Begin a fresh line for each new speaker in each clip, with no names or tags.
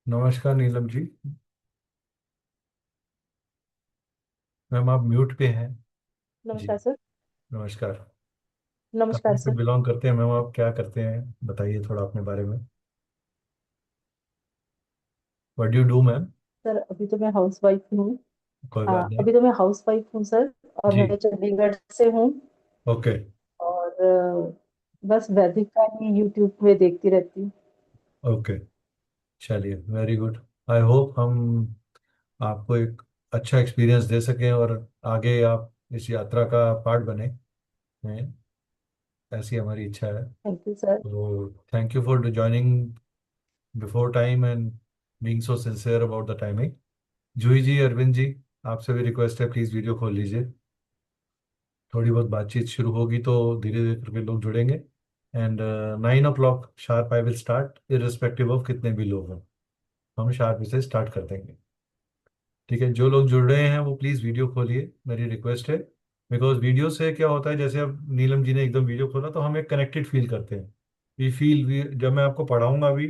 नमस्कार नीलम जी। मैम आप म्यूट पे हैं। जी।
नमस्कार सर।
नमस्कार।
नमस्कार
कहाँ से
सर।
बिलोंग करते हैं मैम, आप क्या करते हैं, बताइए थोड़ा अपने बारे में। What do you do ma'am?
Sir अभी तो मैं हाउस वाइफ हूँ।
कोई बात नहीं।
अभी तो मैं हाउस वाइफ हूँ सर। और
जी।
मैं चंडीगढ़ से हूँ।
ओके।
और बस वैदिक का ही यूट्यूब पे देखती रहती हूँ।
ओके। चलिए, वेरी गुड। आई होप हम आपको एक अच्छा एक्सपीरियंस दे सकें और आगे आप इस यात्रा का पार्ट बने हैं, ऐसी हमारी इच्छा है।
Thank you sir.
तो thank you for joining before time and being so sincere about the timing. Juhi ji, Arvind ji, आपसे भी रिक्वेस्ट है, प्लीज़ वीडियो खोल लीजिए। थोड़ी बहुत बातचीत शुरू होगी तो धीरे धीरे करके लोग जुड़ेंगे। And 9 o'clock sharp I will start, irrespective of कितने भी लोग हों। हम शार्प इसे स्टार्ट कर देंगे। ठीक है, जो लोग जुड़ रहे हैं वो प्लीज़ वीडियो खोलिए, मेरी रिक्वेस्ट है। बिकॉज वीडियो से क्या होता है, जैसे अब नीलम जी ने एकदम वीडियो खोला तो हम एक कनेक्टेड फील करते हैं। वी फील वी जब मैं आपको पढ़ाऊंगा अभी,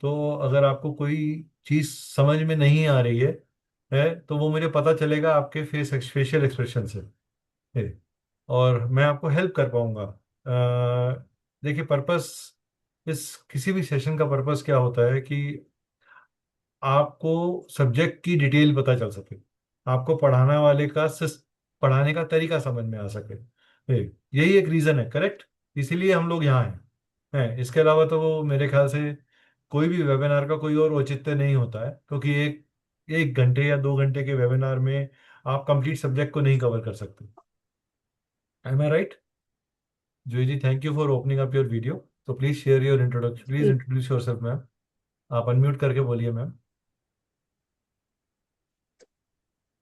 तो अगर आपको कोई चीज़ समझ में नहीं आ रही है तो वो मुझे पता चलेगा आपके फेशियल एक्सप्रेशन से है, और मैं आपको हेल्प कर पाऊंगा। देखिए, पर्पस इस किसी भी सेशन का पर्पस क्या होता है कि आपको सब्जेक्ट की डिटेल पता चल सके, आपको पढ़ाने वाले का पढ़ाने का तरीका समझ में आ सके। यही एक रीजन है, करेक्ट। इसीलिए हम लोग यहाँ हैं। इसके अलावा तो वो मेरे ख्याल से कोई भी वेबिनार का कोई और औचित्य नहीं होता है, क्योंकि एक एक घंटे या 2 घंटे के वेबिनार में आप कंप्लीट सब्जेक्ट को नहीं कवर कर सकते। Am I right? Juhi ji, thank you for opening up your video. तो please share your introduction, please
जी।
Introduce yourself ma'am. आप अनम्यूट करके बोलिए ma'am.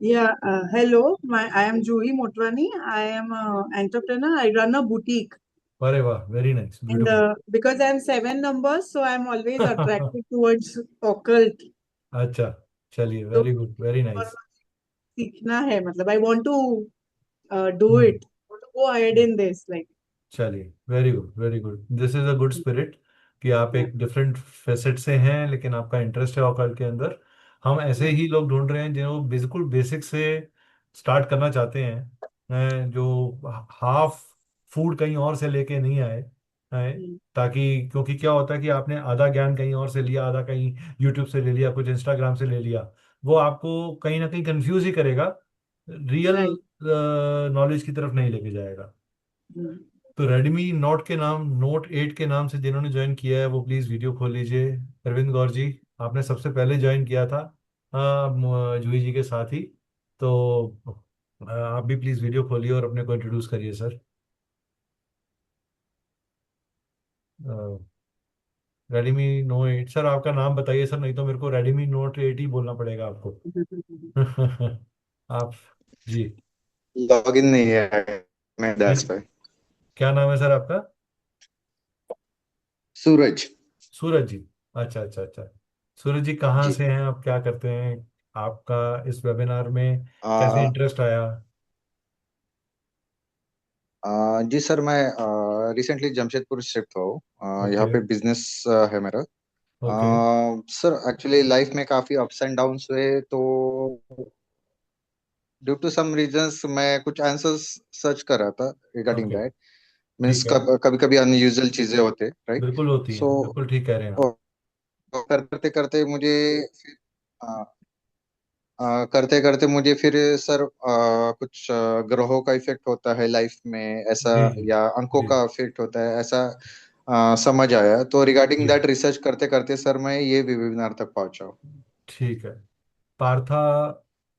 Yeah, hello. I am Juhi Motwani. I am an entrepreneur. I run a boutique,
अरे वाह, very nice,
and
beautiful.
because I am seven numbers, so I am always attracted towards occult.
अच्छा, चलिए,
तो
very good, very nice.
numerology सीखना है, मतलब I want to do
hmm.
it. I want to go ahead in this, like.
चलिए, very good, very good, this is a good spirit कि आप
Yeah.
एक डिफरेंट फेसेट से हैं, लेकिन आपका इंटरेस्ट है ऑकल्ट के अंदर। हम ऐसे
Yeah.
ही लोग ढूंढ रहे हैं जो बिल्कुल बेसिक से स्टार्ट करना चाहते जो हाफ फूड कहीं और से लेके नहीं आए हैं।
Mm.
ताकि, क्योंकि क्या होता है कि आपने आधा ज्ञान कहीं और से लिया, आधा कहीं यूट्यूब से ले लिया, कुछ इंस्टाग्राम से ले लिया, वो आपको कहीं ना कहीं कंफ्यूज ही करेगा, रियल
Right.
नॉलेज की तरफ नहीं लेके जाएगा।
Mm.
तो रेडमी नोट 8 के नाम से जिन्होंने ज्वाइन किया है वो प्लीज़ वीडियो खोल लीजिए। अरविंद गौर जी, आपने सबसे पहले ज्वाइन किया था जूही जी के साथ ही। तो आप भी प्लीज़ वीडियो खोलिए और अपने को इंट्रोड्यूस करिए सर। रेडमी नोट 8 सर, आपका नाम बताइए सर, नहीं तो मेरे को रेडमी नोट 8 ही बोलना पड़ेगा आपको। आप। जी।
लॉगिन नहीं है मैं दैट्स
नहीं,
व्हाई।
क्या नाम है सर आपका?
सूरज।
सूरज जी। अच्छा अच्छा अच्छा। सूरज जी, कहाँ
जी।
से हैं आप, क्या करते हैं? आपका इस वेबिनार में कैसे
आ,
इंटरेस्ट आया?
जी सर, मैं रिसेंटली जमशेदपुर शिफ्ट हूँ। यहाँ
ओके।
पे बिजनेस है मेरा।
ओके।
सर एक्चुअली लाइफ में काफी अप्स एंड डाउन्स हुए, तो ड्यू टू सम रीजंस मैं कुछ आंसर्स सर्च कर रहा था रिगार्डिंग
ओके।
दैट। मीन्स
ठीक है।
कभी कभी अनयूजुअल चीजें होते, राइट।
बिल्कुल होती
सो
हैं, बिल्कुल ठीक कह रहे हैं आप।
करते करते मुझे फिर करते करते मुझे फिर सर कुछ ग्रहों का इफेक्ट होता है लाइफ में ऐसा,
जी जी।
या अंकों
जी
का इफेक्ट होता है ऐसा समझ आया। तो रिगार्डिंग
जी।
दैट रिसर्च करते करते सर मैं ये वेबिनार तक पहुंचा हूँ।
ठीक है। पार्था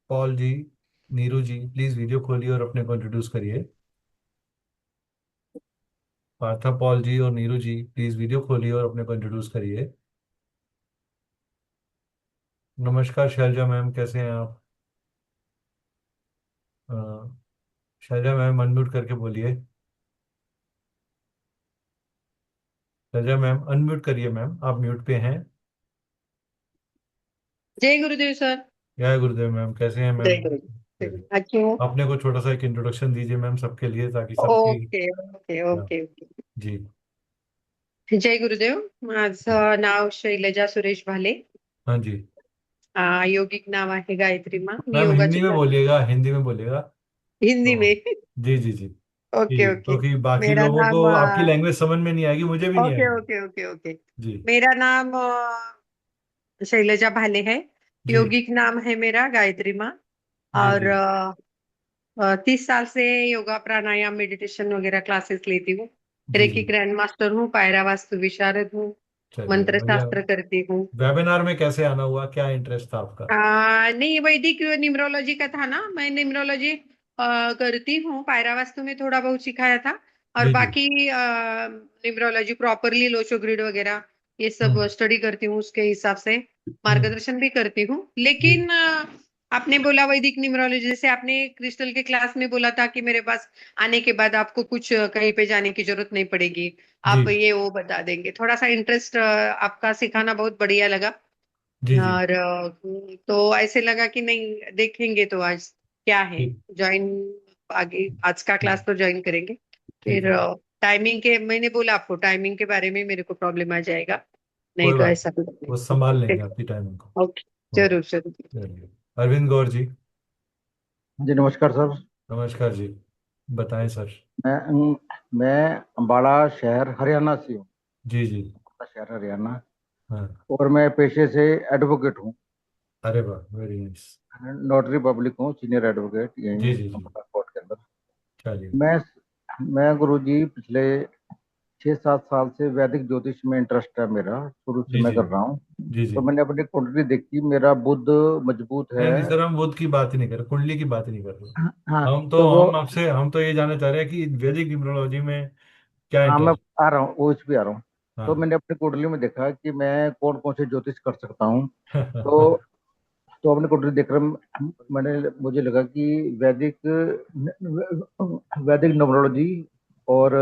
पॉल जी, नीरू जी, प्लीज वीडियो खोलिए और अपने को इंट्रोड्यूस करिए। पार्था पॉल जी और नीरू जी, प्लीज वीडियो खोलिए और अपने को इंट्रोड्यूस करिए। नमस्कार शैलजा मैम, कैसे हैं आप? अ, शैलजा मैम, अनम्यूट करके बोलिए। शैलजा मैम, अनम्यूट करिए मैम, आप म्यूट पे हैं।
जय गुरुदेव सर।
जय गुरुदेव मैम, कैसे हैं मैम?
जय गुरुदेव,
चलिए,
अच्छी हूँ।
आपने को छोटा सा एक इंट्रोडक्शन दीजिए मैम सबके लिए, ताकि सबकी।
ओके ओके
हाँ,
ओके ओके।
जी।
जय गुरुदेव, माझं नाव शैलजा सुरेश भाले.
हाँ जी।
यौगिक नाम आहे गायत्री माँ मी
मैम
योगाचे
हिंदी में
क्लास
बोलिएगा, हिंदी में बोलिएगा।
हिंदी
तो
में
जी जी जी
ओके
जी,
ओके
क्योंकि बाकी
मेरा
लोगों को
नाम
आपकी लैंग्वेज समझ में नहीं आएगी, मुझे भी नहीं
ओके
आएगी।
ओके ओके ओके
जी
मेरा नाम शैलजा भाले है।
जी
यौगिक नाम है मेरा गायत्री माँ।
जी
और
जी
30 साल से योगा प्राणायाम मेडिटेशन वगैरह क्लासेस लेती हूँ।
जी
रेकी
जी।
ग्रैंड मास्टर हूँ, पायरा वास्तु विशारद हूँ,
चलिए
मंत्र
बढ़िया।
शास्त्र करती हूँ।
वेबिनार में कैसे आना हुआ, क्या इंटरेस्ट था आपका?
नहीं वैदिक न्यूमरोलॉजी का था ना, मैं न्यूमरोलॉजी करती हूँ, पायरा वास्तु में थोड़ा बहुत सिखाया था। और
जी जी।
बाकी न्यूमरोलॉजी प्रॉपरली लोशो ग्रिड वगैरह ये सब
हम्म।
स्टडी करती हूँ, उसके हिसाब से
हम्म।
मार्गदर्शन भी करती हूँ।
जी
लेकिन आपने बोला वैदिक न्यूमरोलॉजी, जैसे आपने क्रिस्टल के क्लास में बोला था कि मेरे पास आने के बाद आपको कुछ कहीं पे जाने की जरूरत नहीं पड़ेगी,
जी
आप ये वो बता देंगे। थोड़ा सा इंटरेस्ट आपका सिखाना बहुत बढ़िया लगा।
जी जी।
और तो ऐसे लगा कि नहीं देखेंगे तो आज क्या है,
ठीक
ज्वाइन आगे आज का
ठीक
क्लास तो ज्वाइन करेंगे।
ठीक
फिर
है।
टाइमिंग के मैंने बोला आपको टाइमिंग के बारे में मेरे को प्रॉब्लम आ जाएगा, नहीं
कोई
तो
बात
ऐसा कुछ
नहीं, वो
नहीं।
संभाल
ओके
लेंगे आपकी टाइमिंग को।
Okay
okay.
जरूर जरूर।
चलिए, अरविंद गौर जी।
जी नमस्कार सर।
नमस्कार जी, बताएं सर।
मैं अम्बाड़ा शहर हरियाणा से हूँ।
जी जी।
शहर हरियाणा।
हाँ।
और मैं पेशे से एडवोकेट हूँ।
अरे वाह, वेरी नाइस।
नोटरी पब्लिक हूँ, सीनियर एडवोकेट
जी
यहीं
जी जी।
अम्बाड़ा कोर्ट के अंदर।
चलिए।
मैं मैं गुरुजी पिछले 6-7 साल से वैदिक ज्योतिष में इंटरेस्ट है मेरा, शुरू से
जी
मैं
जी
कर रहा हूँ।
जी जी।
तो मैंने अपनी कुंडली देखी, मेरा बुध मजबूत
नहीं
है।
नहीं सर, हम बुद्ध की बात ही नहीं कर रहे, कुंडली की बात ही नहीं कर रहे।
हाँ
हम तो
तो वो,
हम आपसे हम तो ये जानना चाह रहे हैं कि वैदिक न्यूमरोलॉजी में क्या
हाँ मैं
इंटरेस्ट।
आ रहा हूँ, वो इस भी आ रहा हूँ। तो
हाँ।
मैंने अपनी कुंडली में देखा कि मैं कौन कौन से ज्योतिष कर सकता हूँ। तो अपने कुंडली देखकर मुझे लगा कि वैदिक वैदिक न्यूमरोलॉजी और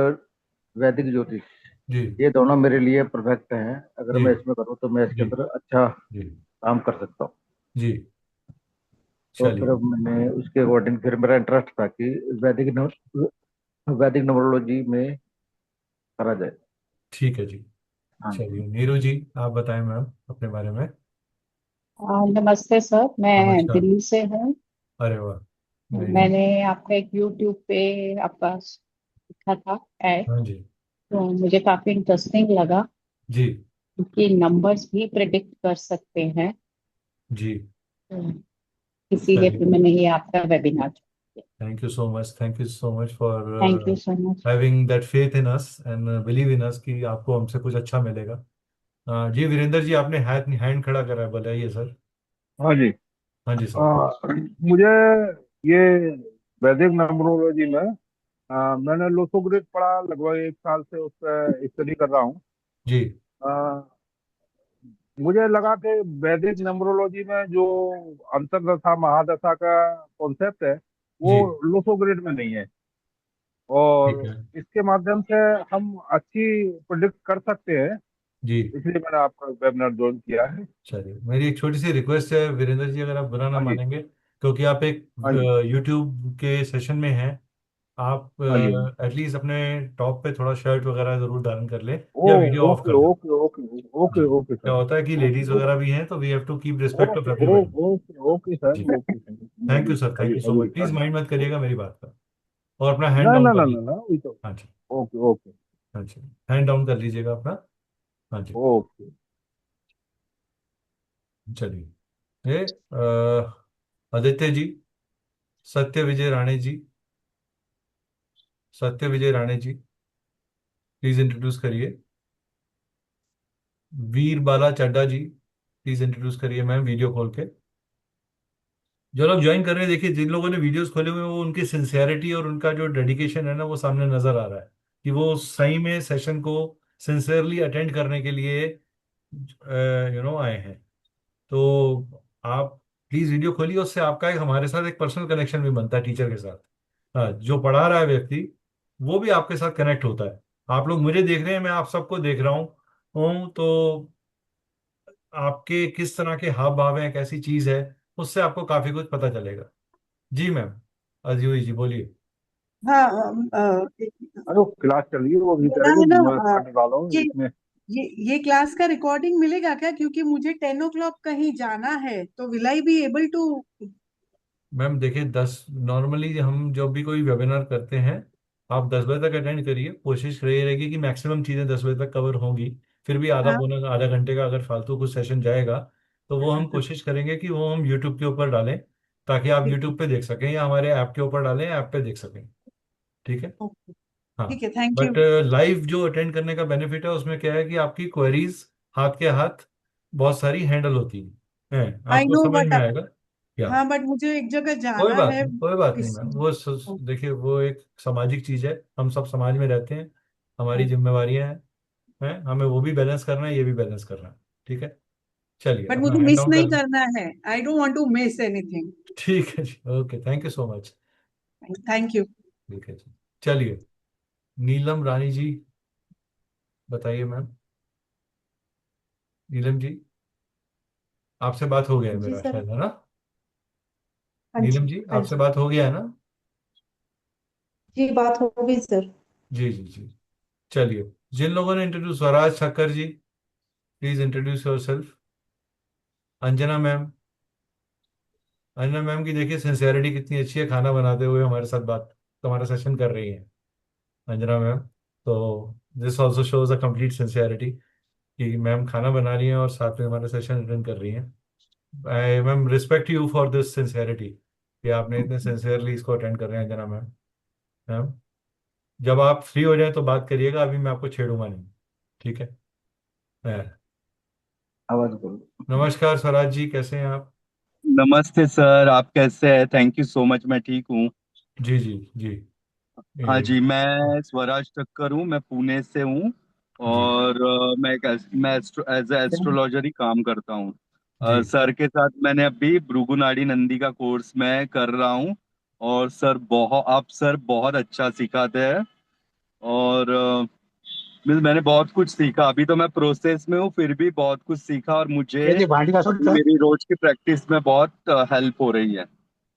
वैदिक ज्योतिष,
जी
ये दोनों मेरे लिए परफेक्ट हैं। अगर
जी
मैं इसमें करूँ तो मैं इसके
जी
अंदर अच्छा
जी
काम कर सकता हूँ।
जी।
तो फिर
चलिए।
अब मैंने उसके अकॉर्डिंग, फिर मेरा इंटरेस्ट था कि वैदिक वैदिक न्यूमरोलॉजी में करा जाए।
ठीक है जी।
हाँ जी।
चलिए नीरू जी, आप बताएं मैम अपने बारे में।
नमस्ते सर, मैं
नमस्कार।
दिल्ली से हूँ।
अरे वाह, वेरी नाइस।
मैंने आपका एक यूट्यूब पे आपका देखा था ऐड,
हाँ जी
तो मुझे काफी इंटरेस्टिंग लगा
जी
कि नंबर्स भी प्रिडिक्ट कर सकते हैं।
जी।
तो इसीलिए
चलिए,
फिर मैंने ये आपका webinar.
Thank you so much, thank you so much for
thank you so much.
Having that faith in us and believe in us कि आपको हमसे कुछ अच्छा मिलेगा। जी वीरेंद्र जी, आपने हैंड हैंड खड़ा करा है, बताइए सर।
हाँ जी।
हाँ जी सर।
मुझे ये वैदिक नंबरोलॉजी में मैंने लोसोग्रिड पढ़ा, लगभग 1 साल से उस पर स्टडी कर रहा हूँ।
जी
अ, मुझे लगा कि वैदिक नंबरोलॉजी में जो अंतर्दशा महादशा का कॉन्सेप्ट है वो
जी।
लोसोग्रिड में नहीं है, और
ठीक है।
इसके माध्यम से हम अच्छी प्रिडिक्ट कर सकते हैं।
जी।
इसलिए मैंने आपका वेबिनार ज्वाइन किया है।
चलिए, मेरी एक छोटी सी रिक्वेस्ट है वीरेंद्र जी, अगर आप बुरा ना
हाँ जी।
मानेंगे, क्योंकि आप एक
हाँ जी।
यूट्यूब के सेशन में हैं, आप
हाँ जी। हाँ जी।
एटलीस्ट अपने टॉप पे थोड़ा शर्ट वगैरह जरूर धारण कर ले,
ओ,
या वीडियो ऑफ
ओके
कर दें।
ओके ओके
जी,
ओके ओके
क्या
सर।
होता है कि
ओके
लेडीज
ओके
वगैरह भी हैं, तो we have to keep respect of
okay
everybody.
Okay okay sir,
जी।
Okay sir.
Thank you sir, thank
अभी
यू सो
अभी
मच, प्लीज
अभी
माइंड मत करिएगा मेरी बात का। और अपना हैंड
ना
डाउन
ना
कर
ना ना
लीजिए।
ना, वही तो।
हाँ जी।
ओके ओके
हाँ जी, हैंड डाउन कर लीजिएगा अपना। हाँ जी।
ओके।
चलिए, ये आदित्य जी, सत्य विजय राणे जी, सत्य विजय राणे जी, प्लीज इंट्रोड्यूस करिए। वीर बाला चड्डा जी, प्लीज इंट्रोड्यूस करिए मैम, वीडियो खोल के। जो लोग ज्वाइन कर रहे हैं, देखिए जिन लोगों ने वीडियोस खोले हुए हैं, वो उनकी सिंसियरिटी और उनका जो डेडिकेशन है ना, वो सामने नजर आ रहा है कि वो सही में सेशन को सिंसियरली अटेंड करने के लिए आए हैं। तो आप प्लीज वीडियो खोलिए, उससे आपका एक हमारे साथ एक पर्सनल कनेक्शन भी बनता है टीचर के साथ। हाँ, जो पढ़ा रहा है व्यक्ति, वो भी आपके साथ कनेक्ट होता है। आप लोग मुझे देख रहे हैं, मैं आप सबको देख रहा हूँ, तो आपके किस तरह के हाव भाव हैं, कैसी चीज है, उससे आपको काफी कुछ पता चलेगा। जी मैम, अजूही जी बोलिए।
हाँ
अरे वो क्लास चल रही है, वो भीतर
मेरा
है, वो
है ना
मैं पढ़ने वाला हूँ
कि
इसमें।
ये क्लास का रिकॉर्डिंग मिलेगा क्या? क्योंकि मुझे 10 o'clock कहीं जाना है, तो will I be able to?
Ma'am देखिए, 10 नॉर्मली हम जब भी कोई वेबिनार करते हैं, आप 10 बजे तक अटेंड करिए। कोशिश रही रहेगी कि मैक्सिमम चीज़ें 10 बजे तक कवर होंगी। फिर भी आधा
हाँ,
पौना आधा घंटे का अगर फालतू कुछ सेशन जाएगा, तो वो हम कोशिश करेंगे कि वो हम यूट्यूब के ऊपर डालें, ताकि आप
ठीक
यूट्यूब पे देख सकें या हमारे ऐप के ऊपर डालें, ऐप पे देख सकें। ठीक है।
ओके,
हाँ।
ठीक है, थैंक यू।
बट लाइव जो अटेंड करने का बेनिफिट है, उसमें क्या है कि आपकी क्वेरीज हाथ के हाथ बहुत सारी हैंडल होती हैं,
आई
आपको
नो
समझ
बट,
में आएगा क्या।
हाँ बट मुझे एक जगह
कोई
जाना
बात
है,
नहीं, कोई बात नहीं मैम।
इस
वो देखिए, वो एक सामाजिक चीज है, हम सब समाज में रहते हैं, हमारी जिम्मेवारियां हैं, हमें वो भी बैलेंस करना है, ये भी बैलेंस करना है। ठीक है। चलिए
बट
अपना
मुझे
हैंड
मिस
डाउन कर
नहीं
लें।
करना है। I don't want to miss anything.
ठीक है जी, okay, thank you so much.
Thank you.
ठीक है जी। चलिए, नीलम रानी जी, बताइए मैम। नीलम जी, आपसे बात हो गया है
जी
मेरा
सर।
शायद, है ना?
हाँ
नीलम
जी,
जी,
हाँ
आपसे
जी।
बात हो गया है ना?
जी बात हो गई सर।
जी जी जी। चलिए, जिन लोगों ने introduce, Swaraj Thakkar ji, please introduce yourself. Anjana ma'am, Anjana ma'am की देखिए सिंसियरिटी कितनी अच्छी है, खाना बनाते हुए हमारे साथ बात, हमारा सेशन कर रही हैं अंजना मैम। तो this also shows a complete sincerity कि मैम खाना बना रही हैं और साथ में हमारा सेशन अटेंड कर रही हैं। I ma'am respect you for this sincerity, कि आपने इतने सिंसियरली इसको अटेंड कर रहे हैं अंजना मैम। मैम, जब आप फ्री हो जाए तो बात करिएगा, अभी मैं आपको छेड़ूंगा नहीं। ठीक है। है।
आवाज करो।
नमस्कार स्वराज जी, कैसे हैं आप?
नमस्ते सर, आप कैसे हैं? थैंक यू सो मच, मैं ठीक हूँ।
जी जी जी।
हाँ
ए,
जी, मैं स्वराज ठक्कर हूँ, मैं पुणे से हूँ।
जी
और मैं एक मैं एज ए एस्ट्रोलॉजर ही काम करता हूँ।
जी।
सर के साथ मैंने अभी भृगु नाड़ी नंदी का कोर्स मैं कर रहा हूँ। और सर बहुत अच्छा सिखाते हैं। और मैंने बहुत कुछ सीखा, अभी तो मैं प्रोसेस में हूँ, फिर भी बहुत कुछ सीखा और मुझे
ये भांडी का
अभी मेरी रोज की प्रैक्टिस में बहुत हेल्प हो रही है।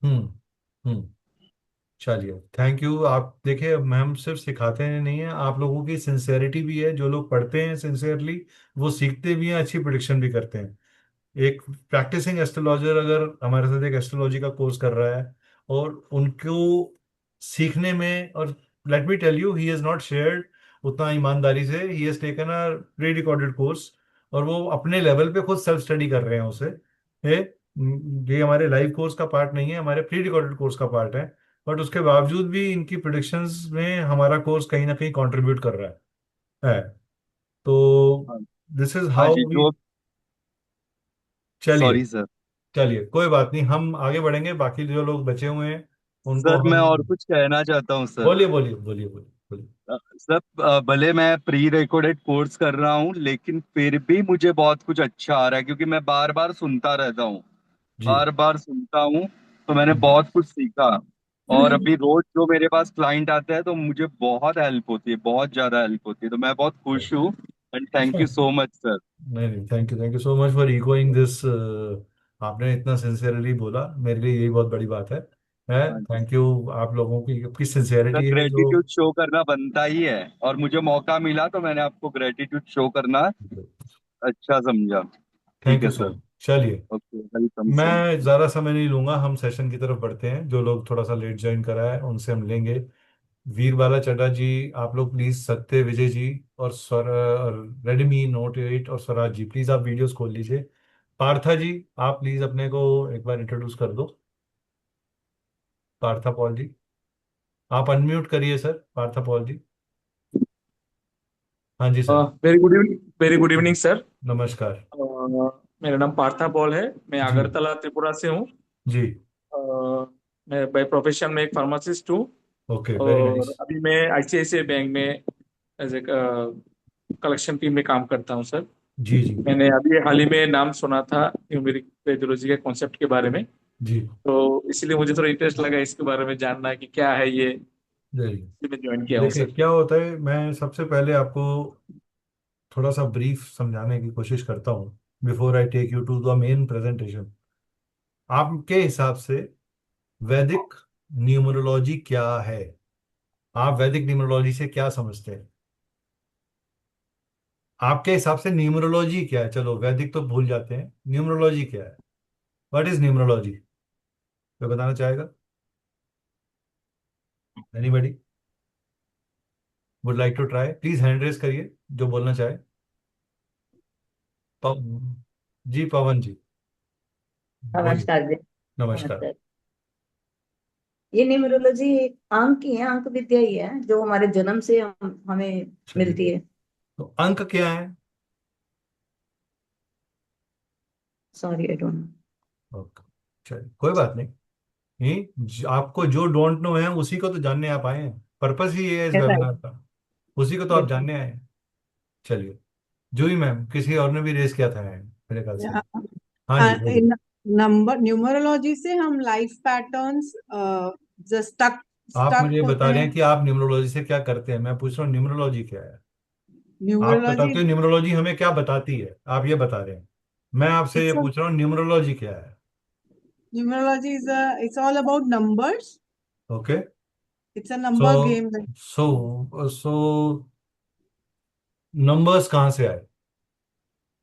हम्म हम्म। चलिए, थैंक यू। आप देखिए, मैम सिर्फ सिखाते हैं नहीं है, आप लोगों की सिंसेरिटी भी है। जो लोग पढ़ते हैं सिंसियरली, वो सीखते भी हैं, अच्छी प्रिडिक्शन भी करते हैं। एक प्रैक्टिसिंग एस्ट्रोलॉजर अगर हमारे साथ एक एस्ट्रोलॉजी का कोर्स कर रहा है, और उनको सीखने में, और let me tell you, he has not shared उतना ईमानदारी से, he has taken a pre recorded course, और वो अपने लेवल पे खुद सेल्फ स्टडी कर रहे हैं उसे। ये ये हमारे लाइव कोर्स का पार्ट नहीं है, हमारे प्री रिकॉर्डेड कोर्स का पार्ट है। बट उसके बावजूद भी इनकी प्रिडिक्शंस में हमारा कोर्स कहीं ना कहीं कंट्रीब्यूट कर रहा है। तो
हाँ।
दिस इज
हाँ
हाउ
जी,
वी।
जो
चलिए,
सॉरी सर।
चलिए कोई बात नहीं, हम आगे बढ़ेंगे। बाकी जो लोग बचे हुए हैं उनको
सर, मैं
हम।
और कुछ कहना चाहता हूँ सर।
बोलिए बोलिए बोलिए बोलिए बोलिए।
सर, भले मैं प्री रिकॉर्डेड कोर्स कर रहा हूँ, लेकिन फिर भी मुझे बहुत कुछ अच्छा आ रहा है, क्योंकि मैं बार बार सुनता रहता हूँ,
जी।
बार बार सुनता हूँ। तो मैंने
हम्म।
बहुत कुछ सीखा। और अभी रोज जो मेरे पास क्लाइंट आते हैं, तो मुझे बहुत हेल्प होती है, बहुत ज्यादा हेल्प होती है, तो मैं बहुत खुश हूँ। And thank you so much sir.
नहीं नहीं, thank you so much for echoing this. आपने इतना सिंसियरली बोला, मेरे लिए यही बहुत बड़ी बात है।
हाँ जी
थैंक यू। आप लोगों की आपकी
सर,
सिंसियरिटी है जो।
ग्रेटिट्यूड शो करना बनता ही है, और मुझे मौका मिला तो मैंने आपको ग्रेटिट्यूड शो करना अच्छा समझा। ठीक
थैंक
है
यू सो
सर।
मच। चलिए,
ओके, वेलकम सर।
मैं ज़्यादा समय नहीं लूंगा, हम सेशन की तरफ बढ़ते हैं। जो लोग थोड़ा सा लेट ज्वाइन करा है उनसे हम लेंगे। वीर बाला चड्ढा जी, आप लोग प्लीज, सत्य विजय जी, और रेडमी नोट 8 और स्वराज जी, प्लीज आप वीडियोस खोल लीजिए। पार्था जी, आप प्लीज अपने को एक बार इंट्रोड्यूस कर दो। पार्था पॉल जी, आप अनम्यूट करिए सर, पार्था पॉल जी। हाँ जी sir.
Very good evening, very good evening sir.
नमस्कार।
मेरा नाम पार्था पॉल है, मैं
जी
अगरतला त्रिपुरा से हूँ।
जी।
अ, मैं बाय प्रोफेशन में एक फार्मासिस्ट हूँ।
ओके, वेरी
और
नाइस।
अभी मैं आईसीआईसीआई बैंक में एज ए कलेक्शन टीम में काम करता हूँ सर।
जी जी
मैंने अभी हाल ही में नाम सुना था न्यूमेरिक रेडियोलॉजी के कॉन्सेप्ट के बारे में,
जी।
तो इसलिए मुझे थोड़ा इंटरेस्ट लगा इसके बारे में जानना कि क्या है ये,
जी।
इसलिए मैं ज्वाइन किया हूँ
देखिए
सर।
क्या होता है, मैं सबसे पहले आपको थोड़ा सा ब्रीफ समझाने की कोशिश करता हूँ, before I take you to the main presentation. आपके हिसाब से वैदिक न्यूमरोलॉजी क्या है? आप वैदिक न्यूमरोलॉजी से क्या समझते हैं? आपके हिसाब से न्यूमरोलॉजी क्या है? चलो वैदिक तो भूल जाते हैं, न्यूमरोलॉजी क्या है? What is numerology? कोई बताना चाहेगा? Anybody would like to try? Please hand raise करिए जो बोलना चाहे। जी पवन जी, बोलिए।
नमस्कार जी।
नमस्कार।
नमस्कार। ये न्यूमरोलॉजी एक अंक ही है, अंक विद्या ही है जो हमारे जन्म से हमें
चलिए,
मिलती है।
तो अंक क्या है?
Sorry, I don't know.
Okay, चलिए कोई बात नहीं। आपको जो डोंट नो है उसी को तो जानने आप आए हैं, पर्पस ही ये है इस
ऐसा
वेबिनार
है।
का, उसी को तो आप
बिल्कुल।
जानने आए हैं। चलिए, जूही मैम, किसी और ने भी रेस किया था hand, मेरे ख्याल से। हाँ जी बोलिए।
नंबर न्यूमरोलॉजी से हम लाइफ पैटर्न्स जो स्टक
आप
स्टक
मुझे बता
होते
रहे
हैं।
हैं कि आप न्यूमरोलॉजी से क्या करते हैं, मैं पूछ रहा हूँ न्यूमरोलॉजी क्या है। आप
न्यूमरोलॉजी
बताते हो न्यूमरोलॉजी हमें क्या बताती है, आप ये बता रहे हैं। मैं आपसे ये
इट्स
पूछ रहा हूँ न्यूमरोलॉजी क्या है।
Numerology is it's all about numbers.
Okay.
It's a
so
number game.
So numbers कहाँ से आए?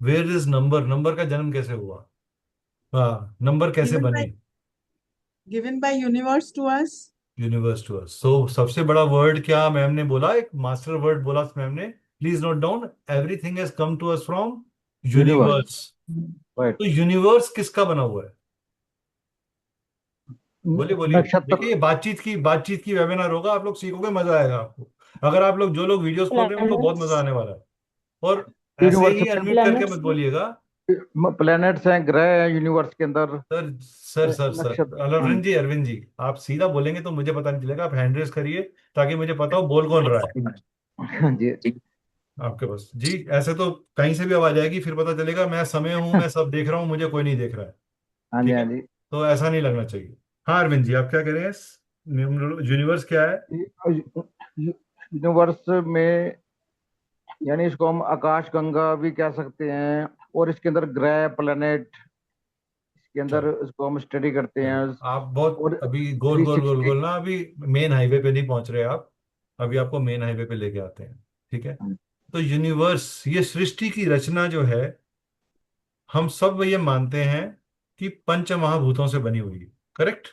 Where is number? नंबर का जन्म कैसे हुआ? हाँ, नंबर कैसे
गिवन बाय
बने?
Given by universe to us.
Universe to us. So सबसे बड़ा वर्ड क्या मैम ने बोला, एक मास्टर वर्ड बोला मैम ने, please note down, everything has come to us from
universe.
Universe.
Right.
तो यूनिवर्स किसका बना हुआ है? बोलिए बोलिए।
नक्षत्र।
देखिए, ये बातचीत की वेबिनार होगा, आप लोग सीखोगे, मजा आएगा आपको। अगर आप लोग, जो लोग वीडियोस खोल रहे हैं, उनको बहुत
प्लैनेट्स।
मजा आने वाला है। और ऐसे
यूनिवर्स
ही अनम्यूट करके
प्लैनेट्स
मत बोलिएगा।
प्लैनेट्स हैं, ग्रह हैं यूनिवर्स के अंदर।
सर सर
नक्षत्र। हाँ
अरविंद जी, आप सीधा बोलेंगे तो मुझे पता नहीं चलेगा, आप हैंड रेस करिए ताकि मुझे पता हो बोल कौन रहा है
हाँ जी।
आपके पास। जी, ऐसे तो कहीं से भी आवाज आएगी, फिर पता चलेगा मैं समय हूं, मैं सब देख रहा हूं, मुझे कोई नहीं देख रहा है।
हाँ जी।
ठीक
हाँ
है,
जी।
तो ऐसा नहीं लगना चाहिए। हाँ अरविंद जी, आप क्या कह रहे हैं? यूनिवर्स क्या है?
यूनिवर्स में, यानी इसको हम आकाश गंगा भी कह सकते हैं, और इसके अंदर ग्रह प्लेनेट, इसके अंदर
चलो
इसको हम स्टडी करते हैं।
चलो, आप बहुत
और
अभी गोल
थ्री
गोल गोल
सिक्सटी।
गोल ना, अभी मेन हाईवे पे नहीं पहुंच रहे आप। अभी आपको मेन हाईवे पे लेके आते हैं, ठीक है? तो यूनिवर्स, ये सृष्टि की रचना जो है, हम सब ये मानते हैं कि पंच महाभूतों से बनी हुई है। Correct?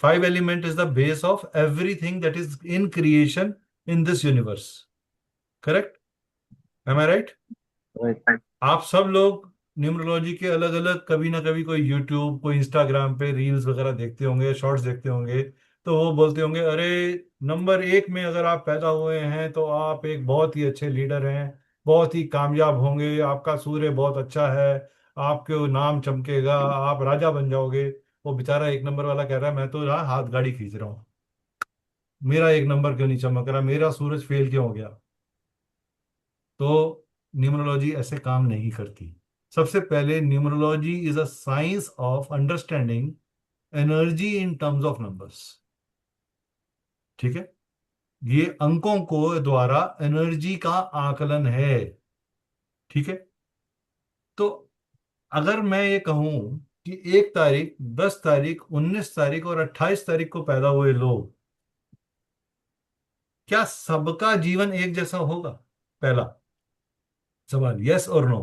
Five element is the base of everything that is in creation in this universe. Correct? Am I right?
Right.
आप सब लोग न्यूमरोलॉजी के अलग अलग, कभी ना कभी कोई यूट्यूब, कोई इंस्टाग्राम पे रील्स वगैरह देखते होंगे, शॉर्ट्स देखते होंगे। तो वो बोलते होंगे, अरे नंबर एक में अगर आप पैदा हुए हैं तो आप एक बहुत ही अच्छे लीडर हैं, बहुत ही कामयाब होंगे, आपका सूर्य बहुत अच्छा है, आपके नाम चमकेगा, आप राजा बन जाओगे। वो बेचारा एक नंबर वाला कह रहा है, मैं तो यहाँ हाथ गाड़ी खींच रहा हूँ, मेरा एक नंबर क्यों नहीं चमक रहा, मेरा सूरज फेल क्यों हो गया? तो न्यूमरोलॉजी ऐसे काम नहीं करती। सबसे पहले, numerology is a science of understanding energy in terms of numbers. ठीक है? ये अंकों को द्वारा एनर्जी का आकलन है। ठीक है? तो अगर मैं ये कहूं कि 1 तारीख, 10 तारीख, 19 तारीख और 28 तारीख को पैदा हुए लोग, क्या सबका जीवन एक जैसा होगा? पहला सवाल, यस और no?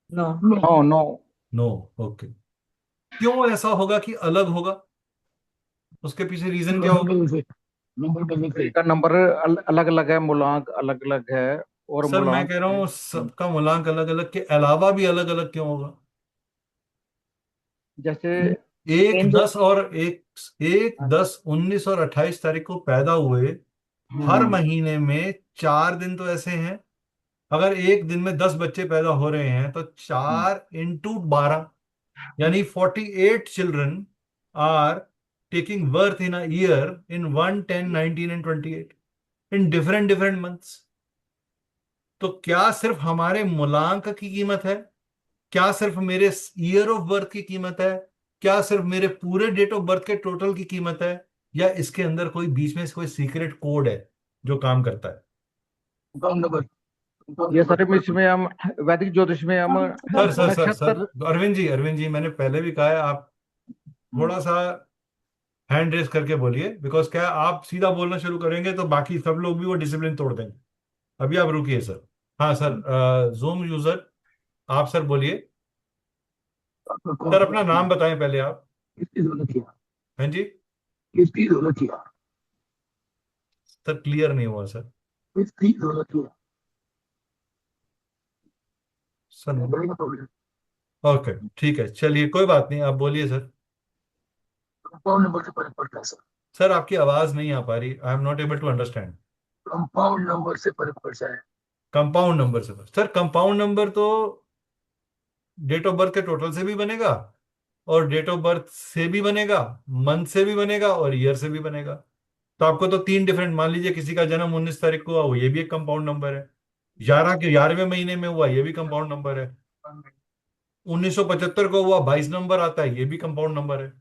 No.
No no.
No. Okay. क्यों ऐसा होगा कि अलग होगा? उसके पीछे रीजन क्या होगा?
का नंबर अलग अलग है, मूलांक अलग अलग है। और
सर मैं
मूलांक
कह रहा
में
हूँ सबका मूलांक अलग अलग के अलावा भी अलग अलग क्यों होगा?
जैसे
एक
मेन जो
दस और एक, 1, 10, 19 और 28 तारीख को पैदा हुए, हर
हम्म,
महीने में 4 दिन तो ऐसे हैं, अगर एक दिन में 10 बच्चे पैदा हो रहे हैं तो
हम्म,
4 × 12, यानी 48 children are taking birth in a year in 1, 10, 19 and 28 in different different months. तो क्या सिर्फ हमारे मूलांक की कीमत है? क्या सिर्फ मेरे ईयर ऑफ बर्थ की कीमत है? क्या सिर्फ मेरे पूरे डेट ऑफ बर्थ के टोटल की कीमत है? या इसके अंदर कोई बीच में कोई सीक्रेट कोड है जो काम करता है?
ये सर में इसमें हम वैदिक ज्योतिष में हम नक्षत्र।
अरविंद जी, मैंने पहले भी कहा है, आप थोड़ा सा हैंड रेस करके बोलिए, बिकॉज क्या है, आप सीधा बोलना शुरू करेंगे तो बाकी सब लोग भी वो डिसिप्लिन तोड़ देंगे। अभी आप रुकिए सर। हाँ सर, जूम यूजर, आप सर बोलिए।
आपका कौन
सर
सा
अपना नाम बताएं पहले आप।
किसकी जरूरत थी?
हाँ जी।
किसकी जरूरत थी?
सर क्लियर नहीं हुआ सर।
किसकी जरूरत थी?
Sir
बड़ेगा problem.
ओके ठीक है, चलिए कोई बात नहीं, आप बोलिए सर।
कंपाउंड नंबर से फर्क पड़ता है सर।
सर आपकी आवाज नहीं आ पा रही, I am not able to understand.
Compound number से फर्क पड़ता है।
कंपाउंड नंबर से सर, कंपाउंड नंबर तो डेट ऑफ बर्थ के टोटल से भी बनेगा, और डेट ऑफ बर्थ से भी बनेगा, मंथ से भी बनेगा, और ईयर से भी बनेगा। तो आपको तो तीन डिफरेंट, मान लीजिए किसी का जन्म 19 तारीख को हुआ, वो ये भी एक कंपाउंड नंबर है। 11वें महीने में हुआ, ये भी कंपाउंड नंबर है। 1975 को हुआ, 22 नंबर आता है, ये भी कंपाउंड नंबर है।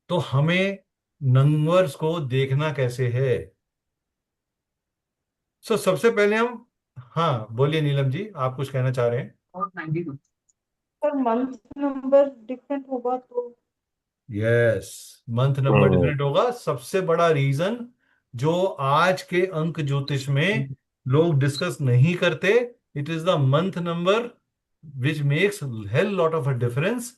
तो हमें नंबर्स को देखना कैसे है? सबसे पहले हम, हाँ बोलिए नीलम जी, आप कुछ कहना चाह रहे हैं?
और 92
पर मंथ नंबर डिफरेंट होगा तो
यस, मंथ नंबर डिफरेंट होगा। सबसे बड़ा रीजन जो आज के अंक ज्योतिष में लोग डिस्कस नहीं करते, it is the month number which makes hell lot of a difference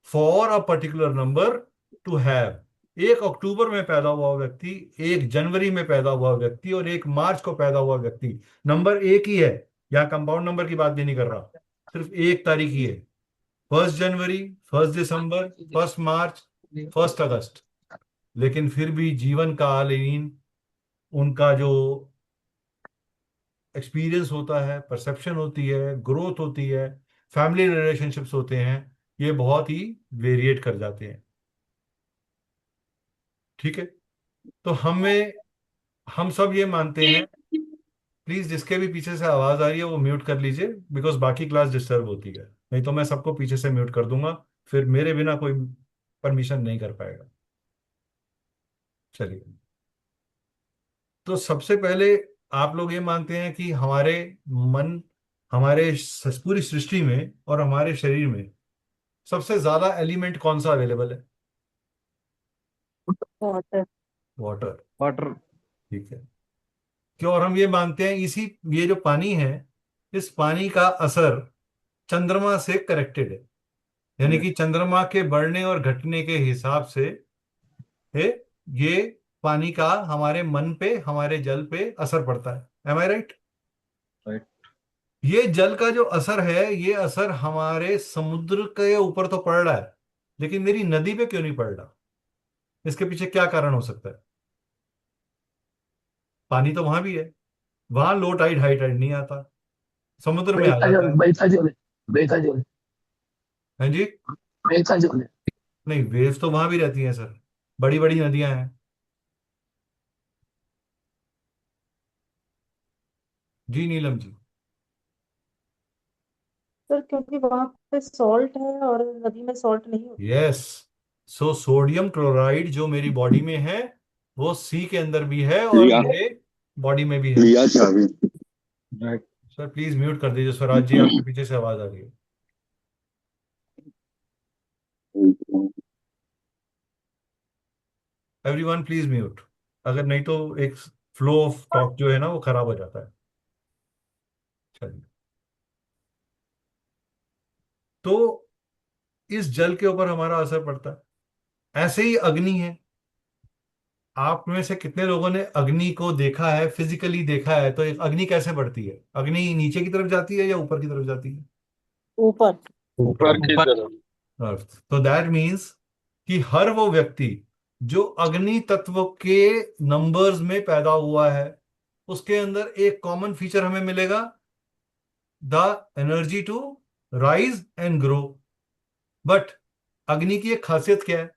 for a particular number two have. 1 अक्टूबर में पैदा हुआ व्यक्ति, 1 जनवरी में पैदा हुआ व्यक्ति, और 1 मार्च को पैदा हुआ व्यक्ति, नंबर एक ही है। यहाँ कंपाउंड नंबर की बात भी नहीं कर रहा, सिर्फ एक तारीख ही है। 1 जनवरी, 1 दिसंबर, 1 मार्च, 1 अगस्त। लेकिन फिर भी जीवन कालीन उनका जो एक्सपीरियंस होता है, परसेप्शन होती है, ग्रोथ होती है, फैमिली रिलेशनशिप्स होते हैं, ये बहुत ही वेरिएट कर जाते हैं। ठीक है, तो हम सब ये मानते हैं, प्लीज जिसके भी पीछे से आवाज आ रही है वो म्यूट कर लीजिए, बिकॉज बाकी क्लास डिस्टर्ब होती है। नहीं तो मैं सबको पीछे से म्यूट कर दूंगा, फिर मेरे बिना कोई परमिशन नहीं कर पाएगा। चलिए, तो सबसे पहले आप लोग ये मानते हैं कि हमारे मन, हमारे पूरी सृष्टि में और हमारे शरीर में सबसे ज्यादा एलिमेंट कौन सा अवेलेबल है?
वाटर।
वाटर।
वाटर।
ठीक है, क्यों? और हम ये मानते हैं इसी, ये जो पानी है, इस पानी का असर चंद्रमा से करेक्टेड है। यानी कि चंद्रमा के बढ़ने और घटने के हिसाब से है ये पानी का हमारे मन पे, हमारे जल पे असर पड़ता है। Am I right?
राइट।
ये जल का जो असर है, ये असर हमारे समुद्र के ऊपर तो पड़ रहा है, लेकिन मेरी नदी पे क्यों नहीं पड़ रहा? इसके पीछे क्या कारण हो सकता है? पानी तो वहां भी है, वहां लो टाइड हाई टाइड नहीं आता, समुद्र में आ
बहता
जाता
जल,
है।
बहता जल, बहता जल,
हाँ जी।
बहता जल है।
नहीं, वेव्स तो वहां भी रहती हैं सर, बड़ी बड़ी नदियां हैं। जी नीलम जी।
सर क्योंकि वहां पे सॉल्ट है और नदी में सॉल्ट नहीं होता।
यस, सोडियम क्लोराइड जो मेरी बॉडी में है, वो सी के अंदर भी है और
लिया
मेरे बॉडी में भी है।
लिया चाबी।
राइट।
सर प्लीज म्यूट कर दीजिए, स्वराज जी आपके पीछे से आवाज आ रही है। एवरीवन प्लीज म्यूट, अगर नहीं तो एक फ्लो ऑफ टॉक जो है ना वो खराब हो जाता है। चलिए, तो इस जल के ऊपर हमारा असर पड़ता है। ऐसे ही अग्नि है। आप में से कितने लोगों ने अग्नि को देखा है, फिजिकली देखा है? तो एक अग्नि कैसे बढ़ती है? अग्नि नीचे की तरफ जाती है या ऊपर की तरफ जाती है?
ऊपर।
ऊपर की
ऊपर।
तरफ।
अर्थ। तो दैट मीन्स कि हर वो व्यक्ति जो अग्नि तत्व के नंबर्स में पैदा हुआ है, उसके अंदर एक कॉमन फीचर हमें मिलेगा, the energy to rise and grow. But अग्नि की एक खासियत क्या है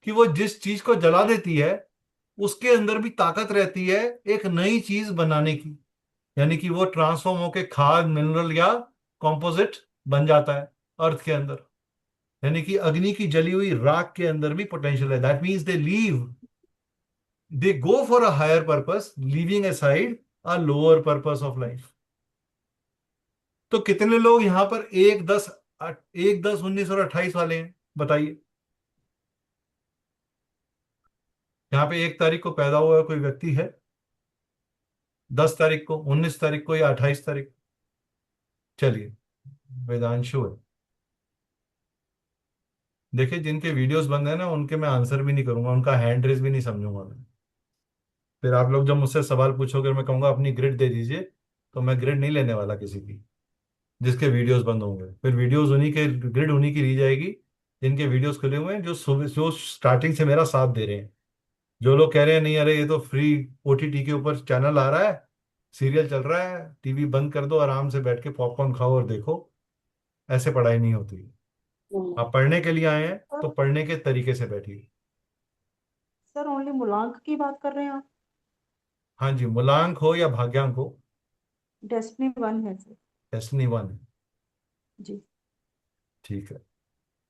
कि वो जिस चीज को जला देती है, उसके अंदर भी ताकत रहती है एक नई चीज बनाने की। यानी कि वो ट्रांसफॉर्म होके खाद, मिनरल या कॉम्पोजिट बन जाता है अर्थ के अंदर। यानी कि अग्नि की जली हुई राख के अंदर भी पोटेंशियल है। That means they go for a higher purpose, leaving aside a lower purpose of life. तो कितने लोग यहाँ पर 1, 10, 19 और 28 वाले हैं, बताइए। यहाँ पे 1 तारीख को पैदा हुआ कोई व्यक्ति है? 10 तारीख को, 19 तारीख को, या 28 तारीख? चलिए, वेदांशु है। देखिए, जिनके वीडियोस बंद है ना, उनके मैं आंसर भी नहीं करूंगा, उनका हैंड रेज भी नहीं समझूंगा मैं। फिर आप लोग जब मुझसे सवाल पूछोगे और मैं कहूंगा अपनी ग्रिड दे दीजिए, तो मैं ग्रिड नहीं लेने वाला किसी की जिसके वीडियोस बंद होंगे। फिर वीडियोस उन्हीं के, ग्रिड उन्हीं की ली जाएगी जिनके वीडियोस खुले हुए हैं, जो सुबह, जो स्टार्टिंग से मेरा साथ दे रहे हैं। जो लोग कह रहे हैं नहीं अरे ये तो फ्री ओटीटी के ऊपर चैनल आ रहा है, सीरियल चल रहा है, टीवी बंद कर दो, आराम से बैठ के पॉपकॉर्न खाओ और देखो, ऐसे पढ़ाई नहीं होती। आप पढ़ने के लिए आए हैं तो पढ़ने के तरीके से बैठिए।
सर ओनली मूलांक की बात कर रहे हैं आप?
हाँ जी, मूलांक हो या भाग्यांक हो,
डेस्टिनी 1 है सर।
डेस्टिनी 1 है।
जी।
ठीक है।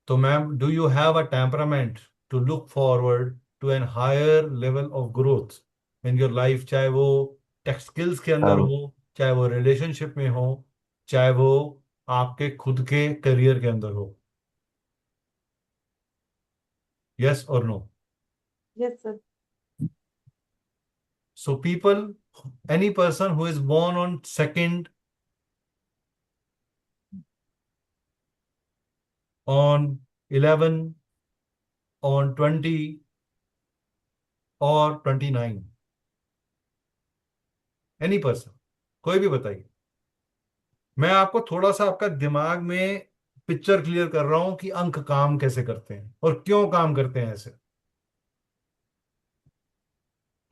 तो ma'am, do you have a temperament to look forward to an higher level of growth in your life? चाहे वो टेक स्किल्स के अंदर
हाँ।
हो, चाहे वो रिलेशनशिप में हो, चाहे वो आपके खुद के करियर के अंदर हो। यस और no?
Yes sir.
So people, any person who is born on 2nd, on 11, on 20 और 29, एनी पर्सन, कोई भी बताइए। मैं आपको थोड़ा सा आपका दिमाग में पिक्चर क्लियर कर रहा हूं कि अंक काम कैसे करते हैं और क्यों काम करते हैं ऐसे।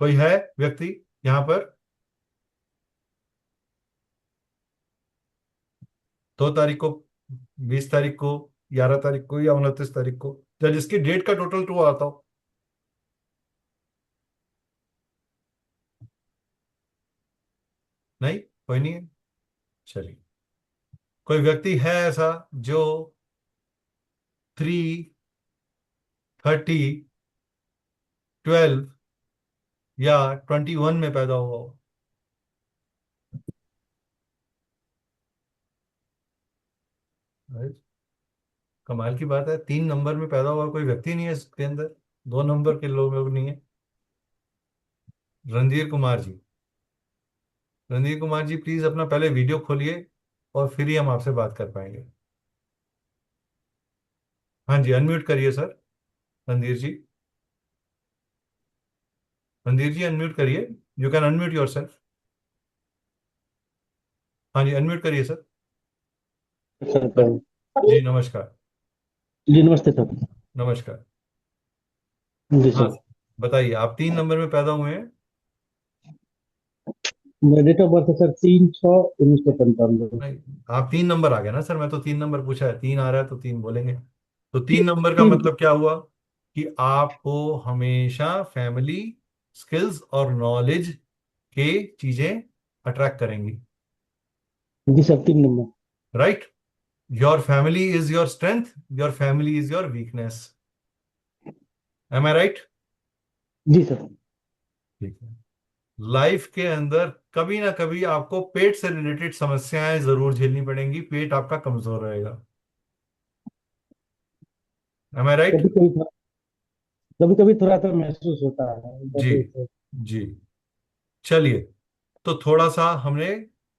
कोई है व्यक्ति यहां पर? 2 तारीख को, 20 तारीख को, 11 तारीख को, या 29 तारीख को, या जिसकी डेट का टोटल 2 आता हो? नहीं, कोई नहीं है। चलिए, कोई व्यक्ति है ऐसा जो 3, 30, 12 या 21 में पैदा हुआ हो? Right? कमाल की बात है, 3 नंबर में पैदा हुआ कोई व्यक्ति नहीं है इसके अंदर, 2 नंबर के लोग नहीं है। रणधीर कुमार जी, रणधीर कुमार जी प्लीज अपना पहले वीडियो खोलिए और फिर ही हम आपसे बात कर पाएंगे। हाँ जी, अनम्यूट करिए सर, रणधीर जी। रणधीर जी अनम्यूट करिए, you can unmute your self. हाँ जी, अनम्यूट करिए सर।
सर
जी नमस्कार।
जी नमस्ते सर।
नमस्कार।
जी
हाँ,
सर।
बताइए, आप 3 नंबर में पैदा हुए हैं।
मेरा डेट ऑफ बर्थ है सर 3/6/1995।
नहीं, आप 3 नंबर आ गए ना सर, मैं तो 3 नंबर पूछा है, 3 आ रहा है तो 3 बोलेंगे। तो 3 नंबर का
तीन।
मतलब क्या हुआ कि आपको हमेशा फैमिली, स्किल्स और नॉलेज के चीजें अट्रैक्ट करेंगी।
जी sir 3 number.
Right? Your family is your strength, your family is your weakness. Am I right?
जी सर।
ठीक है। लाइफ के अंदर कभी ना कभी आपको पेट से रिलेटेड समस्याएं जरूर झेलनी पड़ेंगी, पेट आपका कमजोर रहेगा। M I right?
कभी कभी कभी कभी थोड़ा सा महसूस होता है
जी,
जैसे।
जी। चलिए, तो थोड़ा सा हमने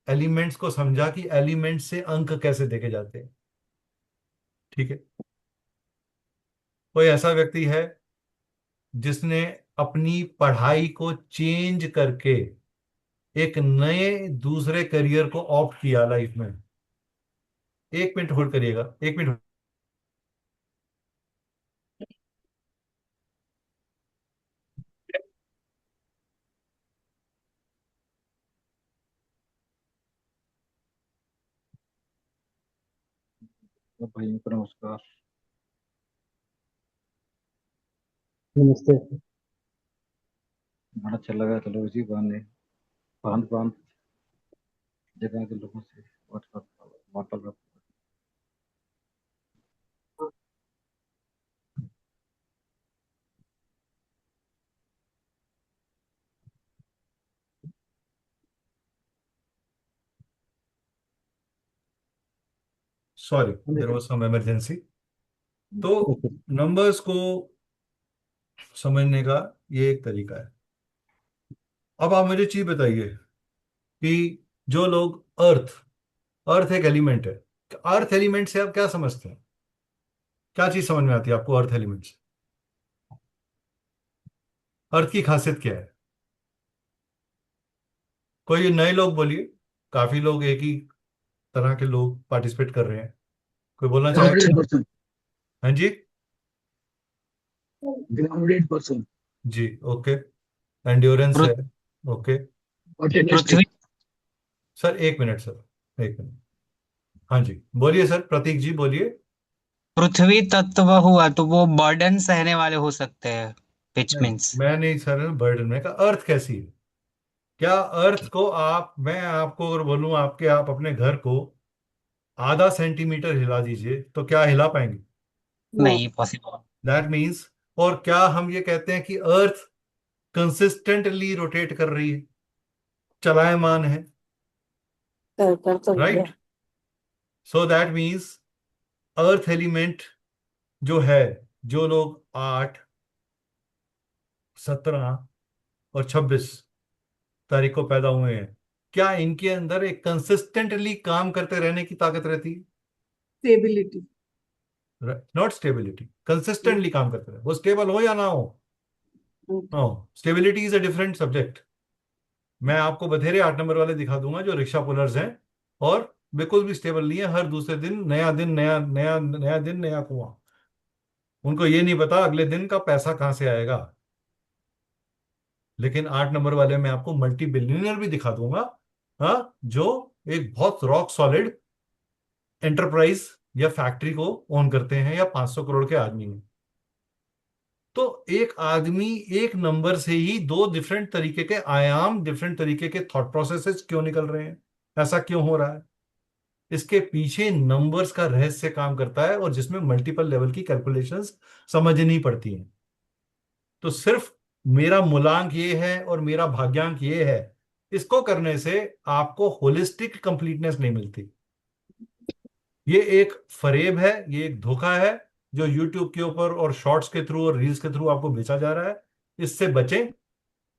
एलिमेंट्स को समझा कि एलिमेंट्स से अंक कैसे देखे जाते हैं। ठीक है। कोई ऐसा व्यक्ति है जिसने अपनी पढ़ाई को चेंज करके एक नए दूसरे करियर को ऑप्ट किया लाइफ में? 1 मिनट होल्ड करिएगा, 1 मिनट।
भाइयों को नमस्कार।
नमस्ते।
बड़ा अच्छा लगा, चलो इसी बहाने भांत भांत जगह के लोगों से वार्तालाप।
Sorry, there was some emergency. तो
ओके।
नंबर्स को समझने का ये एक तरीका है। अब आप मुझे चीज बताइए, कि जो लोग अर्थ अर्थ एक एलिमेंट है, अर्थ एलिमेंट से आप क्या समझते हैं? क्या चीज समझ में आती है आपको अर्थ एलिमेंट से? अर्थ की खासियत क्या है? कोई नए लोग बोलिए, काफी लोग एक ही तरह के लोग पार्टिसिपेट कर रहे हैं, कोई बोलना चाहेगा?
ग्राउंडेड पर्सन,
हाँ जी।
ग्राउंडेड पर्सन,
जी, ओके। एंड्योरेंस है, ओके।
ऑर्टेनिस्टिक,
पृथ्वी
सर एक मिनट सर, एक मिनट। हाँ जी बोलिए सर, प्रतीक जी बोलिए।
पृथ्वी तत्व हुआ तो वो बर्डन सहने वाले हो सकते हैं, विच
नहीं,
मीन्स
मैं नहीं सर बर्डन में का अर्थ कैसी है? क्या अर्थ को मैं आपको अगर बोलूं आपके आप अपने घर को आधा सेंटीमीटर हिला दीजिए तो क्या हिला पाएंगे?
नहीं पॉसिबल।
दैट मीन्स, और क्या हम ये कहते हैं कि अर्थ कंसिस्टेंटली रोटेट कर रही है, चलायमान है,
कर तो रही है।
Right? So that means earth element जो है, जो लोग 8, 17 और 26 तारीख को पैदा हुए हैं, क्या इनके अंदर एक कंसिस्टेंटली काम करते रहने की ताकत रहती है?
स्टेबिलिटी।
नॉट स्टेबिलिटी, कंसिस्टेंटली काम करते रहे, वो स्टेबल हो या ना हो। No, stability is a different subject. मैं आपको बथेरे 8 नंबर वाले दिखा दूंगा जो रिक्शा पुलर्स हैं और बिल्कुल भी स्टेबल नहीं है, हर दूसरे दिन नया दिन, नया नया नया दिन, नया कुआं। उनको ये नहीं पता अगले दिन का पैसा कहां से आएगा। लेकिन 8 नंबर वाले में आपको मल्टी बिलियनियर भी दिखा दूंगा, हाँ, जो एक बहुत रॉक सॉलिड एंटरप्राइज या फैक्ट्री को ओन करते हैं, या 500 करोड़ के आदमी हैं। तो एक आदमी एक नंबर से ही दो डिफरेंट तरीके के आयाम, डिफरेंट तरीके के थॉट प्रोसेसेस क्यों निकल रहे हैं? ऐसा क्यों हो रहा है? इसके पीछे नंबर्स का रहस्य काम करता है, और जिसमें मल्टीपल लेवल की कैलकुलेशंस समझनी पड़ती हैं। तो सिर्फ मेरा मूलांक ये है और मेरा भाग्यांक ये है, इसको करने से आपको होलिस्टिक कंप्लीटनेस नहीं मिलती। ये एक फरेब है, ये एक धोखा है जो यूट्यूब के ऊपर और शॉर्ट्स के थ्रू और रील्स के थ्रू आपको बेचा जा रहा है। इससे बचें।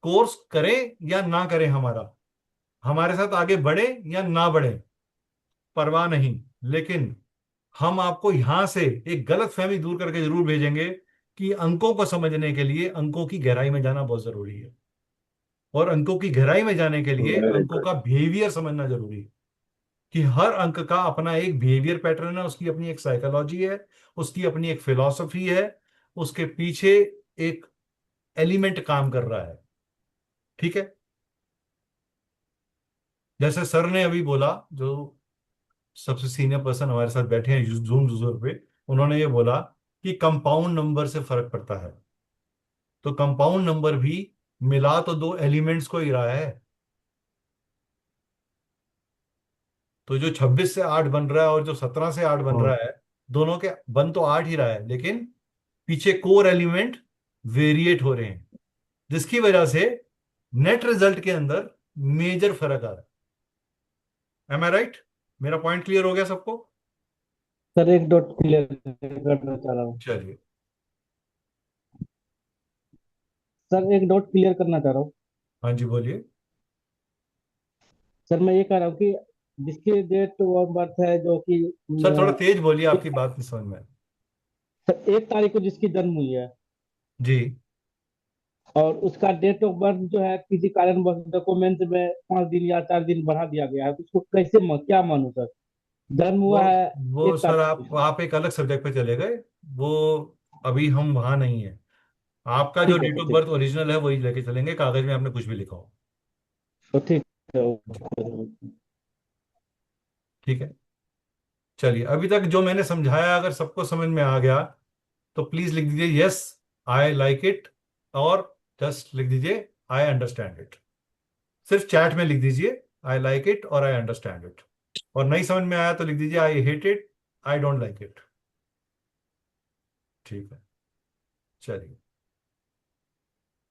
कोर्स करें या ना करें, हमारे साथ आगे बढ़े या ना बढ़े, परवाह नहीं, लेकिन हम आपको यहां से एक गलत फहमी दूर करके जरूर भेजेंगे कि अंकों को समझने के लिए अंकों की गहराई में जाना बहुत जरूरी है, और अंकों की गहराई में जाने के लिए
वेरी
अंकों
गुड,
का बिहेवियर समझना जरूरी है, कि हर अंक का अपना एक बिहेवियर पैटर्न है, उसकी अपनी एक साइकोलॉजी है, उसकी अपनी एक फिलॉसफी है, उसके पीछे एक एलिमेंट काम कर रहा है। ठीक है? जैसे सर ने अभी बोला, जो सबसे सीनियर पर्सन हमारे साथ बैठे हैं जूम यूजर पे, उन्होंने ये बोला कि कंपाउंड नंबर से फर्क पड़ता है। तो कंपाउंड नंबर भी मिला तो दो एलिमेंट्स को ही रहा है। तो जो 26 से 8 बन रहा है और जो 17 से 8 बन रहा है, दोनों के बन तो 8 ही रहा है, लेकिन पीछे कोर एलिमेंट वेरिएट हो रहे हैं, जिसकी वजह से नेट रिजल्ट के अंदर मेजर फर्क आ रहा है। Am I right? मेरा पॉइंट क्लियर हो गया सबको?
सर एक डॉट क्लियर करना चाह रहा हूँ।
चलिए।
सर एक डॉट क्लियर करना चाह रहा हूँ।
हाँ जी बोलिए।
सर मैं ये कह रहा हूँ कि जिसकी डेट ऑफ बर्थ है जो कि
सर थोड़ा तेज बोलिए, आपकी बात नहीं समझ में आई।
सर 1 तारीख को जिसकी जन्म हुई है
जी।
और उसका डेट ऑफ बर्थ जो है किसी कारणवश डॉक्यूमेंट में 5 दिन या 4 दिन बढ़ा दिया गया है, तो उसको कैसे क्या मानूं सर? जन्म
वो
हुआ है
वो
एक
सर
तारीख को।
आप एक अलग सब्जेक्ट पे चले गए, वो अभी हम वहां नहीं है। आपका जो
ठीक है
डेट
सर,
ऑफ
ठीक
बर्थ ओरिजिनल है वही लेके चलेंगे, कागज में आपने कुछ भी लिखा हो।
तो ठीक है।
जी, ठीक है। चलिए, अभी तक जो मैंने समझाया अगर सबको समझ में आ गया तो प्लीज लिख दीजिए यस आई लाइक इट, और जस्ट लिख दीजिए आई अंडरस्टैंड इट। सिर्फ चैट में लिख दीजिए आई लाइक इट और आई अंडरस्टैंड इट, और नहीं समझ में आया तो लिख दीजिए I hate it, I don't like it. ठीक है, चलिए।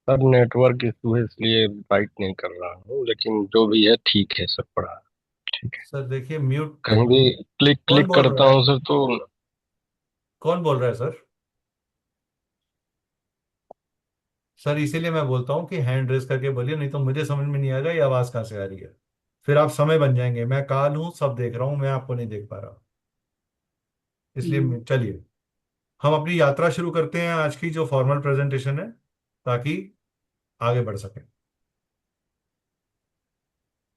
सर नेटवर्क इशू है इसलिए राइट नहीं कर रहा हूँ, लेकिन जो भी है ठीक है, सब पढ़ा ठीक है।
सर देखिए, म्यूट
कहीं भी क्लिक
कौन
क्लिक
बोल
करता
रहा है?
हूँ सर तो
कौन बोल रहा है सर? सर इसीलिए मैं बोलता हूँ कि हैंड रेस करके बोलिए, नहीं तो मुझे समझ में नहीं आएगा ये आवाज कहाँ से आ रही है। फिर आप समय बन जाएंगे, मैं काल हूं सब देख रहा हूं, मैं आपको नहीं देख पा रहा। इसलिए चलिए हम अपनी यात्रा शुरू करते हैं आज की जो फॉर्मल प्रेजेंटेशन है, ताकि आगे बढ़ सके।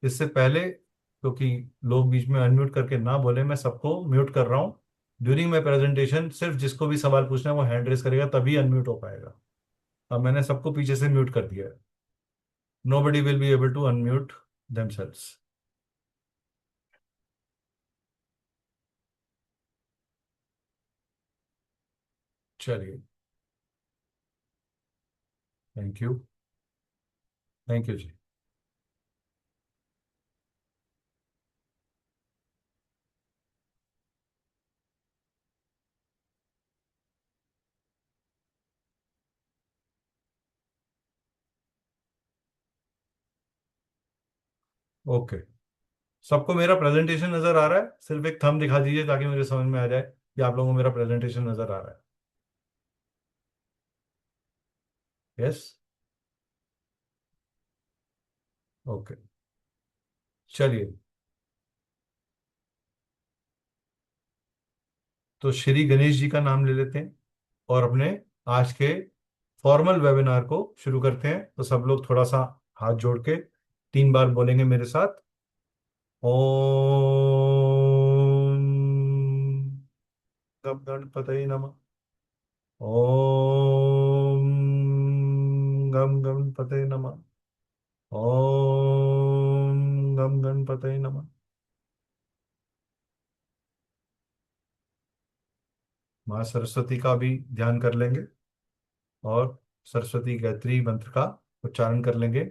इससे पहले, क्योंकि लोग बीच में अनम्यूट करके ना बोले, मैं सबको म्यूट कर रहा हूँ। ड्यूरिंग माई प्रेजेंटेशन सिर्फ जिसको भी सवाल पूछना है वो हैंड रेस करेगा, तभी अनम्यूट हो पाएगा। अब मैंने सबको पीछे से म्यूट कर दिया है। Nobody will be able to unmute themselves. चलिए, थैंक यू, थैंक यू जी। ओके, सबको मेरा प्रेजेंटेशन नजर आ रहा है? सिर्फ एक थंब दिखा दीजिए ताकि मुझे समझ में आ जाए कि आप लोगों को मेरा प्रेजेंटेशन नजर आ रहा है। यस, ओके, चलिए। तो श्री गणेश जी का नाम ले लेते हैं और अपने आज के फॉर्मल वेबिनार को शुरू करते हैं। तो सब लोग थोड़ा सा हाथ जोड़ के 3 बार बोलेंगे मेरे साथ। ओम गणपतये नमः। ओम गम गणपतये नमः। ओम गम गणपतये नमः। माँ सरस्वती का भी ध्यान कर लेंगे और सरस्वती गायत्री मंत्र का उच्चारण कर लेंगे।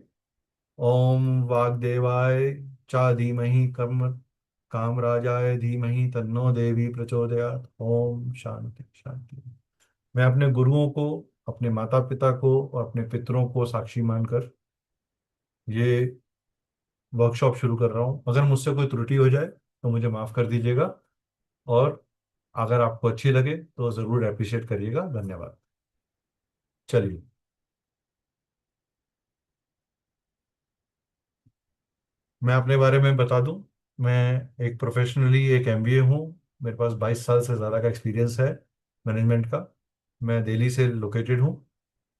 ओम वाग्देवाय चा धीमहि कर्म कामराजाय धीमहि तन्नो देवी प्रचोदयात्। ओम शांति शांति। मैं अपने गुरुओं को, अपने माता पिता को और अपने पितरों को साक्षी मानकर ये वर्कशॉप शुरू कर रहा हूँ। अगर मुझसे कोई त्रुटि हो जाए तो मुझे माफ़ कर दीजिएगा, और अगर आपको अच्छी लगे तो ज़रूर अप्रिशिएट करिएगा। धन्यवाद। चलिए, मैं अपने बारे में बता दूं। मैं एक प्रोफेशनली एक एमबीए हूँ। मेरे पास 22 साल से ज़्यादा का एक्सपीरियंस है मैनेजमेंट का। मैं दिल्ली से लोकेटेड हूँ।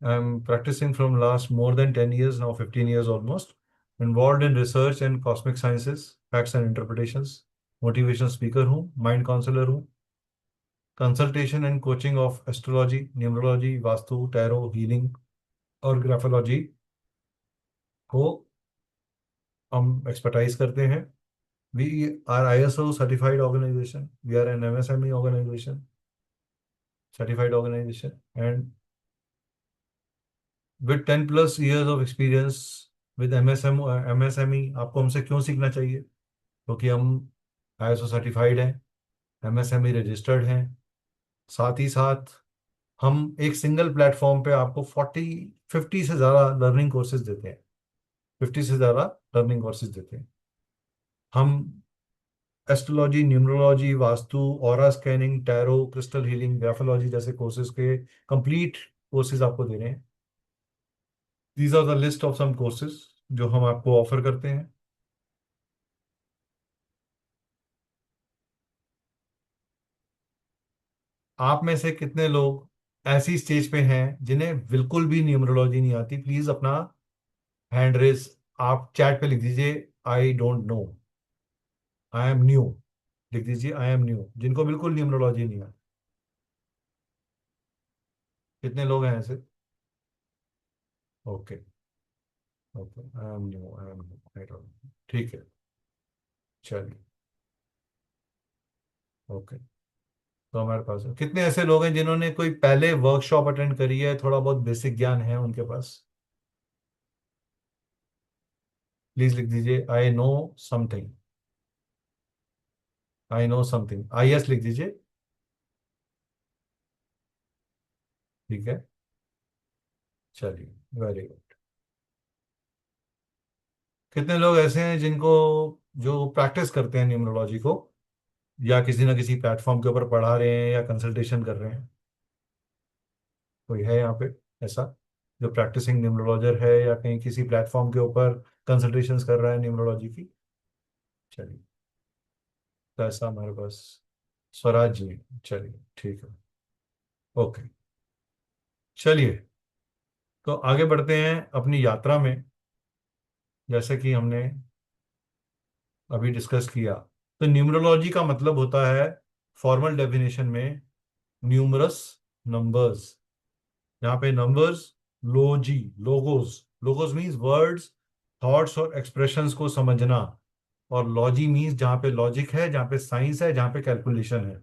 I am practising from last more than 10 years now, 15 years almost. Involve in research and cosmic sciences, facts and interpretations. Motivation speaker हूँ, माइंड काउंसलर हूँ। Consultation and coaching of astrology, numerology, vastu, tarot, healing और graphology को हम expertise करते हैं। We are ISO certified organization. We are an MSME organization, certified organization, and with 10 plus years of experience with MSME, आपको हमसे क्यों सीखना चाहिए? क्योंकि हम ISO सर्टिफाइड हैं, MSME रजिस्टर्ड हैं। साथ ही साथ हम एक सिंगल प्लेटफॉर्म पे आपको 50 से ज़्यादा लर्निंग कोर्सेज देते हैं। 50 से ज़्यादा लर्निंग कोर्सेज देते हैं हम। Astrology, numerology, vastu, aura scanning, tarot, crystal healing, graphology जैसे कोर्सेज के कंप्लीट कोर्सेज आपको दे रहे हैं। These are the list of some courses जो हम आपको ऑफर करते हैं। आप में से कितने लोग ऐसी स्टेज पे हैं जिन्हें बिल्कुल भी न्यूमरोलॉजी नहीं आती? प्लीज अपना हैंड रेस आप चैट पे लिख दीजिए, I don't know, I am new. लिख दीजिए आई एम न्यू, जिनको बिल्कुल न्यूमरोलॉजी नहीं आती। कितने लोग हैं ऐसे? Okay, okay, I am new, I am new, I don't know. ठीक है, चलिए, ओके। तो हमारे पास कितने ऐसे लोग हैं जिन्होंने कोई पहले वर्कशॉप अटेंड करी है, थोड़ा बहुत बेसिक ज्ञान है उनके पास? प्लीज लिख दीजिए I know something, I know something, I S लिख दीजिए। ठीक है, चलिए, वेरी गुड। कितने लोग ऐसे हैं जिनको, जो प्रैक्टिस करते हैं न्यूमरोलॉजी को, या किसी ना किसी प्लेटफॉर्म के ऊपर पढ़ा रहे हैं या कंसल्टेशन कर रहे हैं? कोई है यहाँ पे ऐसा जो प्रैक्टिसिंग न्यूमरोलॉजर है या कहीं किसी प्लेटफॉर्म के ऊपर कंसल्टेशंस कर रहा है न्यूमरोलॉजी की? चलिए, तो ऐसा हमारे पास स्वराज जी। चलिए ठीक है, ओके। चलिए, तो आगे बढ़ते हैं अपनी यात्रा में। जैसे कि हमने अभी डिस्कस किया, तो न्यूमरोलॉजी का मतलब होता है फॉर्मल डेफिनेशन में न्यूमरस नंबर्स। यहाँ पे नंबर्स, लोजी, logos, logos means words, thoughts और एक्सप्रेशंस को समझना, और लॉजी मीन्स जहाँ पे लॉजिक है, जहाँ पे साइंस है, जहाँ पे कैलकुलेशन है।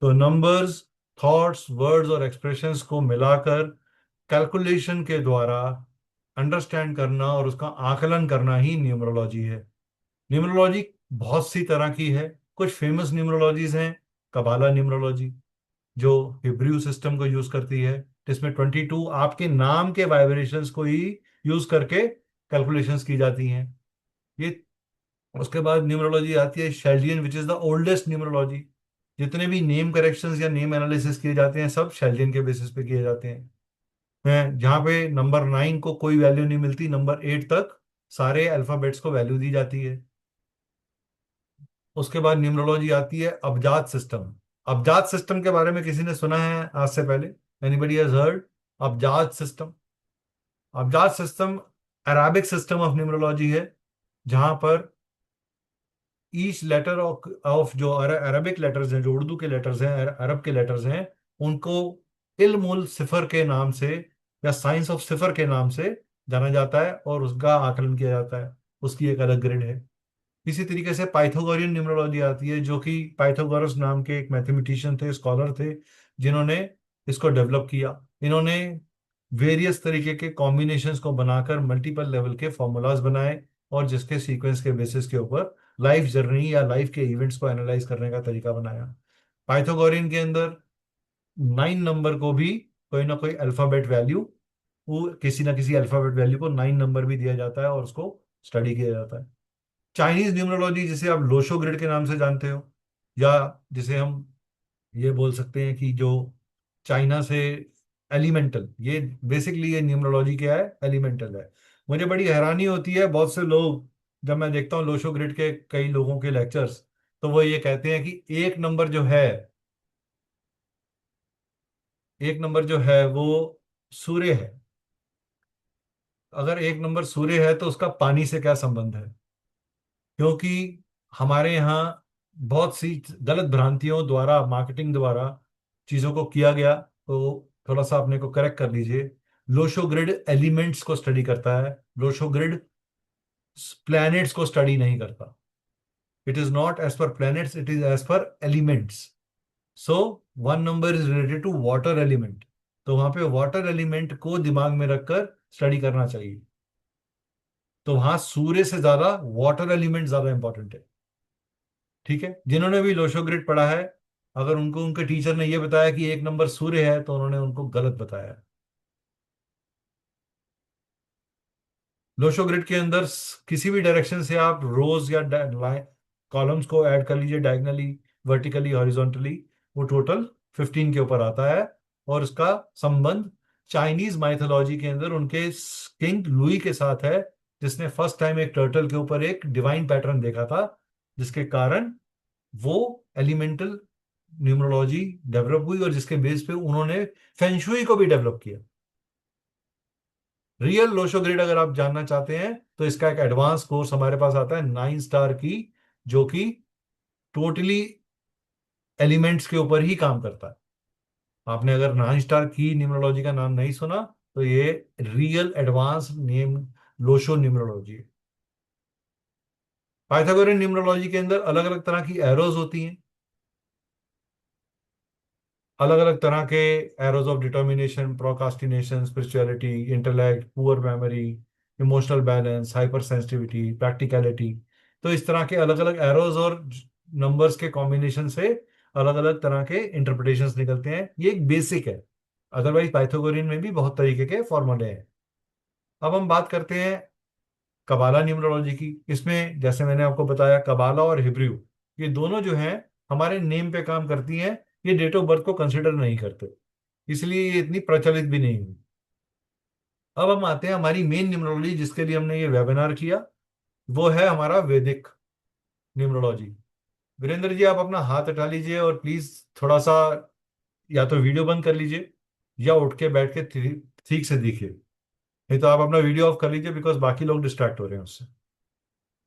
तो नंबर्स, थॉट्स, वर्ड्स और एक्सप्रेशंस को मिलाकर कैलकुलेशन के द्वारा अंडरस्टैंड करना और उसका आकलन करना ही न्यूमरोलॉजी है। न्यूमरोलॉजी बहुत सी तरह की है। कुछ फेमस न्यूमरोलॉजीज हैं। कबाला न्यूमरोलॉजी, जो हिब्रू सिस्टम को यूज करती है, जिसमें 22 आपके नाम के वाइब्रेशंस को ही यूज करके कैलकुलेशंस की जाती हैं। ये, उसके बाद न्यूमरोलॉजी आती है Chaldean, which is the oldest numerology. जितने भी नेम करेक्शंस या नेम एनालिसिस किए जाते हैं सब शेल्डियन के बेसिस पे किए जाते हैं, जहाँ पे नंबर 9 को कोई वैल्यू नहीं मिलती, नंबर 8 तक सारे अल्फाबेट्स को वैल्यू दी जाती है। उसके बाद न्यूमरोलॉजी आती है अबजाद सिस्टम। अबजाद सिस्टम के बारे में किसी ने सुना है आज से पहले? Anybody has heard abjad system? Abjad system Arabic system of numerology है, जहां पर ईच लेटर ऑफ जो अरबिक लेटर्स हैं, जो उर्दू के लेटर्स हैं, अरब के लेटर्स हैं, उनको इल्मुल सिफर के नाम से या साइंस ऑफ सिफर के नाम से जाना जाता है और उसका आकलन किया जाता है। उसकी एक अलग ग्रिड है। इसी तरीके से पाइथागोरियन न्यूमरोलॉजी आती है, जो कि पाइथागोरस नाम के एक मैथमेटिशियन थे, स्कॉलर थे, जिन्होंने इसको डेवलप किया। इन्होंने वेरियस तरीके के कॉम्बिनेशंस को बनाकर मल्टीपल लेवल के फॉर्मूलाज बनाए, और जिसके सीक्वेंस के बेसिस के ऊपर लाइफ जर्नी या लाइफ के इवेंट्स को एनालाइज करने का तरीका बनाया। पाइथागोरियन के अंदर 9 नंबर को भी कोई ना कोई अल्फाबेट वैल्यू, वो किसी ना किसी अल्फाबेट वैल्यू को 9 नंबर भी दिया जाता है और उसको स्टडी किया जाता है। चाइनीज न्यूमरोलॉजी, जिसे आप लोशो ग्रिड के नाम से जानते हो, या जिसे हम ये बोल सकते हैं कि जो चाइना से एलिमेंटल, ये बेसिकली ये न्यूमरोलॉजी क्या है? एलिमेंटल है। मुझे बड़ी हैरानी होती है, बहुत से लोग, जब मैं देखता हूँ लोशो ग्रिड के कई लोगों के लेक्चर्स, तो वो ये कहते हैं कि एक नंबर जो है, एक नंबर जो है वो सूर्य है। अगर एक नंबर सूर्य है तो उसका पानी से क्या संबंध है? क्योंकि हमारे यहाँ बहुत सी गलत भ्रांतियों द्वारा, मार्केटिंग द्वारा चीजों को किया गया। तो थोड़ा सा अपने को करेक्ट कर लीजिए। लोशो ग्रिड एलिमेंट्स को स्टडी करता है, लोशो ग्रिड प्लैनेट्स को स्टडी नहीं करता। It is not as per planets, it is as per elements. So 1 number is related to water element, तो वहां पे वाटर एलिमेंट को दिमाग में रखकर स्टडी करना चाहिए। तो वहां सूर्य से ज्यादा वाटर एलिमेंट ज्यादा इंपॉर्टेंट है। ठीक है, जिन्होंने भी लोशो ग्रिड पढ़ा है, अगर उनको उनके टीचर ने यह बताया कि एक नंबर सूर्य है, तो उन्होंने उनको गलत बताया है। लोशो ग्रिड के अंदर किसी भी डायरेक्शन से आप रोज या कॉलम्स को ऐड कर लीजिए, डायगनली, वर्टिकली, हॉरिजॉन्टली, वो टोटल 15 के ऊपर आता है। और उसका संबंध चाइनीज माइथोलॉजी के अंदर उनके किंग लुई के साथ है, जिसने फर्स्ट टाइम एक टर्टल के ऊपर एक डिवाइन पैटर्न देखा था, जिसके कारण वो एलिमेंटल न्यूमरोलॉजी डेवलप हुई, और जिसके बेस पे उन्होंने फेंगशुई को भी डेवलप किया। रियल लोशो ग्रिड अगर आप जानना चाहते हैं, तो इसका एक एडवांस कोर्स हमारे पास आता है 9 स्टार की, जो कि टोटली एलिमेंट्स के ऊपर ही काम करता है। आपने अगर 9 स्टार की न्यूमरोलॉजी का नाम नहीं सुना, तो ये real advance name Lo Shu numerology है। पाइथागोरियन न्यूमरोलॉजी के अंदर अलग अलग तरह की एरोज होती हैं, अलग अलग तरह के arrows of determination, procrastination, spirituality, intellect, poor memory, emotional balance, hyper sensitivity, practicality. तो इस तरह के अलग अलग एरोज और नंबर्स के कॉम्बिनेशन से अलग अलग तरह के इंटरप्रिटेशंस निकलते हैं। ये एक बेसिक है, अदरवाइज पाइथागोरियन में भी बहुत तरीके के फॉर्मूले हैं। अब हम बात करते हैं कबाला न्यूमरोलॉजी की। इसमें जैसे मैंने आपको बताया, कबाला और हिब्रू, ये दोनों जो हैं हमारे नेम पे काम करती हैं। ये डेट ऑफ बर्थ को कंसिडर नहीं करते, इसलिए ये इतनी प्रचलित भी नहीं हुई। अब हम आते हैं हमारी मेन न्यूमरोलॉजी, जिसके लिए हमने ये वेबिनार किया, वो है हमारा वैदिक। न्यूमरोलॉजी। वीरेंद्र जी, आप अपना हाथ उठा लीजिए और प्लीज थोड़ा सा या तो वीडियो बंद कर लीजिए या उठ के बैठ के ठीक से दिखिए। नहीं तो आप अपना वीडियो ऑफ कर लीजिए, बिकॉज बाकी लोग डिस्ट्रैक्ट हो रहे हैं उससे,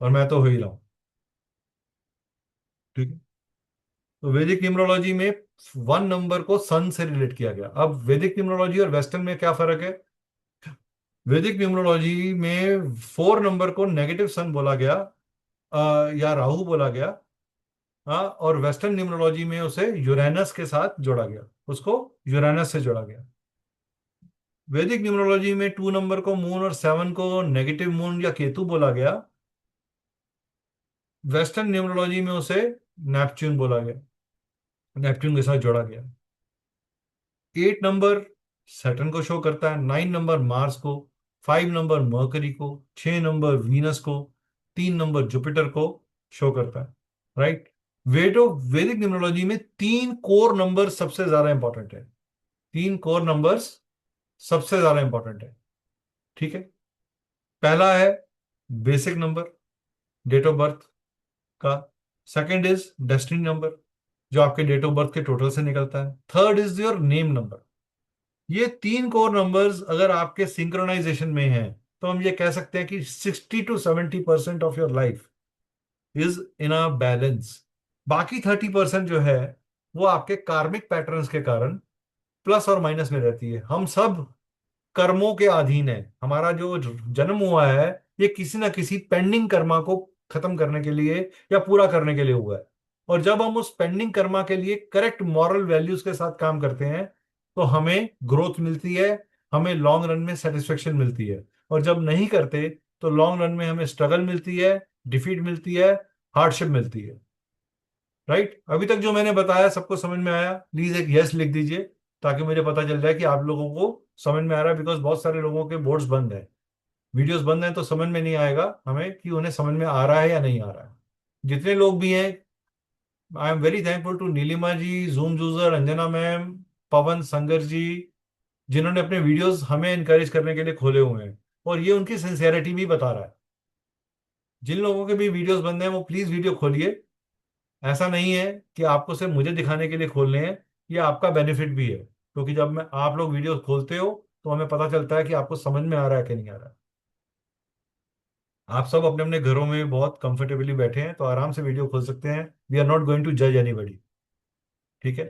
और मैं तो हो ही रहा हूँ। ठीक है। तो वैदिक न्यूमरोलॉजी में 1 नंबर को सन से रिलेट किया गया। अब वैदिक न्यूमरोलॉजी और वेस्टर्न में क्या फर्क है? वैदिक न्यूमरोलॉजी में 4 नंबर को नेगेटिव सन बोला गया, या राहु बोला गया। हाँ, और वेस्टर्न न्यूमरोलॉजी में उसे यूरेनस के साथ जोड़ा गया, उसको यूरेनस से जोड़ा गया। वैदिक न्यूमरोलॉजी में 2 नंबर को मून और 7 को नेगेटिव मून या केतु बोला गया। वेस्टर्न न्यूमरोलॉजी में उसे नेपच्यून बोला गया, नेपच्यून के साथ जोड़ा गया। 8 नंबर सैटर्न को शो करता है, 9 नंबर मार्स को, 5 नंबर मर्करी को, 6 नंबर वीनस को, 3 नंबर जुपिटर को शो करता है। राइट। वैदिक न्यूमरोलॉजी में 3 कोर नंबर सबसे ज्यादा इंपॉर्टेंट है। 3 कोर नंबर्स सबसे ज्यादा इंपॉर्टेंट है। ठीक है। पहला है basic number, date of birth का। सेकंड इज डेस्टिनी नंबर, जो आपके डेट ऑफ बर्थ के टोटल से निकलता है। Third is your name number. ये 3 कोर नंबर्स अगर आपके सिंक्रोनाइजेशन में हैं, तो हम ये कह सकते हैं कि 60 to 70% of your life is in a balance. बाकी 30% जो है वो आपके कार्मिक पैटर्न्स के कारण प्लस और माइनस में रहती है। हम सब कर्मों के अधीन है। हमारा जो जन्म हुआ है, ये किसी ना किसी पेंडिंग कर्मा को खत्म करने के लिए या पूरा करने के लिए हुआ है। और जब हम उस पेंडिंग कर्मा के लिए करेक्ट मॉरल वैल्यूज के साथ काम करते हैं, तो हमें ग्रोथ मिलती है, हमें लॉन्ग रन में सेटिस्फेक्शन मिलती है। और जब नहीं करते तो लॉन्ग रन में हमें स्ट्रगल मिलती है, डिफीट मिलती है, हार्डशिप मिलती है। राइट। अभी तक जो मैंने बताया सबको समझ में आया? प्लीज एक यस लिख दीजिए, ताकि मुझे पता चल जाए कि आप लोगों को समझ में आ रहा है। बिकॉज बहुत सारे लोगों के बोर्ड्स बंद है, वीडियोस बंद हैं, तो समझ में नहीं आएगा हमें कि उन्हें समझ में आ रहा है या नहीं आ रहा है। जितने लोग भी हैं, I am very thankful to Nilima ji, Zoom user, Anjana ma'am, Pawan Sangar ji, जिन्होंने अपने वीडियोस हमें एनकरेज करने के लिए खोले हुए हैं। और ये उनकी सिंसियरिटी भी बता रहा है। जिन लोगों के भी वीडियोस बंद हैं, वो प्लीज वीडियो खोलिए। ऐसा नहीं है कि आपको सिर्फ मुझे दिखाने के लिए खोलने हैं, ये आपका बेनिफिट भी है। क्योंकि जब मैं आप लोग वीडियो खोलते हो, तो हमें पता चलता है कि आपको समझ में आ रहा है कि नहीं आ रहा है। आप सब अपने अपने घरों में बहुत कंफर्टेबली बैठे हैं, तो आराम से वीडियो खोल सकते हैं। We are not going to जज एनीबडी। ठीक है।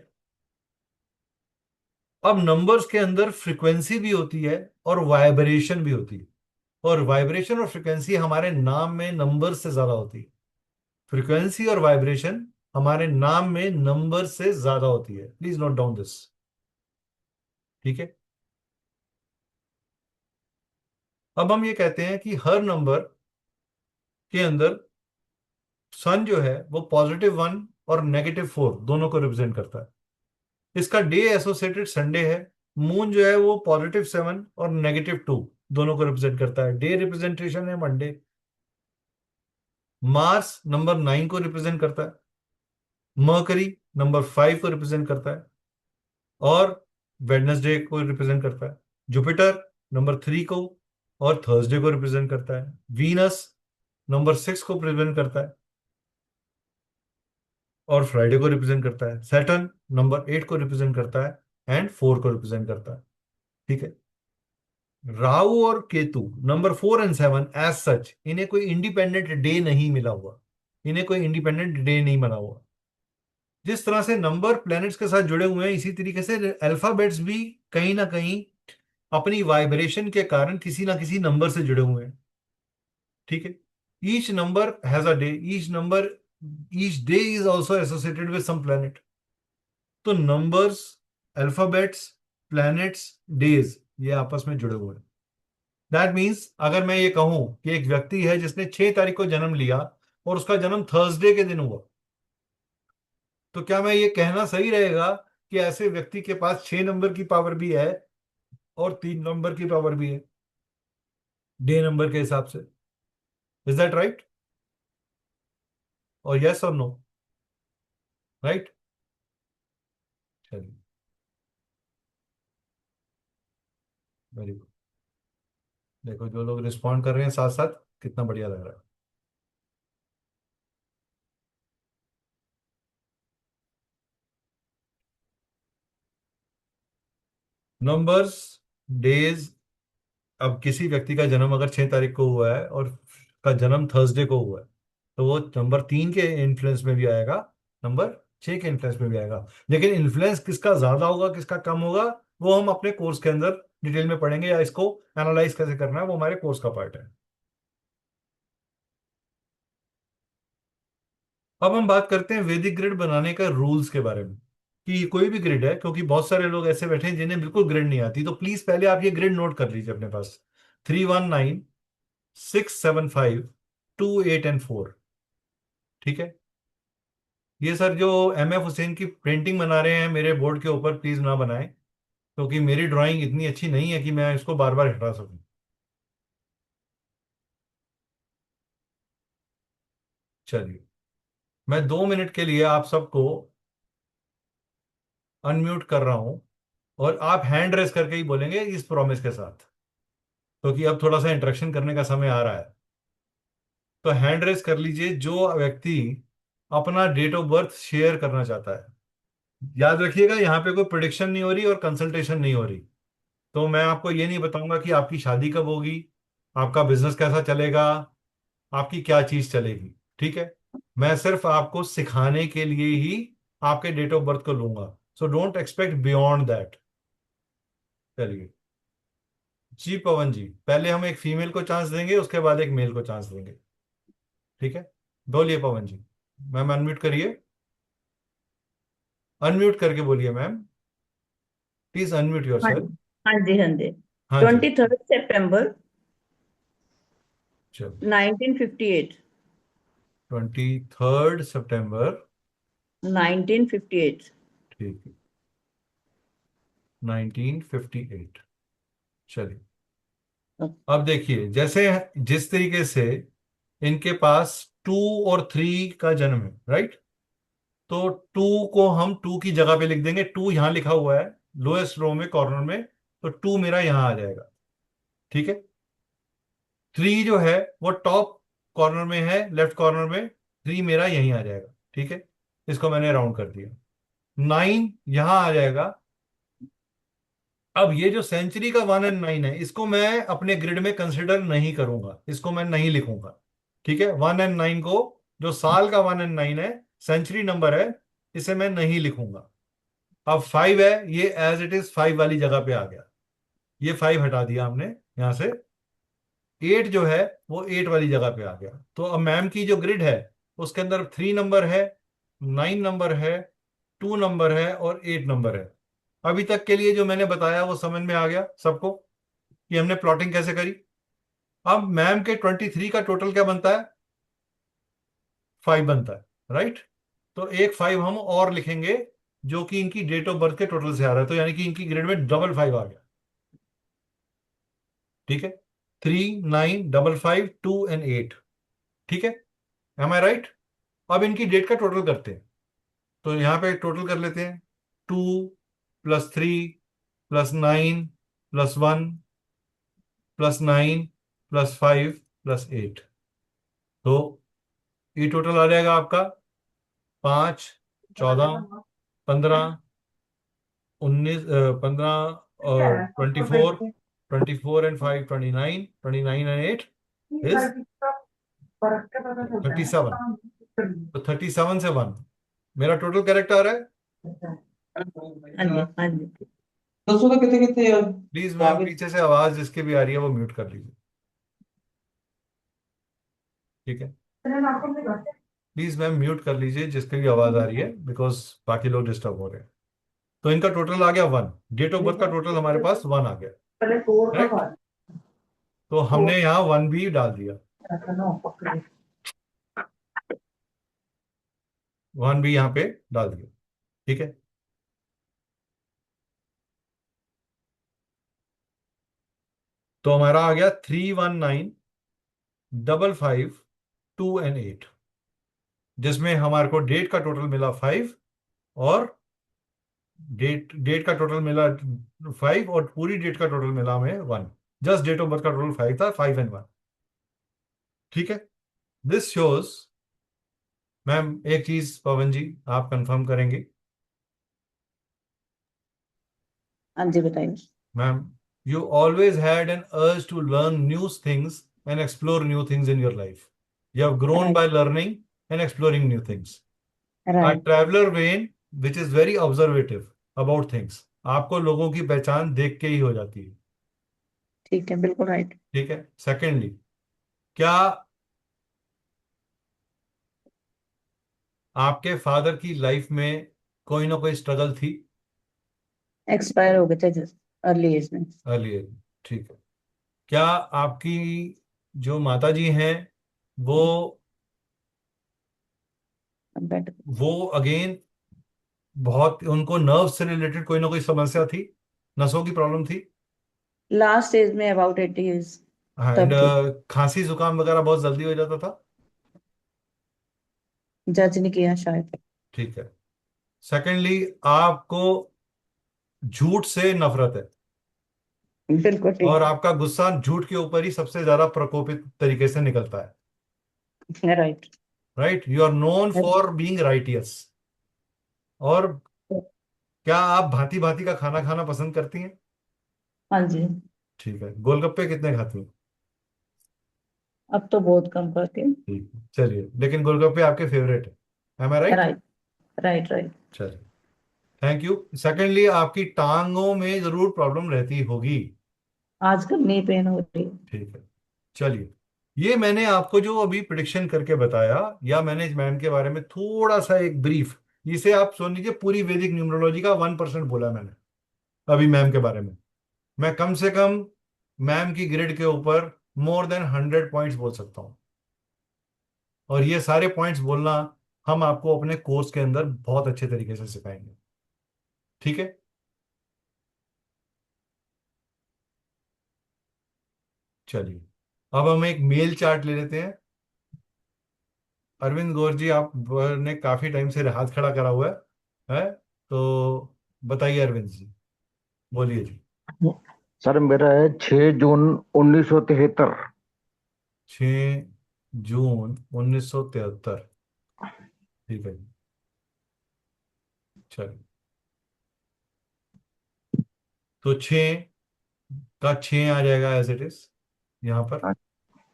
अब नंबर्स के अंदर फ्रीक्वेंसी भी होती है और वाइब्रेशन भी होती है। और वाइब्रेशन और फ्रीक्वेंसी हमारे नाम में नंबर से ज्यादा होती है। फ्रीक्वेंसी और वाइब्रेशन हमारे नाम में नंबर से ज्यादा होती है। Please note down this. ठीक है। अब हम ये कहते हैं कि हर नंबर के अंदर सन जो है वो +1 और -4 दोनों को रिप्रेजेंट करता है। इसका डे एसोसिएटेड संडे है। मून जो है वो +7 और -2 दोनों को रिप्रेजेंट करता है। डे रिप्रेजेंटेशन है मंडे। मार्स नंबर 9 को रिप्रेजेंट करता है। मर्करी नंबर 5 को रिप्रेजेंट करता है और वेडनेसडे को रिप्रेजेंट करता है। जुपिटर नंबर 3 को और थर्सडे को रिप्रेजेंट करता है। वीनस नंबर 6 को रिप्रेजेंट करता है और फ्राइडे को रिप्रेजेंट करता है। सैटर्न नंबर 8 को रिप्रेजेंट करता है एंड 4 को रिप्रेजेंट करता है। ठीक है। राहु और Ketu number 4 and 7 as such इन्हें कोई इंडिपेंडेंट डे नहीं मिला हुआ। इन्हें कोई इंडिपेंडेंट डे नहीं बना हुआ। जिस तरह से नंबर प्लैनेट्स के साथ जुड़े हुए हैं, इसी तरीके से अल्फाबेट्स भी कहीं ना कहीं अपनी वाइब्रेशन के कारण किसी ना किसी नंबर से जुड़े हुए हैं। ठीक है। Each number has a day, each day is also associated with some planet. तो नंबर्स, अल्फाबेट्स, प्लैनेट्स, डेज, ये आपस में जुड़े हुए हैं। दैट मीन्स अगर मैं ये कहूं कि एक व्यक्ति है जिसने 6 तारीख को जन्म लिया और उसका जन्म थर्सडे के दिन हुआ, तो क्या मैं ये कहना सही रहेगा कि ऐसे व्यक्ति के पास 6 नंबर की पावर भी है और 3 नंबर की पावर भी है, डे नंबर के हिसाब से? Is that right? और यस और नो? राइट। चलिए, वेरी गुड। देखो जो लोग रिस्पॉन्ड कर रहे हैं साथ साथ, कितना बढ़िया लग रहा है। Numbers, days. अब किसी व्यक्ति का जन्म अगर 6 तारीख को हुआ है और का जन्म थर्सडे को हुआ है, तो वो नंबर 3 के इन्फ्लुएंस में भी आएगा, नंबर 6 के इन्फ्लुएंस में भी आएगा। लेकिन इन्फ्लुएंस किसका ज्यादा होगा, किसका कम होगा, वो हम अपने कोर्स के अंदर डिटेल में पढ़ेंगे, या इसको एनालाइज कैसे करना है वो हमारे कोर्स का पार्ट है। अब हम बात करते हैं वैदिक ग्रिड बनाने का रूल्स के बारे में, कि कोई भी ग्रिड है, क्योंकि बहुत सारे लोग ऐसे बैठे हैं जिन्हें बिल्कुल ग्रिड नहीं आती, तो प्लीज पहले आप ये ग्रिड नोट कर लीजिए अपने पास। 3, 1, 9, 6, 7, 5, 2, 8 एंड 4। ठीक है। ये सर जो MF हुसैन की पेंटिंग बना रहे हैं मेरे बोर्ड के ऊपर, प्लीज ना बनाएं, क्योंकि मेरी ड्राइंग इतनी अच्छी नहीं है कि मैं इसको बार बार हटा सकूं। चलिए, मैं 2 मिनट के लिए आप सबको अनम्यूट कर रहा हूं, और आप हैंड रेस करके ही बोलेंगे इस प्रॉमिस के साथ, क्योंकि अब थोड़ा सा इंटरेक्शन करने का समय आ रहा है। तो हैंड रेस कर लीजिए जो व्यक्ति अपना डेट ऑफ बर्थ शेयर करना चाहता है। याद रखिएगा, यहाँ पे कोई प्रिडिक्शन नहीं हो रही और कंसल्टेशन नहीं हो रही, तो मैं आपको ये नहीं बताऊंगा कि आपकी शादी कब होगी, आपका बिजनेस कैसा चलेगा, आपकी क्या चीज चलेगी। ठीक है। मैं सिर्फ आपको सिखाने के लिए ही आपके डेट ऑफ बर्थ को लूंगा, so don't expect beyond that. चलिए जी, पवन जी, पहले हम एक फीमेल को चांस देंगे, उसके बाद एक मेल को चांस देंगे। ठीक है, बोलिए पवन जी। मैम अनम्यूट करिए, अनम्यूट करके बोलिए मैम, प्लीज अनम्यूट योर
हाँ
सेल्फ।
हाँ जी, हाँ जी।
हाँ जी,
23 सितंबर
चलो।
1958।
23 सितंबर
1958।
ठीक है, 1958। चलिए, अब देखिए, जैसे जिस तरीके से इनके पास 2 और 3 का जन्म है, राइट, तो 2 को हम 2 की जगह पे लिख देंगे। 2 यहां लिखा हुआ है लोएस्ट रो में कॉर्नर में, तो 2 मेरा यहां आ जाएगा। ठीक है। 3 जो है वो टॉप कॉर्नर में है, लेफ्ट कॉर्नर में, 3 मेरा यहीं आ जाएगा। ठीक है, इसको मैंने राउंड कर दिया। 9 यहां आ जाएगा। अब ये जो सेंचुरी का 1 और 9 है, इसको मैं अपने ग्रिड में कंसिडर नहीं करूंगा, इसको मैं नहीं लिखूंगा। ठीक है, 1 और 9 को, जो साल का 1 और 9 है, सेंचुरी नंबर है, इसे मैं नहीं लिखूंगा। अब 5 है, ये एज इट इज 5 वाली जगह पे आ गया, ये 5 हटा दिया हमने यहां से। 8 जो है वो 8 वाली जगह पे आ गया। तो अब मैम की जो ग्रिड है उसके अंदर 3 नंबर है, 9 नंबर है, 2 नंबर है और 8 नंबर है। अभी तक के लिए जो मैंने बताया वो समझ में आ गया सबको, कि हमने प्लॉटिंग कैसे करी। अब मैम के 23 का टोटल क्या बनता है, 5 बनता है, राइट। तो एक 5 हम और लिखेंगे, जो कि इनकी डेट ऑफ बर्थ के टोटल से आ रहा है, तो यानी कि इनकी ग्रिड में डबल 5 आ गया। ठीक है, 3, 9, डबल 5, 2 एंड 8। ठीक है, एम आई राइट। अब इनकी डेट का टोटल करते हैं, तो यहां पे टोटल कर लेते हैं। 2 + 3 + 9 + 1 +9 +5 +8, तो ये टोटल आ जाएगा आपका 5, 14, 15, 19, 15 और 24, 24 and 5, 29, 29 and 8 is 37। तो 37 से 1 मेरा टोटल करेक्ट आ रहा है।
हाँ जी, हाँ जी।
प्लीज मैम, पीछे से आवाज जिसकी भी आ रही है वो म्यूट कर लीजिए। ठीक है, प्लीज मैम म्यूट कर लीजिए जिसकी भी आवाज आ रही है, बिकॉज बाकी लोग डिस्टर्ब हो रहे हैं। तो इनका टोटल आ गया 1, डेट ऑफ बर्थ का टोटल हमारे पास 1 आ गया, राइट। तो हमने यहाँ 1 भी डाल दिया, 1 भी यहाँ पे डाल दिया। ठीक है, तो हमारा आ गया 3, 1, 9, डबल 5, 2 एंड 8, जिसमें हमारे को डेट का टोटल मिला 5, और डेट का टोटल मिला 5, और पूरी डेट का टोटल मिला हमें 1। जस्ट डेट ऑफ बर्थ का टोटल 5 था, 5 एंड 1। ठीक है, दिस शोज, मैम एक चीज पवन जी आप कंफर्म करेंगे,
हाँ जी बताइए।
Ma'am, you always had an urge to learn new things and explore new things in your life. You have grown
Right.
by learning and exploring new things. A
Right.
traveler vein which is very observative about things. आपको लोगों की पहचान देख के ही हो जाती है.
ठीक है, बिल्कुल राइट।
ठीक है. सेकेंडली, क्या आपके फादर की लाइफ में कोई ना कोई स्ट्रगल थी
एक्सपायर हो गए थे अर्ली एज में।
अर्ली? ठीक है. क्या आपकी जो माता जी हैं वो
बेटर।
वो अगेन बहुत उनको नर्व से रिलेटेड कोई ना कोई समस्या थी, नसों की प्रॉब्लम थी?
लास्ट एज में अबाउट 80 इयर्स
एंड
तब थी।
खांसी जुकाम वगैरह बहुत जल्दी हो जाता था?
जज नहीं किया शायद।
ठीक है. सेकेंडली, आपको झूठ से नफरत है
बिल्कुल ठीक
और आपका गुस्सा झूठ के ऊपर ही सबसे ज्यादा प्रकोपित तरीके से निकलता है.
Right.
Right. You are known for being righteous. और क्या आप भांति भांति का खाना खाना पसंद करती हैं?
हाँ जी।
ठीक है. गोलगप्पे कितने खाती हैं?
अब तो बहुत कम करती हूँ।
ठीक है. चलिए, लेकिन गोलगप्पे आपके फेवरेट है. Am I right?
Right right right.
चलिए, थैंक यू. सेकेंडली, आपकी टांगों में जरूर प्रॉब्लम रहती होगी.
आजकल नी पेन हो रही है।
ठीक है. चलिए, ये मैंने आपको जो अभी प्रिडिक्शन करके बताया, या मैंने मैम के बारे में थोड़ा सा एक ब्रीफ, इसे आप सुन लीजिए. पूरी वैदिक न्यूमरोलॉजी का 1% बोला मैंने अभी मैम के बारे में. मैं कम से कम मैम की ग्रिड के ऊपर मोर देन 100 पॉइंट्स बोल सकता हूं. और ये सारे पॉइंट्स बोलना हम आपको अपने कोर्स के अंदर बहुत अच्छे तरीके से सिखाएंगे. ठीक है. चलिए, अब हम एक मेल चार्ट ले लेते हैं. अरविंद गौर जी, आप ने काफी टाइम से हाथ खड़ा करा हुआ है, तो बताइए अरविंद जी, बोलिए जी.
सर मेरा है 6 जून 1973।
6 जून 1973. ठीक है जी. चलिए, तो 6 का 6 आ जाएगा एज इट इज यहाँ पर.
हाँ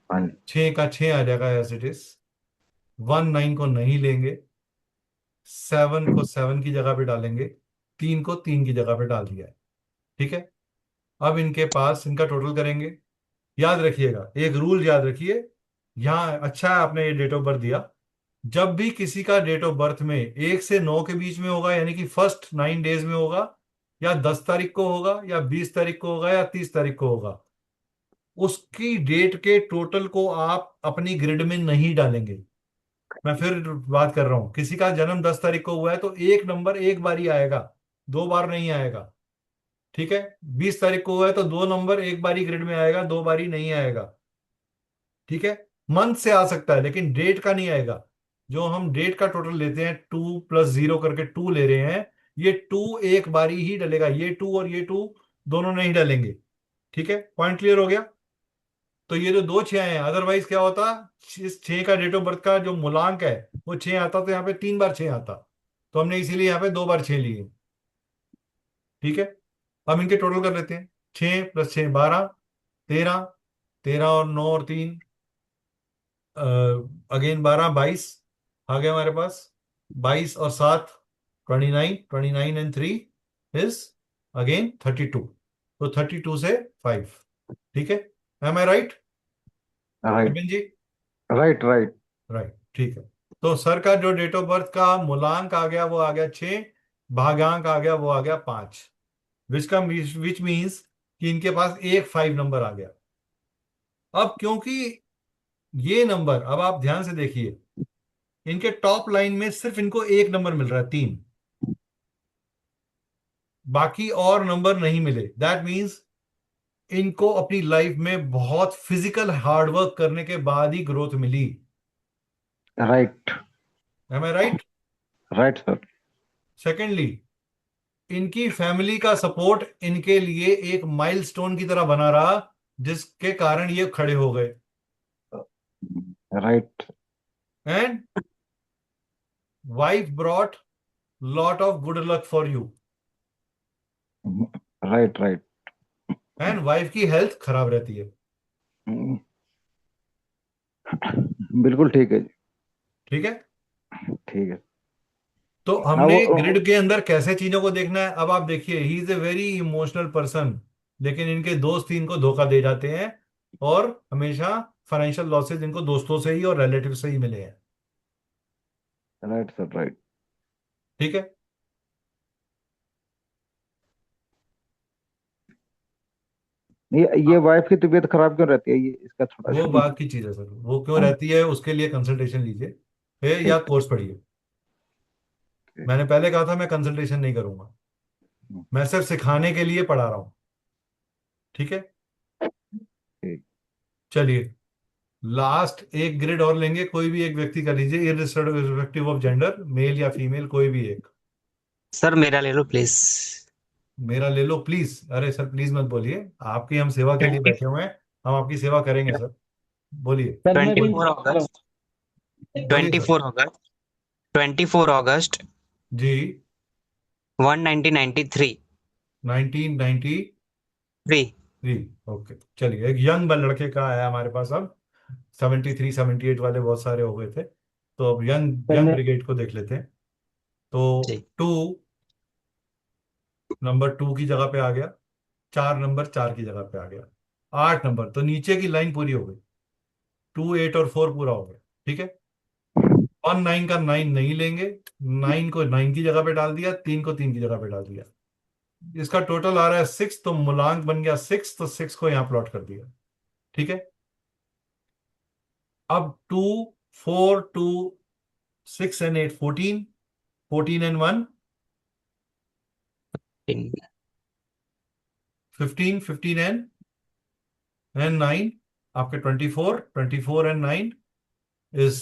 हाँ जी।
6 का 6 आ जाएगा एज इट इज. 1 9 को नहीं लेंगे. 7 को 7 की जगह पे डालेंगे. 3 को 3 की जगह पे डाल दिया है. ठीक है. अब इनके पास इनका टोटल करेंगे. याद रखिएगा, एक रूल याद रखिए. यहाँ अच्छा है आपने ये डेट ऑफ बर्थ दिया. जब भी किसी का डेट ऑफ बर्थ में 1 से 9 के बीच में होगा, यानी कि फर्स्ट 9 डेज में होगा, या 10 तारीख को होगा, या 20 तारीख को होगा, या 30 तारीख को होगा, उसकी डेट के टोटल को आप अपनी ग्रिड में नहीं डालेंगे. मैं फिर बात कर रहा हूं. किसी का जन्म 10 तारीख को हुआ है तो एक नंबर एक बार ही आएगा, 2 बार नहीं आएगा. ठीक है. 20 तारीख को हुआ है तो 2 नंबर एक बार ही ग्रिड में आएगा, 2 बार ही नहीं आएगा. ठीक है. मंथ से आ सकता है लेकिन डेट का नहीं आएगा. जो हम डेट का टोटल लेते हैं 2 + 0 करके 2 ले रहे हैं, ये 2 एक बारी ही डलेगा. ये 2 और ये 2 दोनों नहीं डलेंगे. ठीक है. पॉइंट क्लियर हो गया? तो ये जो 2 6 हैं, अदरवाइज क्या होता, इस 6 का डेट ऑफ बर्थ का जो मूलांक है वो 6 आता, तो यहाँ पे 3 बार 6 आता. तो हमने इसीलिए यहाँ पे 2 बार 6 लिए. ठीक है. अब इनके टोटल कर लेते हैं. 6 + 6 12, 13, 13 और 9 और 3 अगेन 12, 22 आ गया हमारे पास. 22 और 7 29, 29 एंड 3 इज अगेन 32. तो 32 से 5. ठीक है. Am I right
right
Arvind ji?
Right right
right. ठीक है. तो सर का जो डेट ऑफ बर्थ का मूलांक आ गया वो आ गया 6, भागांक आ गया वो आ गया 5, विच मीन्स कि इनके पास एक 5 नंबर आ गया. अब क्योंकि ये नंबर, अब आप ध्यान से देखिए, इनके टॉप लाइन में सिर्फ इनको एक नंबर मिल रहा है 3, बाकी और नंबर नहीं मिले. दैट मीन्स इनको अपनी लाइफ में बहुत फिजिकल हार्डवर्क करने के बाद ही growth milli.
Right
M I right?
Right sir.
Secondly, इनकी फैमिली का सपोर्ट इनके लिए एक माइलस्टोन की तरह बना रहा, जिसके कारण ये खड़े हो गए.
Right
and wife brought lot of good luck for you.
Right right.
And wife की हेल्थ खराब रहती है।
बिल्कुल ठीक है जी।
ठीक है।
ठीक है।
तो
हाँ
हमने
वो
ग्रिड के अंदर कैसे चीजों को देखना है, अब आप देखिए, he is a very emotional person, लेकिन इनके दोस्त ही इनको धोखा दे जाते हैं, और हमेशा फाइनेंशियल लॉसेज इनको दोस्तों से ही और रिलेटिव से ही मिले हैं।
Right sir right.
ठीक है।
ये वाइफ की तबीयत खराब क्यों रहती है, ये इसका थोड़ा
वो
सा।
बात की चीज है सर, वो क्यों रहती है उसके लिए कंसल्टेशन लीजिए फिर, या
ठीक
कोर्स पढ़िए।
ठीक।
मैंने पहले कहा था मैं कंसल्टेशन नहीं करूंगा, मैं सिर्फ सिखाने के लिए पढ़ा रहा हूं। ठीक है।
ठीक।
चलिए, लास्ट एक ग्रिड और लेंगे, कोई भी एक व्यक्ति का लीजिए, इररिस्पेक्टिव ऑफ जेंडर, मेल या फीमेल, कोई भी एक।
सर मेरा ले लो प्लीज।
मेरा ले लो प्लीज? अरे सर प्लीज मत बोलिए, आपकी हम सेवा के लिए
ट्वेंटी
बैठे हुए हैं, हम आपकी सेवा करेंगे सर। बोलिए।
सर मैं
ट्वेंटी
भी
फोर अगस्त
बोलिए
ट्वेंटी
सर।
फोर अगस्त 24 अगस्त
जी।
1993।
1993। ओके, चलिए, एक यंग लड़के का आया हमारे पास अब। 73 78 वाले बहुत सारे हो गए थे, तो अब यंग
सर
यंग
मैं
ब्रिगेड को देख लेते हैं। तो
जी।
टू, नंबर 2 की जगह पे आ गया, 4 नंबर 4 की जगह पे आ गया, 8 नंबर, तो नीचे की लाइन पूरी हो गई, 2 8 और 4 पूरा हो गया। ठीक है। 1 9 का 9 नहीं लेंगे, 9 को 9 की जगह पे डाल दिया, 3 को 3 की जगह पे डाल दिया, इसका टोटल आ रहा है 6, तो मूलांक बन गया 6, तो 6 को यहां प्लॉट कर दिया। ठीक है। अब 2 4 2 6 एंड 8 14, 14 एंड 1 15, 15 एंड 9 आपके 24, 24 and 9 is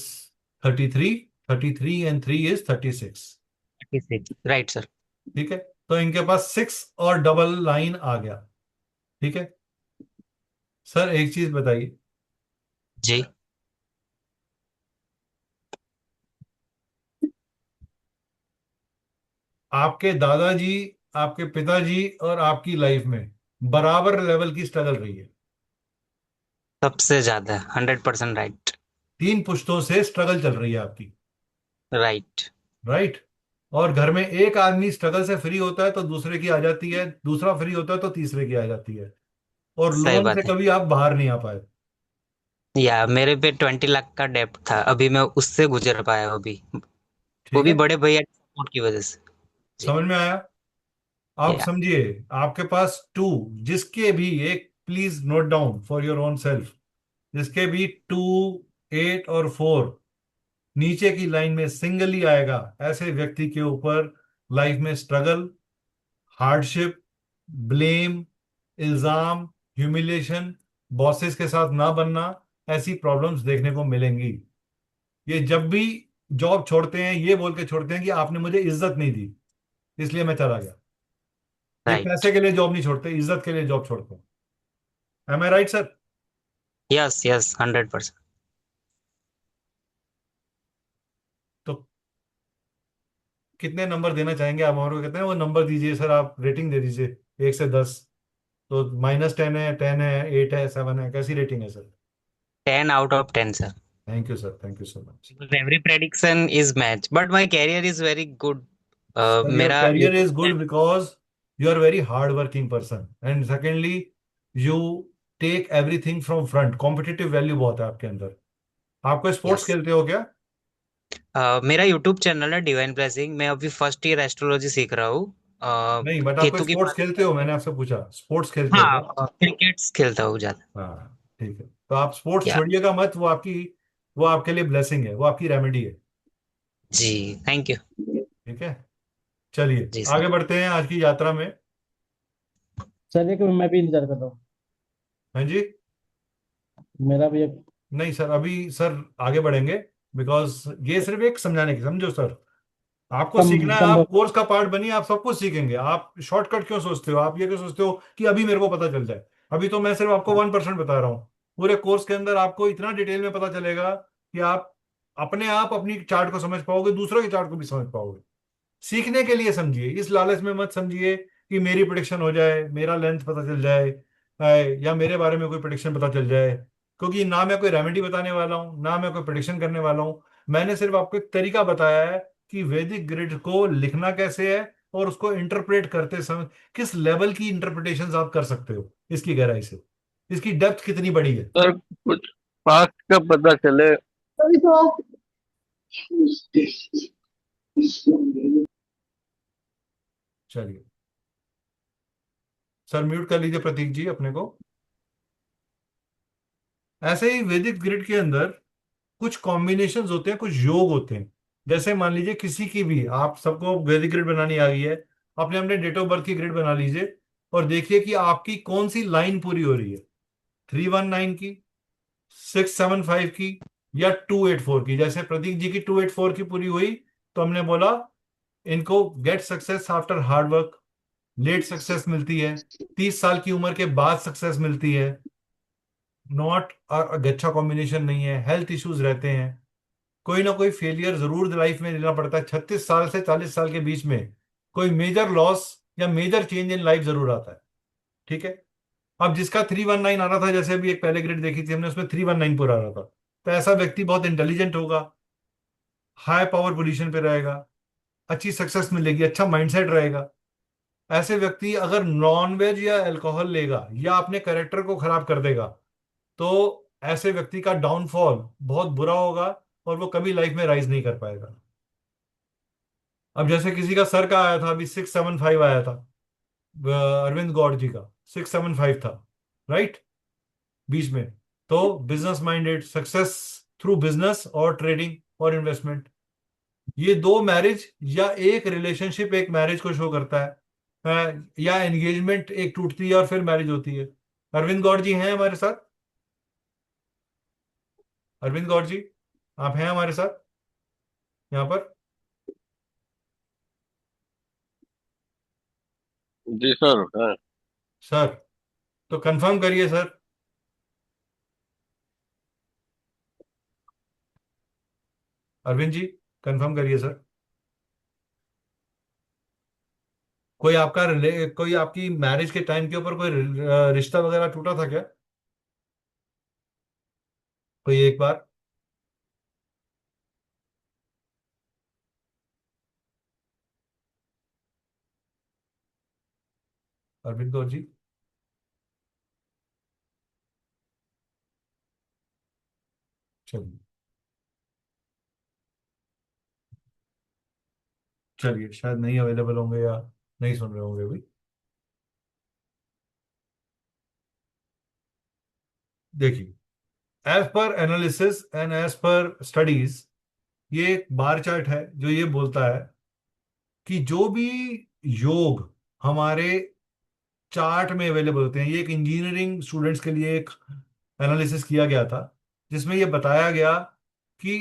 33, 33 and 3 is 36।
36 right sir.
ठीक है। तो इनके पास 6 और डबल लाइन आ गया। ठीक है। सर एक चीज बताइए,
जी।
आपके दादाजी, आपके पिताजी और आपकी लाइफ में बराबर लेवल की स्ट्रगल रही है,
सबसे ज्यादा 100% राइट।
3 पुश्तों से स्ट्रगल चल रही है आपकी।
राइट।
राइट। और घर में एक आदमी स्ट्रगल से फ्री होता है तो दूसरे की आ जाती है, दूसरा फ्री होता है तो तीसरे की आ जाती है, और
सही
लोन से
बात है।
कभी आप बाहर नहीं आ पाए।
या मेरे पे 20 लाख का डेप्ट था, अभी मैं उससे गुजर पाया अभी, वो
ठीक
भी
है।
बड़े भैया की सपोर्ट की वजह से। जी।
समझ में आया? आप
या
समझिए, आपके पास 2, जिसके भी एक, please note down for your own self, जिसके भी 2 8 और 4 नीचे की लाइन में सिंगल ही आएगा, ऐसे व्यक्ति के ऊपर लाइफ में स्ट्रगल, हार्डशिप, ब्लेम, इल्जाम, ह्यूमिलेशन, बॉसेस के साथ ना बनना, ऐसी प्रॉब्लम्स देखने को मिलेंगी। ये जब भी जॉब छोड़ते हैं ये बोल के छोड़ते हैं कि आपने मुझे इज्जत नहीं दी इसलिए मैं चला गया। ये
राइट।
पैसे के लिए जॉब नहीं छोड़ते, इज्जत के लिए जॉब छोड़ते हैं। M I right sir?
Yes yes 100%।
तो कितने नंबर देना चाहेंगे आप हमारे को? कहते हैं वो नंबर दीजिए सर, आप रेटिंग दे दीजिए 1 से 10। तो -10 है, 10 है, 8 है, 7 है, कैसी रेटिंग है sir?
10 out of 10 sir.
Thank you sir, thank you so much.
Every prediction is match, but my career is very good.
Sir, your
मेरा
career is
YouTube
good because you are a very hard-working person. And secondly, you take everything from front. Competitive value बहुत है आपके अंदर। आपको sports
yes.
खेलते हो क्या?
मेरा YouTube चैनल है डिवाइन ब्लेसिंग, मैं अभी फर्स्ट ईयर एस्ट्रोलॉजी सीख रहा हूँ।
नहीं, बट आपको
केतु की
स्पोर्ट्स
बात।
खेलते हो? मैंने आपसे पूछा, स्पोर्ट्स खेलते हो क्या?
हाँ क्रिकेट खेलता हूँ ज्यादा।
हाँ, ठीक है, तो आप स्पोर्ट्स
या
छोड़िएगा मत, वो आपके लिए ब्लेसिंग है, वो आपकी रेमेडी है।
जी थैंक यू।
ठीक है। चलिए
जी सर।
आगे बढ़ते हैं आज की यात्रा में।
सर एक मैं भी इंतजार कर रहा हूँ।
हाँ जी।
मेरा भी एक
नहीं सर, अभी सर आगे बढ़ेंगे, बिकॉज ये सिर्फ एक समझाने की, समझो सर, आपको सीखना है,
संभव।
आप कोर्स का पार्ट बनिए, आप सब कुछ सीखेंगे। आप शॉर्टकट क्यों सोचते हो? आप ये क्यों सोचते हो कि अभी मेरे को पता चल जाए? अभी तो मैं सिर्फ आपको 1% बता रहा हूँ, पूरे कोर्स के अंदर आपको इतना डिटेल में पता चलेगा कि आप अपने आप अपनी चार्ट को समझ पाओगे, दूसरों के चार्ट को भी समझ पाओगे। सीखने के लिए समझिए, इस लालच में मत समझिए कि मेरी प्रिडिक्शन हो जाए, मेरा लेंथ पता चल जाए, या मेरे बारे में कोई प्रिडिक्शन पता चल जाए, क्योंकि ना मैं कोई रेमेडी बताने वाला हूँ ना मैं कोई प्रिडिक्शन करने वाला हूँ। मैंने सिर्फ आपको एक तरीका बताया है कि वैदिक ग्रिड को लिखना कैसे है और उसको इंटरप्रेट करते समय किस लेवल की इंटरप्रिटेशंस आप कर सकते हो, इसकी गहराई से, इसकी डेप्थ कितनी बड़ी है।
सर कुछ पास्ट का पता चले।
चलिए सर म्यूट कर लीजिए प्रतीक जी अपने को। ऐसे ही वैदिक ग्रिड के अंदर कुछ कॉम्बिनेशंस होते हैं, कुछ योग होते हैं। जैसे मान लीजिए किसी की भी, आप सबको वैदिक ग्रिड बनानी आ गई है, आपने अपने डेट ऑफ बर्थ की ग्रिड बना लीजिए और देखिए कि आपकी कौन सी लाइन पूरी हो रही है, 319 की, 675 की, या 284 की। जैसे प्रतीक जी की 284 की पूरी हुई तो हमने बोला इनको get success after hard work, late success मिलती है, 30 साल की उम्र के बाद सक्सेस मिलती है, नॉट अच्छा कॉम्बिनेशन नहीं है, हेल्थ इश्यूज रहते हैं, कोई ना कोई फेलियर जरूर लाइफ में लेना पड़ता है, 36 साल से 40 साल के बीच में कोई मेजर लॉस या मेजर चेंज इन लाइफ जरूर आता है। ठीक है, अब जिसका 319 आ रहा था, जैसे अभी एक पहले ग्रेड देखी थी हमने, उसमें 319 पूरा आ रहा था, तो ऐसा व्यक्ति बहुत इंटेलिजेंट होगा, हाई पावर पोजीशन पे रहेगा, अच्छी सक्सेस मिलेगी, अच्छा माइंडसेट रहेगा। ऐसे व्यक्ति अगर नॉन वेज या अल्कोहल लेगा या अपने कैरेक्टर को खराब कर देगा तो ऐसे व्यक्ति का डाउनफॉल बहुत बुरा होगा और वो कभी लाइफ में राइज नहीं कर पाएगा। अब जैसे किसी का सर का आया था अभी 675 आया था, अरविंद गौड़ जी का 675 था, राइट, बीच में। तो business minded, success through business और ट्रेडिंग और इन्वेस्टमेंट, ये दो मैरिज या एक रिलेशनशिप एक मैरिज को शो करता है, या एंगेजमेंट एक टूटती है और फिर मैरिज होती है। अरविंद गौड़ जी हैं हमारे साथ? अरविंद गौड़ जी आप हैं हमारे साथ यहाँ पर?
जी सर है।
सर तो कंफर्म करिए सर। अरविंद जी कंफर्म करिए सर। कोई आपकी मैरिज के टाइम के ऊपर कोई रिश्ता वगैरह टूटा था क्या? कोई एक बार? अरविंद कौर जी चलिए, चलिए शायद नहीं अवेलेबल होंगे या नहीं सुन रहे होंगे अभी। देखिए, as per analysis and as per studies, ये एक बार चार्ट है जो ये बोलता है कि जो भी योग हमारे चार्ट में अवेलेबल होते हैं, ये एक इंजीनियरिंग स्टूडेंट्स के लिए एक एनालिसिस किया गया था जिसमें ये बताया गया कि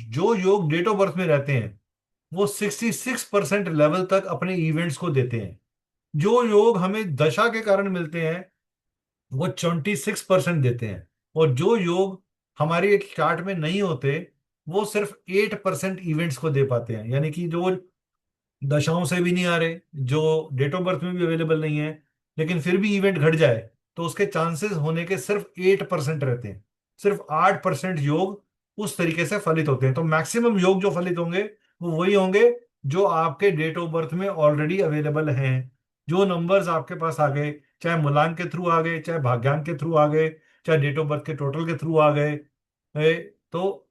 जो योग डेट ऑफ बर्थ में रहते हैं वो 66% लेवल तक अपने इवेंट्स को देते हैं। जो योग हमें दशा के कारण मिलते हैं वो 26% देते हैं, और जो योग हमारे एक चार्ट में नहीं होते वो सिर्फ 8% इवेंट्स को दे पाते हैं। यानी कि जो दशाओं से भी नहीं आ रहे, जो डेट ऑफ बर्थ में भी अवेलेबल नहीं है, लेकिन फिर भी इवेंट घट जाए तो उसके चांसेस होने के सिर्फ 8% रहते हैं। सिर्फ 8% योग उस तरीके से फलित होते हैं। तो मैक्सिमम योग जो फलित होंगे वो वही होंगे जो आपके डेट ऑफ बर्थ में ऑलरेडी अवेलेबल हैं। जो नंबर्स आपके पास आ गए, चाहे मूलांक के थ्रू आ गए, चाहे भाग्यांक के थ्रू आ गए, चाहे डेट ऑफ बर्थ के टोटल के थ्रू आ गए, तो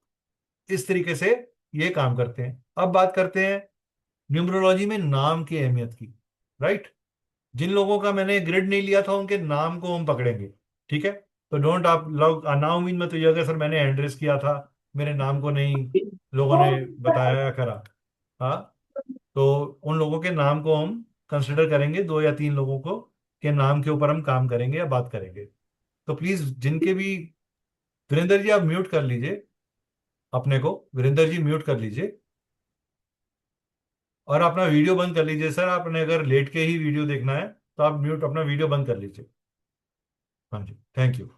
इस तरीके से ये काम करते हैं। अब बात करते हैं न्यूमरोलॉजी में नाम की अहमियत की, राइट। जिन लोगों का मैंने ग्रिड नहीं लिया था उनके नाम को हम पकड़ेंगे, ठीक है। तो डोंट आप लोग ना उम्मीद में तो ये अगर सर मैंने एड्रेस किया था, मेरे नाम को नहीं लोगों ने बताया या करा, हाँ, तो उन लोगों के नाम को हम कंसिडर करेंगे, 2 या 3 लोगों को के नाम के ऊपर हम काम करेंगे या बात करेंगे। तो प्लीज जिनके भी, वीरेंद्र जी आप म्यूट कर लीजिए अपने को, वीरेंद्र जी म्यूट कर लीजिए और अपना वीडियो बंद कर लीजिए सर। आपने अगर लेट के ही वीडियो देखना है तो आप म्यूट अपना वीडियो बंद कर लीजिए। हाँ जी, थैंक यू।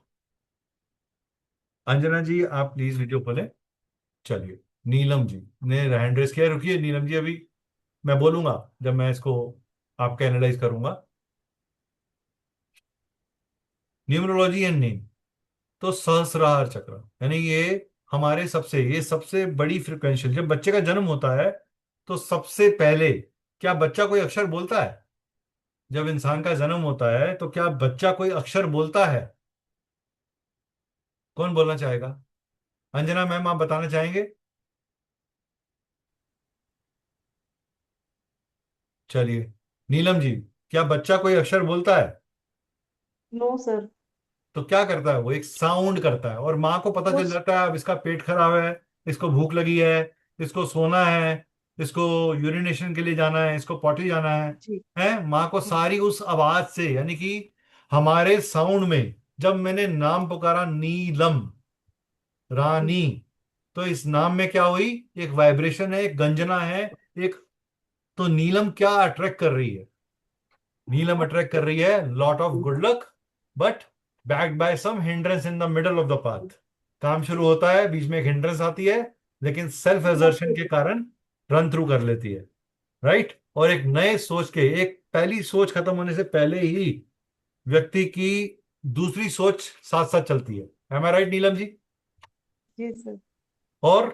अंजना जी आप प्लीज वीडियो खोलें। चलिए, नीलम जी ने हैंड रेस किया, रुकिए नीलम जी, अभी मैं बोलूंगा जब मैं इसको आपका एनालाइज करूंगा। न्यूमरोलॉजी एंड नेम, तो सहस्रार चक्र, यानी ये सबसे बड़ी फ्रिक्वेंशियल, जब बच्चे का जन्म होता है तो सबसे पहले क्या बच्चा कोई अक्षर बोलता है? जब इंसान का जन्म होता है तो क्या बच्चा कोई अक्षर बोलता है? कौन बोलना चाहेगा? अंजना मैम, आप बताना चाहेंगे? चलिए, नीलम जी, क्या बच्चा कोई अक्षर बोलता है?
No sir.
तो क्या करता है? वो एक साउंड करता है, और माँ को पता चल जाता है अब इसका पेट खराब है, इसको भूख लगी है, इसको सोना है, इसको यूरिनेशन के लिए जाना है, इसको पॉटी जाना है माँ को सारी उस आवाज से, यानी कि हमारे साउंड में, जब मैंने नाम पुकारा नीलम रानी, तो इस नाम में क्या हुई? एक वाइब्रेशन है, एक गंजना है, एक, तो नीलम क्या अट्रैक्ट कर रही है? नीलम अट्रैक्ट कर रही है lot of good luck, but backed by some hindrance in the middle of the path. काम शुरू होता है, बीच में एक हिंड्रेंस आती है, लेकिन सेल्फ एजर्शन के कारण रन थ्रू कर लेती है, राइट? और एक नए सोच के, एक पहली सोच खत्म होने से पहले ही व्यक्ति की दूसरी सोच साथ साथ चलती है। एम आई राइट नीलम जी?
जी सर।
और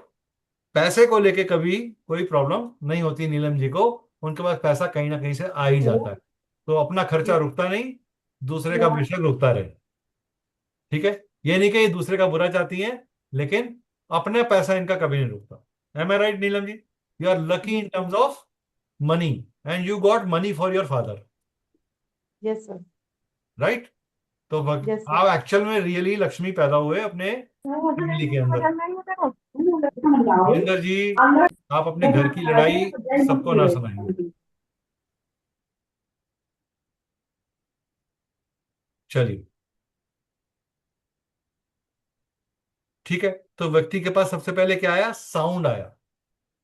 पैसे को लेके कभी कोई प्रॉब्लम नहीं होती नीलम जी को, उनके पास पैसा कहीं ना कहीं से आ ही जाता है, तो अपना खर्चा रुकता नहीं, दूसरे का बेशक रुकता रहे। ठीक है, ये नहीं कि ये दूसरे का बुरा चाहती हैं, लेकिन अपना पैसा इनका कभी नहीं रुकता। Am I right Neelam ji? You are lucky in terms of money, and you got money for your father,
yes sir.
Right? तो
Yes, sir.
आप एक्चुअल में रियली लक्ष्मी पैदा हुए अपने फैमिली के अंदर। जितेंद्र जी, आप अपने घर की लड़ाई सबको ना सुनाइए। चलिए, ठीक है, तो व्यक्ति के पास सबसे पहले क्या आया? साउंड आया,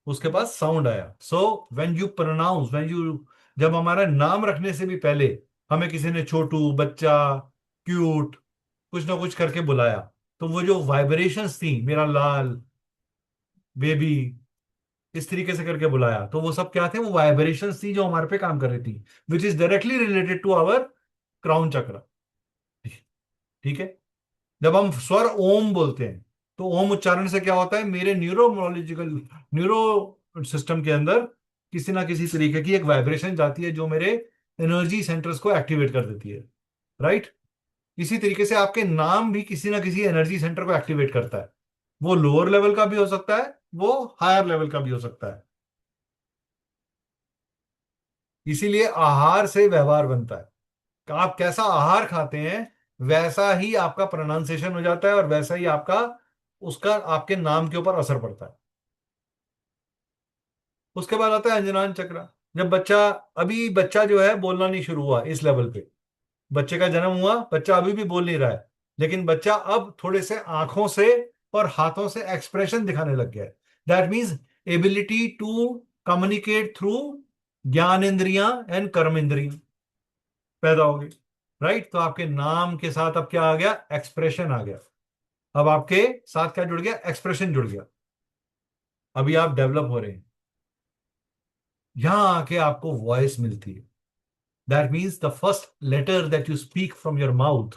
उसके पास साउंड आया। सो व्हेन यू प्रोनाउंस, जब हमारा नाम रखने से भी पहले हमें किसी ने छोटू, बच्चा, क्यूट, कुछ ना कुछ करके बुलाया, तो वो जो वाइब्रेशंस थी, मेरा लाल, बेबी, इस तरीके से करके बुलाया, तो वो सब क्या थे? वो वाइब्रेशंस थी जो हमारे पे काम कर रही थी, which is directly related to our crown chakra. ठीक है, जब हम स्वर ओम बोलते हैं, तो ओम उच्चारण से क्या होता है? मेरे न्यूरो सिस्टम के अंदर किसी ना किसी तरीके की एक वाइब्रेशन जाती है जो मेरे एनर्जी सेंटर्स को एक्टिवेट कर देती है, राइट? इसी तरीके से आपके नाम भी किसी ना किसी एनर्जी सेंटर को एक्टिवेट करता है। वो लोअर लेवल का भी हो सकता है, वो हायर लेवल का भी हो सकता है। इसीलिए आहार से व्यवहार बनता है। आप कैसा आहार खाते हैं, वैसा ही आपका प्रोनाउंसिएशन हो जाता है, और वैसा ही आपका, उसका आपके नाम के ऊपर असर पड़ता है। उसके बाद आता है अंजनान चक्र। जब बच्चा जो है बोलना नहीं शुरू हुआ, इस लेवल पे बच्चे का जन्म हुआ, बच्चा अभी भी बोल नहीं रहा है, लेकिन बच्चा अब थोड़े से आंखों से और हाथों से एक्सप्रेशन दिखाने लग गया है। That means ability to communicate through ज्ञान इंद्रियां एंड कर्म इंद्रियां पैदा हो गई, राइट? तो आपके नाम के साथ अब क्या आ गया? एक्सप्रेशन आ गया। अब आपके साथ क्या जुड़ गया? एक्सप्रेशन जुड़ गया। अभी आप डेवलप हो रहे हैं, यहां आके आपको वॉइस मिलती है। That means the first letter that you speak from your mouth,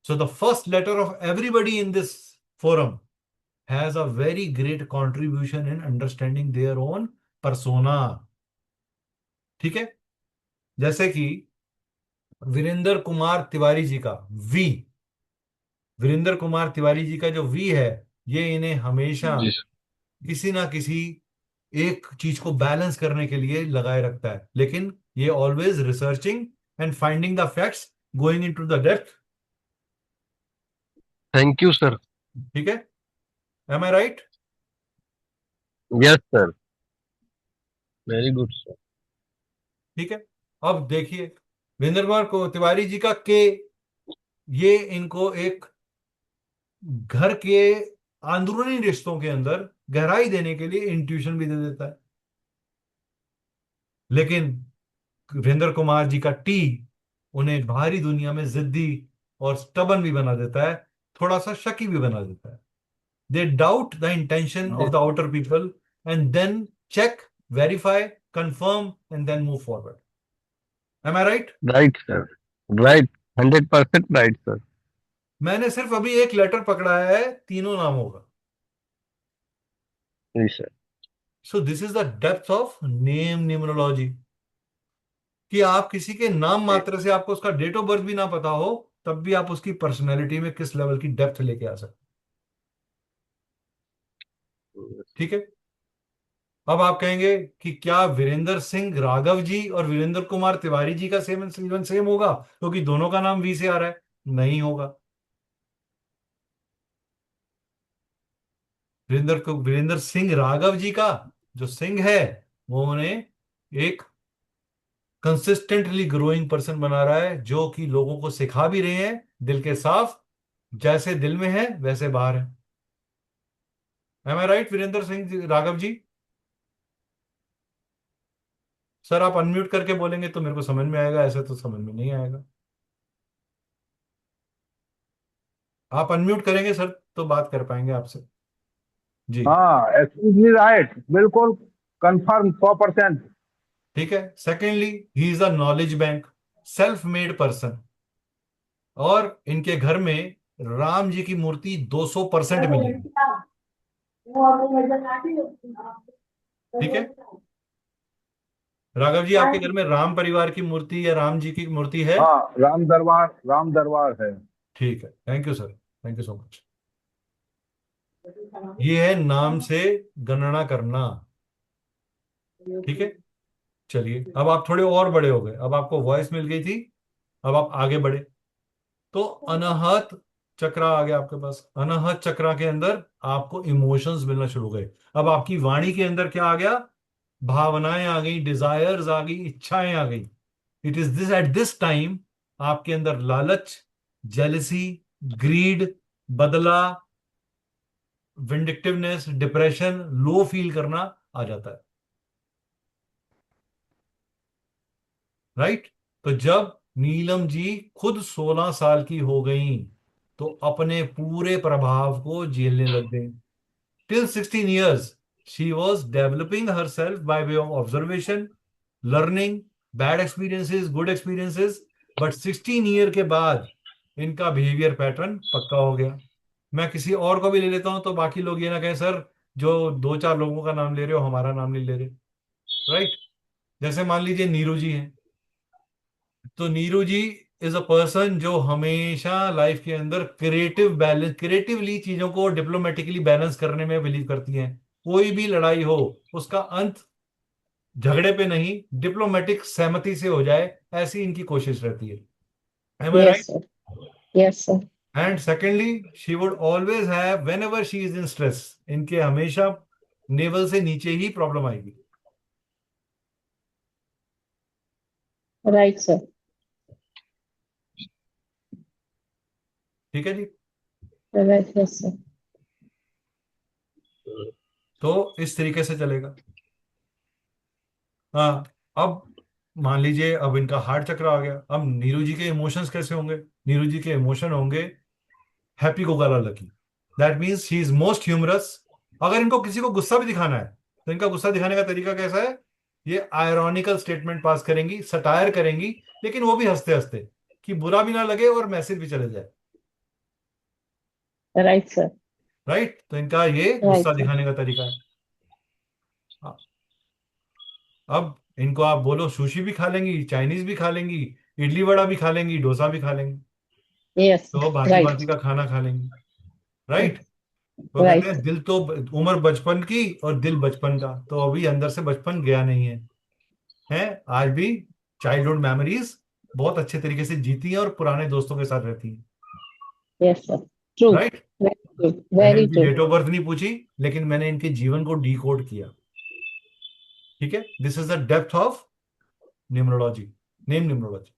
so the first letter of everybody in this forum has a very great contribution in understanding their own persona. ठीक है, जैसे कि वीरेंद्र कुमार तिवारी जी का V, Virendra Kumar Tiwari ji का जो we है, ये इन्हें हमेशा
जी
किसी ना किसी एक चीज को बैलेंस करने के लिए लगाए रखता है, लेकिन ये always researching and finding the facts, going into the depth.
Thank you sir.
ठीक है, am I right?
Yes sir, very good sir.
ठीक है, अब देखिए वीरेंद्र कुमार को तिवारी जी का के, ये इनको एक घर के अंदरूनी रिश्तों के अंदर गहराई देने के लिए इंट्यूशन भी दे देता है, लेकिन वीरेंद्र कुमार जी का टी उन्हें बाहरी दुनिया में जिद्दी और स्टबन भी बना देता है, थोड़ा सा शकी भी बना देता है। They doubt the intention of the outer people and then check, verify, confirm and then move forward. Am I right?
Right sir, right, 100% right sir.
मैंने सिर्फ अभी एक लेटर पकड़ा है तीनों नामों का।
जी sir.
So this is the depth of name numerology, कि आप किसी के नाम मात्र से आपको उसका डेट ऑफ बर्थ भी ना पता हो, तब भी आप उसकी पर्सनैलिटी में किस लेवल की डेप्थ लेके आ सकते। ठीक है। अब आप कहेंगे कि क्या वीरेंद्र सिंह राघव जी और वीरेंद्र कुमार तिवारी जी का सेम जीवन सेम होगा क्योंकि दोनों का नाम वी से आ रहा है? नहीं होगा। वीरेंद्र सिंह राघव जी का जो सिंह है वो उन्हें एक कंसिस्टेंटली ग्रोइंग पर्सन बना रहा है, जो कि लोगों को सिखा भी रहे हैं दिल के साफ, जैसे दिल में है वैसे बाहर है। Am I right Virendra Singh Raghav ji? Sir आप अनम्यूट करके बोलेंगे तो मेरे को समझ में आएगा, ऐसे तो समझ में नहीं आएगा। आप अनम्यूट करेंगे सर तो बात कर पाएंगे आपसे। जी
हाँ, एब्सोल्युटली राइट, बिल्कुल कंफर्म 100%।
ठीक है। Secondly, he is a knowledge bank, self made person, और इनके घर में राम जी की मूर्ति 200% मिलेगी। ठीक है। राघव जी आपके घर में राम परिवार की मूर्ति या राम जी की मूर्ति है?
हाँ, राम दरबार है।
ठीक है, thank you sir, thank you so much. ये है नाम से गणना करना। ठीक है। चलिए, अब आप थोड़े और बड़े हो गए, अब आपको वॉइस मिल गई थी, अब आप आगे बढ़े तो अनाहत चक्र आ गया आपके पास। अनाहत चक्र के अंदर आपको इमोशंस मिलना शुरू हो गए। अब आपकी वाणी के अंदर क्या आ गया? भावनाएं आ गई, डिजायर्स आ गई, इच्छाएं आ गई। It is this at this time आपके अंदर लालच, जेलसी, ग्रीड, बदला, विंडिक्टिवनेस, डिप्रेशन, लो फील करना आ जाता है। राइट। तो जब नीलम जी खुद 16 साल की हो गई तो अपने पूरे प्रभाव को झेलने लग गई। Till 16 years she was developing herself by way of observation, learning, bad experiences, good experiences, but 16 year के बाद इनका बिहेवियर पैटर्न पक्का हो गया। मैं किसी और को भी ले लेता हूं तो बाकी लोग ये ना कहें सर जो दो चार लोगों का नाम ले रहे हो हमारा नाम नहीं ले रहे। राइट। जैसे मान लीजिए नीरू जी हैं, तो नीरू जी इज अ पर्सन जो हमेशा लाइफ के अंदर क्रिएटिवली चीजों को डिप्लोमेटिकली बैलेंस करने में बिलीव करती हैं। कोई भी लड़ाई हो उसका अंत झगड़े पे नहीं, डिप्लोमेटिक सहमति से हो जाए, ऐसी इनकी कोशिश रहती है। Am I
Yes,
right?
sir. Yes, sir.
And secondly, she would always have whenever she is in stress, इनके हमेशा नेवल से नीचे ही प्रॉब्लम आएगी।
Right, sir.
ठीक है जी।
Right, yes, sir.
तो इस तरीके से चलेगा। हाँ। अब मान लीजिए अब इनका हार्ट चक्र आ गया। अब नीरू जी के इमोशंस कैसे होंगे? नीरू जी के इमोशन होंगे हैप्पी को गला lucky. That means she is most humorous. अगर इनको किसी को गुस्सा भी दिखाना है तो इनका गुस्सा दिखाने का तरीका कैसा है? ये आयरॉनिकल स्टेटमेंट पास करेंगी, सटायर करेंगी, लेकिन वो भी हंसते हंसते, कि बुरा भी ना लगे और मैसेज भी चले जाए।
Right, sir.
राइट। तो इनका ये
Right,
गुस्सा
sir.
दिखाने का तरीका है। हाँ। अब इनको आप बोलो सुशी भी खा लेंगी, चाइनीज भी खा लेंगी, इडली वड़ा भी खा लेंगी, डोसा भी खा लेंगी,
Yes,
तो भांति
right.
भांति का खाना खा लेंगी। राइट। वो
Right.
कहते हैं दिल तो उम्र बचपन की और दिल बचपन का, तो अभी अंदर से बचपन गया नहीं है, आज भी चाइल्डहुड मेमोरीज बहुत अच्छे तरीके से जीती हैं और पुराने दोस्तों के साथ रहती हैं।
Yes, sir. True.
Right.
Very true.
मैंने
Very
इनकी
true.
डेट ऑफ बर्थ नहीं पूछी, लेकिन मैंने इनके जीवन को डिकोड किया। ठीक है। This is the depth of numerology, name numerology.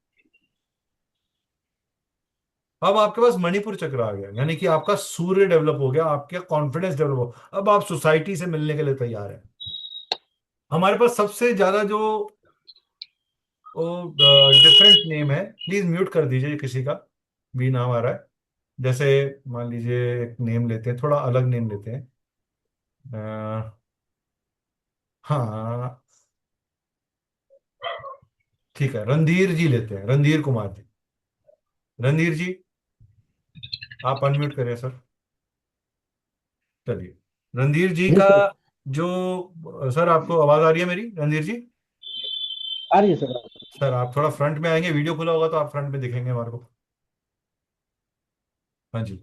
अब आपके पास मणिपुर चक्र आ गया, यानी कि आपका सूर्य डेवलप हो गया, आपका कॉन्फिडेंस डेवलप हो, अब आप सोसाइटी से मिलने के लिए तैयार हैं। हमारे पास सबसे ज्यादा जो डिफरेंट नेम है, प्लीज म्यूट कर दीजिए किसी का भी नाम आ रहा है। जैसे मान लीजिए एक नेम लेते हैं, थोड़ा अलग नेम लेते हैं। हाँ, ठीक है, रणधीर जी लेते हैं, रणधीर कुमार जी। रणधीर जी आप अनम्यूट करें सर। चलिए, रणधीर जी
जी
का
सर,
जो, सर आपको आवाज आ रही है मेरी रणधीर जी?
आ रही है सर।
सर आप थोड़ा फ्रंट में आएंगे, वीडियो खुला होगा तो आप फ्रंट में दिखेंगे हमारे को। हाँ जी,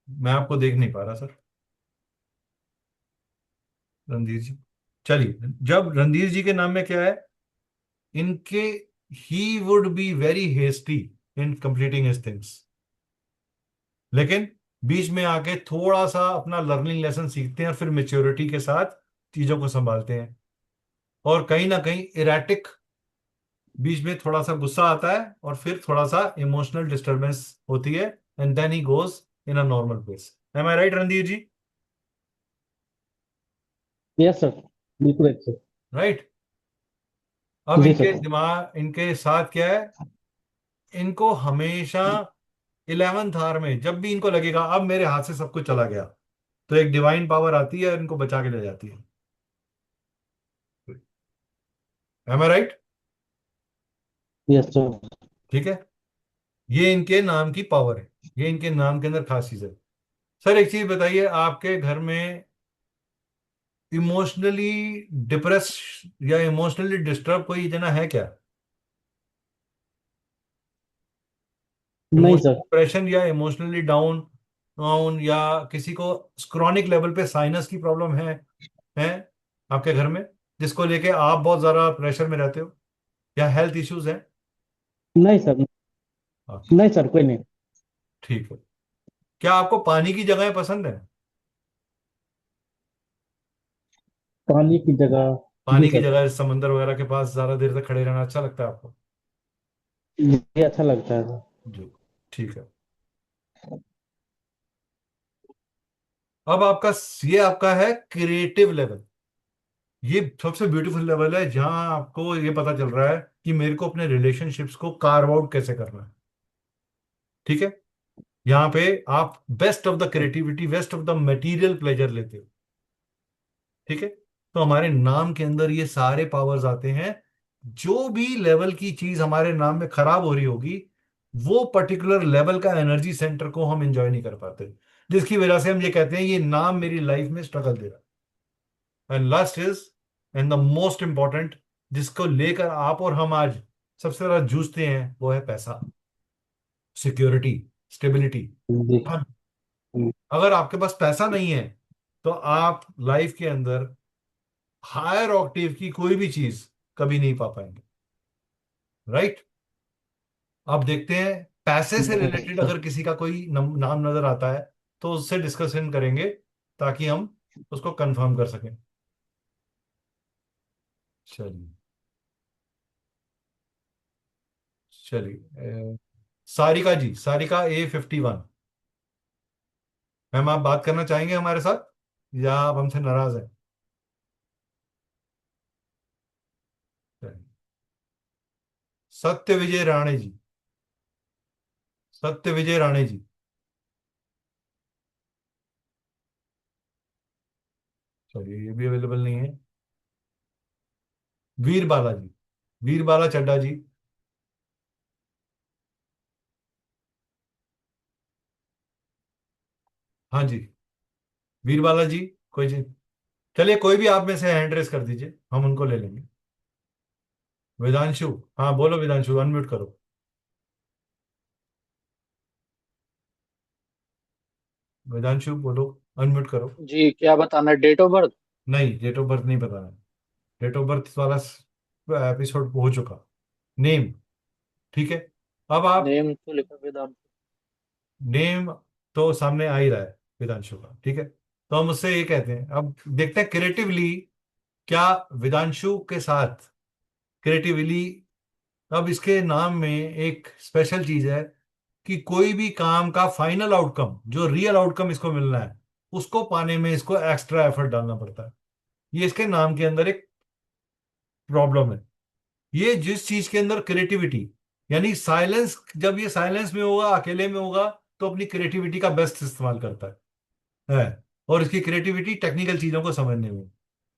मैं आपको देख नहीं पा रहा सर। रणधीर जी, चलिए, जब रणधीर जी के नाम में क्या है, इनके he would be very hasty in completing his things, लेकिन बीच में आके थोड़ा सा अपना लर्निंग लेसन सीखते हैं और फिर मेच्योरिटी के साथ चीजों को संभालते हैं। और कहीं ना कहीं इरेटिक, बीच में थोड़ा सा गुस्सा आता है और फिर थोड़ा सा इमोशनल डिस्टरबेंस होती है, and then he goes in a normal place. Am I right Randhir ji?
Yes sir, बिल्कुल अच्छे।
राइट। अब
जी
इनके
सर।
दिमाग, इनके साथ क्या है, इनको हमेशा 11th आवर में जब भी इनको लगेगा अब मेरे हाथ से सब कुछ चला गया, तो एक डिवाइन पावर आती है और इनको बचा के ले जाती है। Am I right?
Yes sir.
ठीक है, ये इनके नाम की पावर है, ये इनके नाम के अंदर खास चीज है। सर एक चीज बताइए, आपके घर में इमोशनली डिप्रेस या इमोशनली डिस्टर्ब कोई जना है क्या?
नहीं
इमोशनल
सर।
डिप्रेशन या इमोशनली डाउन डाउन, या किसी को क्रॉनिक लेवल पे साइनस की प्रॉब्लम है आपके घर में, जिसको लेके आप बहुत ज्यादा प्रेशर में रहते हो, या हेल्थ इश्यूज हैं?
नहीं सर।
ओके,
नहीं सर, कोई नहीं।
ठीक है। क्या आपको पानी की जगह पसंद है?
पानी की जगह। जी
पानी की
सर,
जगह समंदर वगैरह के पास ज्यादा देर तक खड़े रहना अच्छा लगता है आपको?
ये अच्छा लगता है सर।
जी, ठीक है। अब आपका, ये आपका है क्रिएटिव लेवल। ये सबसे ब्यूटीफुल लेवल है जहां आपको ये पता चल रहा है कि मेरे को अपने रिलेशनशिप्स को कार्व आउट कैसे करना है। ठीक है, यहाँ पे आप best of the creativity, best of the material pleasure लेते हो। ठीक है, तो हमारे नाम के अंदर ये सारे पावर्स आते हैं। जो भी लेवल की चीज हमारे नाम में खराब हो रही होगी, वो पर्टिकुलर लेवल का एनर्जी सेंटर को हम एंजॉय नहीं कर पाते, जिसकी वजह से हम ये कहते हैं ये नाम मेरी लाइफ में स्ट्रगल दे रहा है। And last is, and the most important, जिसको लेकर आप और हम आज सबसे ज्यादा जूझते हैं, वो है पैसा, सिक्योरिटी, स्टेबिलिटी।
जी।
अगर आपके पास पैसा नहीं है तो आप लाइफ के अंदर हायर ऑक्टेव की कोई भी चीज कभी नहीं पा पाएंगे। राइट। आप देखते हैं, पैसे से रिलेटेड
सर।
अगर किसी का कोई नाम नजर आता है तो उससे डिस्कशन करेंगे, ताकि हम उसको कंफर्म कर सकें। चलिए, चलिए, सारिका जी, सारिका A51, मैम आप बात करना चाहेंगे हमारे साथ, या आप हमसे नाराज हैं? चलिए। सत्य विजय राणे जी, सत्य विजय राणे जी। चलिए, ये भी अवेलेबल नहीं है। वीर बाला जी, वीर बाला चड्डा जी। हाँ जी, वीर बाला जी, कोई जी, चलिए कोई भी आप में से हैंड रेस कर दीजिए, हम उनको ले लेंगे। वेदांशु, हाँ बोलो वेदांशु, अनम्यूट करो। वेदांशु बोलो, अनम्यूट करो।
जी, क्या बताना है? Date of birth?
नहीं, डेट ऑफ बर्थ नहीं बताना, डेट ऑफ बर्थ वाला एपिसोड हो चुका। नेम, ठीक है। अब आप,
नेम तो लिखा वेदांत।
नेम तो सामने आ ही रहा है वेदांशु का, ठीक है। तो हम उससे ये कहते हैं, अब देखते हैं क्रिएटिवली क्या वेदांशु के साथ, क्रिएटिवली, अब इसके नाम में एक स्पेशल चीज है कि कोई भी काम का फाइनल आउटकम, जो रियल आउटकम इसको मिलना है, उसको पाने में इसको एक्स्ट्रा एफर्ट डालना पड़ता है। ये इसके नाम के अंदर एक प्रॉब्लम है। ये जिस चीज के अंदर क्रिएटिविटी, यानी साइलेंस, जब ये साइलेंस में होगा, अकेले में होगा, तो अपनी क्रिएटिविटी का बेस्ट इस्तेमाल करता है। और इसकी क्रिएटिविटी टेक्निकल चीजों को समझने में।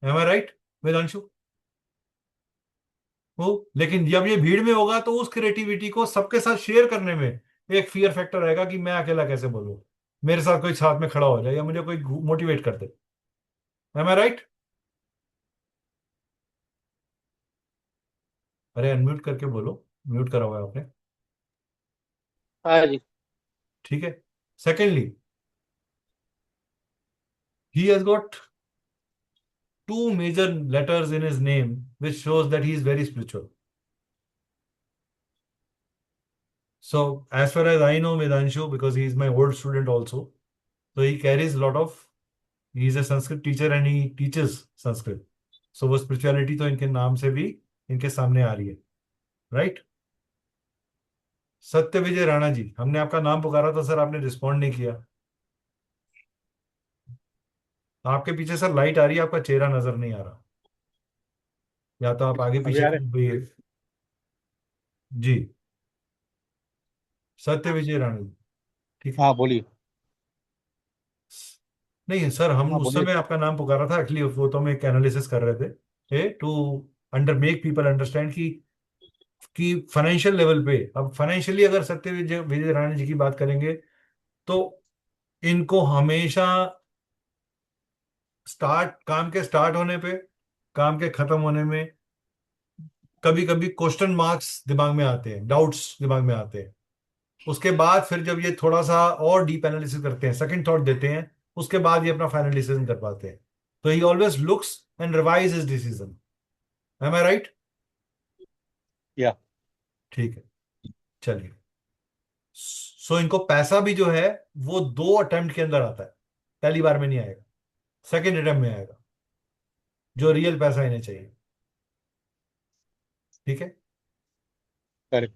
M I right Vedanshu? हो, लेकिन जब ये भीड़ में होगा तो उस क्रिएटिविटी को सबके साथ शेयर करने में एक फियर फैक्टर रहेगा कि मैं अकेला कैसे बोलूं, मेरे साथ कोई साथ में खड़ा हो जाए या मुझे कोई मोटिवेट कर दे। M I right? अरे अनम्यूट करके बोलो, म्यूट करा हुआ है आपने।
हाँ जी।
ठीक है। Secondly, he has got two major letters in his name which shows that he is very spiritual. So as far as I know Vedanshu, because he is my old student also, so he carries a lot of, he is a Sanskrit teacher and he teaches Sanskrit. So वो spirituality तो इनके नाम से भी इनके सामने आ रही है, राइट? सत्य विजय राणा जी, हमने आपका नाम पुकारा था सर, आपने रिस्पॉन्ड नहीं किया। आपके पीछे सर लाइट आ रही है, आपका चेहरा नजर नहीं आ रहा, या तो आप आगे
अभी
पीछे
आ रहे?
हुई है जी। सत्य विजय राणा जी, ठीक है।
हाँ बोलिए।
नहीं सर, हम
हाँ
उस
बोलिए।
समय आपका नाम पुकारा था एक्चुअली, वो तो हम एक एनालिसिस कर रहे थे to under make people understand कि फाइनेंशियल लेवल पे, अब फाइनेंशियली अगर सत्य विजय विजय राणा जी की बात करेंगे तो इनको हमेशा काम के स्टार्ट होने पे, काम के खत्म होने में कभी कभी क्वेश्चन मार्क्स दिमाग में आते हैं, डाउट्स दिमाग में आते हैं। उसके बाद फिर जब ये थोड़ा सा और डीप एनालिसिस करते हैं, सेकंड थॉट देते हैं, उसके बाद ये अपना फाइनल डिसीजन कर पाते हैं। तो he always looks and revise his decision. Am I right?
या
ठीक है, चलिए। सो इनको पैसा भी जो है वो 2 अटेम्प्ट के अंदर आता है, पहली बार में नहीं आएगा, सेकेंड अटेम्प्ट में आएगा, जो रियल पैसा इन्हें चाहिए। ठीक है,
करेक्ट।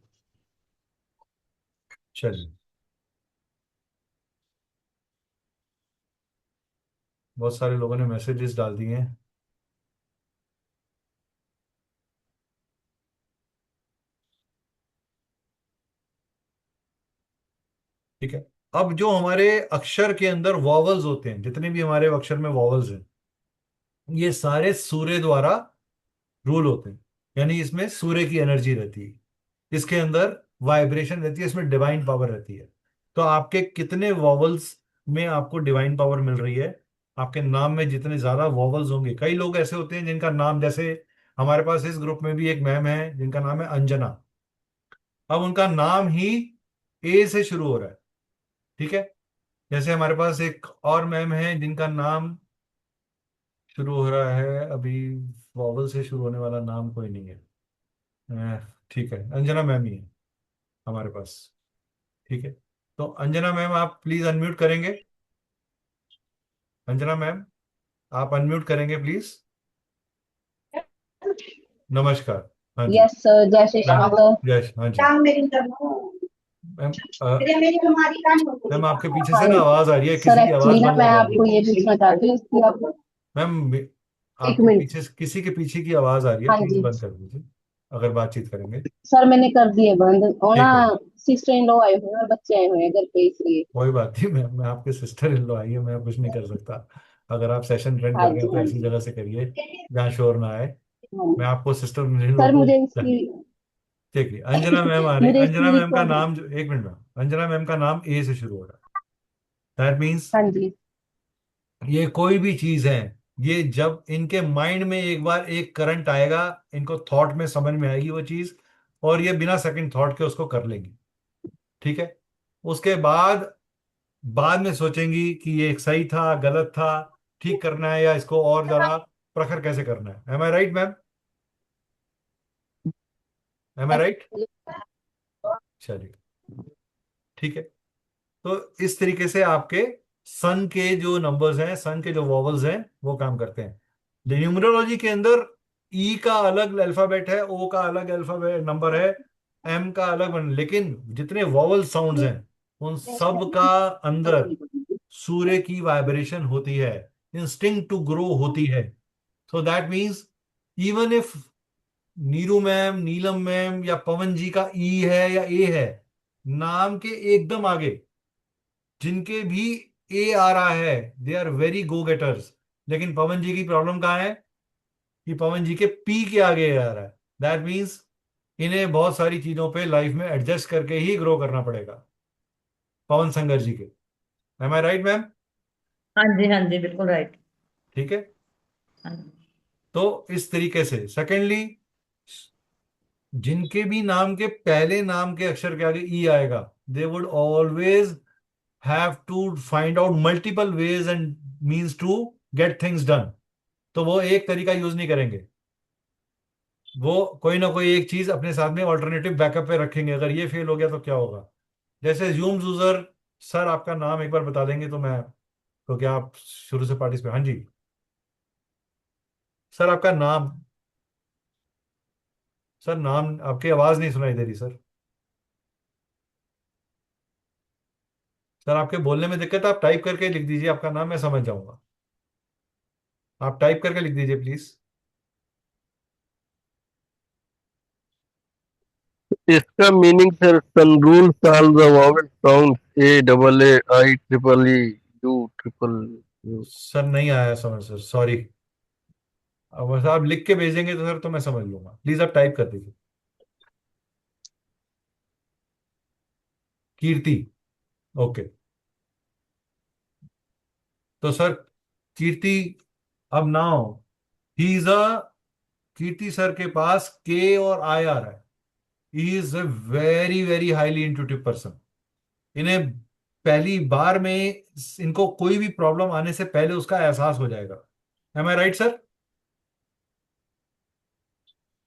चलिए। बहुत सारे लोगों ने मैसेजेस डाल दिए हैं। ठीक है, अब जो हमारे अक्षर के अंदर वॉवल्स होते हैं, जितने भी हमारे अक्षर में वॉवल्स हैं, ये सारे सूर्य द्वारा रूल होते हैं, यानी इसमें सूर्य की एनर्जी रहती है, इसके अंदर वाइब्रेशन रहती है, इसमें डिवाइन पावर रहती है। तो आपके कितने वॉवल्स में आपको डिवाइन पावर मिल रही है, आपके नाम में जितने ज्यादा वॉवल्स होंगे। कई लोग ऐसे होते हैं जिनका नाम, जैसे हमारे पास इस ग्रुप में भी एक मैम है जिनका नाम है अंजना, अब उनका नाम ही ए से शुरू हो रहा है। ठीक है, जैसे हमारे पास एक और मैम है जिनका नाम शुरू हो रहा है, अभी वॉवल से शुरू होने वाला नाम कोई नहीं है। ठीक है, अंजना मैम ही है हमारे पास। ठीक है, तो अंजना मैम आप प्लीज अनम्यूट करेंगे। अंजना मैम आप अनम्यूट करेंगे प्लीज। नमस्कार। हाँ जी
यस सर, जय Shri
ma'am.
Krishna sir.
Yes, हाँ जी मैम। मैम आपके पीछे से
हाँ
ना आवाज आ रही है,
सर,
किसी की आवाज
एक्चुअली ना
बंद
मैं
करवा
आपको
दीजिए।
ये पूछना चाहती हूँ कि आप
मैम
एक
आपके
मिनट।
पीछे किसी के पीछे की आवाज आ रही है,
हाँ
प्लीज
जी
बंद कर दीजिए अगर बातचीत करेंगे।
सर, मैंने कर दिए बंद, और ना
ठीक है,
सिस्टर इन लॉ आए हुए हैं और बच्चे आए हुए हैं घर पे, इसलिए।
कोई बात नहीं, मैं आपके सिस्टर इन लॉ आई है, मैं कुछ नहीं कर सकता। अगर आप सेशन रन
हाँ
कर रहे
जी
हैं तो
हाँ
ऐसी
जी
जगह से करिए जहाँ शोर ना आए।
हाँ
मैं
जी।
आपको सिस्टर इन लॉ
सर
को,
मुझे इसकी
ठीक है, अंजना मैम आ रही,
मुझे
अंजना
इसकी
मैम का
रिक्वायरमेंट।
नाम जो, एक मिनट मैम, अंजना मैम का नाम ए से शुरू हो रहा है, दैट मीन्स
हाँ जी
ये कोई भी चीज है, ये जब इनके माइंड में एक बार एक करंट आएगा, इनको थॉट में समझ में आएगी वो चीज, और ये बिना सेकंड थॉट के उसको कर लेंगी। ठीक है, उसके बाद में सोचेंगी कि ये सही था, गलत था, ठीक करना है या इसको और ज्यादा प्रखर कैसे करना है। Am I right ma'am? M I right? चलिए, ठीक है। तो इस तरीके से आपके सन के जो नंबर्स हैं, सन के जो वॉवल्स हैं वो काम करते हैं। न्यूमरोलॉजी के अंदर ई का अलग अल्फाबेट है, ओ का अलग अल्फाबेट नंबर है, एम का अलग लेकिन जितने वॉवल साउंड्स हैं उन सब का अंदर सूर्य की वाइब्रेशन होती है, इंस्टिंक्ट टू ग्रो होती है। So that means even if Neeru ma'am, Neelam ma'am या पवन जी का ई है या ए है, नाम के एकदम आगे जिनके भी ए आ रहा है, they are very go getters. लेकिन पवन जी की प्रॉब्लम कहाँ है कि पवन जी के पी के आगे ए आ रहा है, दैट मीन्स इन्हें बहुत सारी चीजों पे लाइफ में एडजस्ट करके ही ग्रो करना पड़ेगा, पवन संगर जी के। M I right ma'am?
हाँ जी बिल्कुल राइट।
ठीक है।
हाँ
तो इस तरीके से सेकेंडली, जिनके भी नाम के पहले नाम के अक्षर के आगे ई आएगा, they would always have to find out multiple ways and means to get things done. तो वो एक तरीका यूज नहीं करेंगे, वो कोई ना कोई एक चीज अपने साथ में ऑल्टरनेटिव बैकअप पे रखेंगे। अगर ये फेल हो गया तो क्या होगा? जैसे जूम यूजर, सर आपका नाम एक बार बता देंगे तो मैं, तो क्या आप शुरू से पार्टिसिपेट? हाँ जी सर, आपका नाम, सर नाम, आपकी आवाज नहीं सुनाई दे रही सर। सर आपके बोलने में दिक्कत है, आप टाइप करके लिख दीजिए आपका नाम, मैं समझ जाऊंगा। आप टाइप करके लिख दीजिए प्लीज।
इसका meaning sir, sun rules all the vowel sounds A double A I triple E U triple U.
Sir नहीं आया समझ सर, सॉरी। अब बस आप लिख के भेजेंगे तो सर तो मैं समझ लूंगा, प्लीज आप टाइप कर दीजिए। कीर्ति, ओके। तो सर कीर्ति, अब now he is a, Kirti sir के पास के और आई आ रहा है। He is a very very highly intuitive person. इन्हें पहली बार में, इनको कोई भी प्रॉब्लम आने से पहले उसका एहसास हो जाएगा। Am I right sir?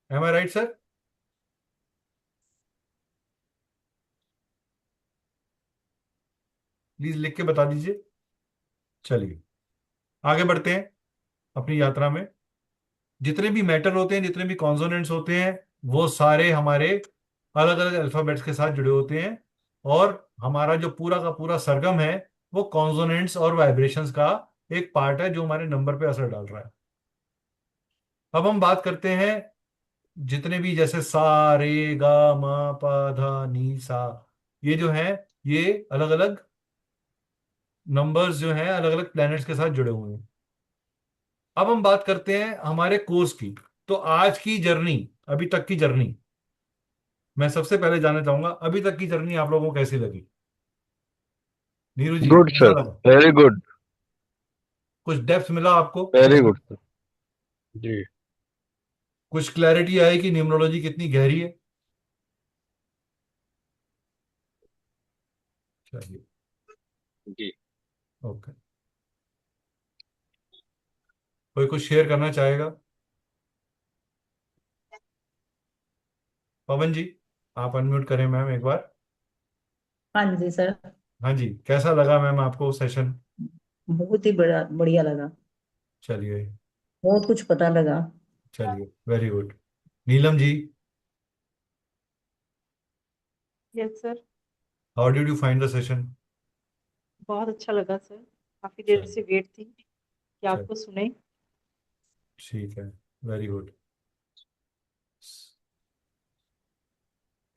Am I right sir? Please लिख के बता दीजिए। चलिए आगे बढ़ते हैं अपनी यात्रा में। जितने भी मैटर होते हैं, जितने भी कॉन्सोनेंट्स होते हैं, वो सारे हमारे अलग अलग अल्फाबेट्स के साथ जुड़े होते हैं। और हमारा जो पूरा का पूरा सरगम है, वो कॉन्सोनेंट्स और वाइब्रेशंस का एक पार्ट है जो हमारे नंबर पे असर डाल रहा है। अब हम बात करते हैं जितने भी, जैसे सा रे गा मा पा धा नी सा, ये जो है, ये अलग अलग नंबर्स जो हैं अलग अलग प्लैनेट्स के साथ जुड़े हुए हैं। अब हम बात करते हैं हमारे कोर्स की। तो आज की जर्नी, अभी तक की जर्नी, मैं सबसे पहले जानना चाहूंगा अभी तक की जर्नी आप लोगों को कैसी लगी? नीरू जी
गुड
कैसा
सर,
लगा?
वेरी गुड,
कुछ डेप्थ मिला आपको?
वेरी गुड सर जी।
कुछ क्लैरिटी आई कि न्यूमरोलॉजी कितनी गहरी है? चलिए
जी।
ओके। कोई कुछ शेयर करना चाहेगा? पवन जी आप अनम्यूट करें मैम एक बार।
हाँ जी सर।
हाँ जी, कैसा लगा मैम आपको सेशन?
बहुत ही बड़ा बढ़िया लगा।
चलिए,
बहुत कुछ पता लगा।
चलिए very good. Neelam ji,
yes sir.
How did you find the session?
बहुत अच्छा लगा सर। काफी देर
चल
से वेट थी कि
चल
आपको सुने।
ठीक है, very good.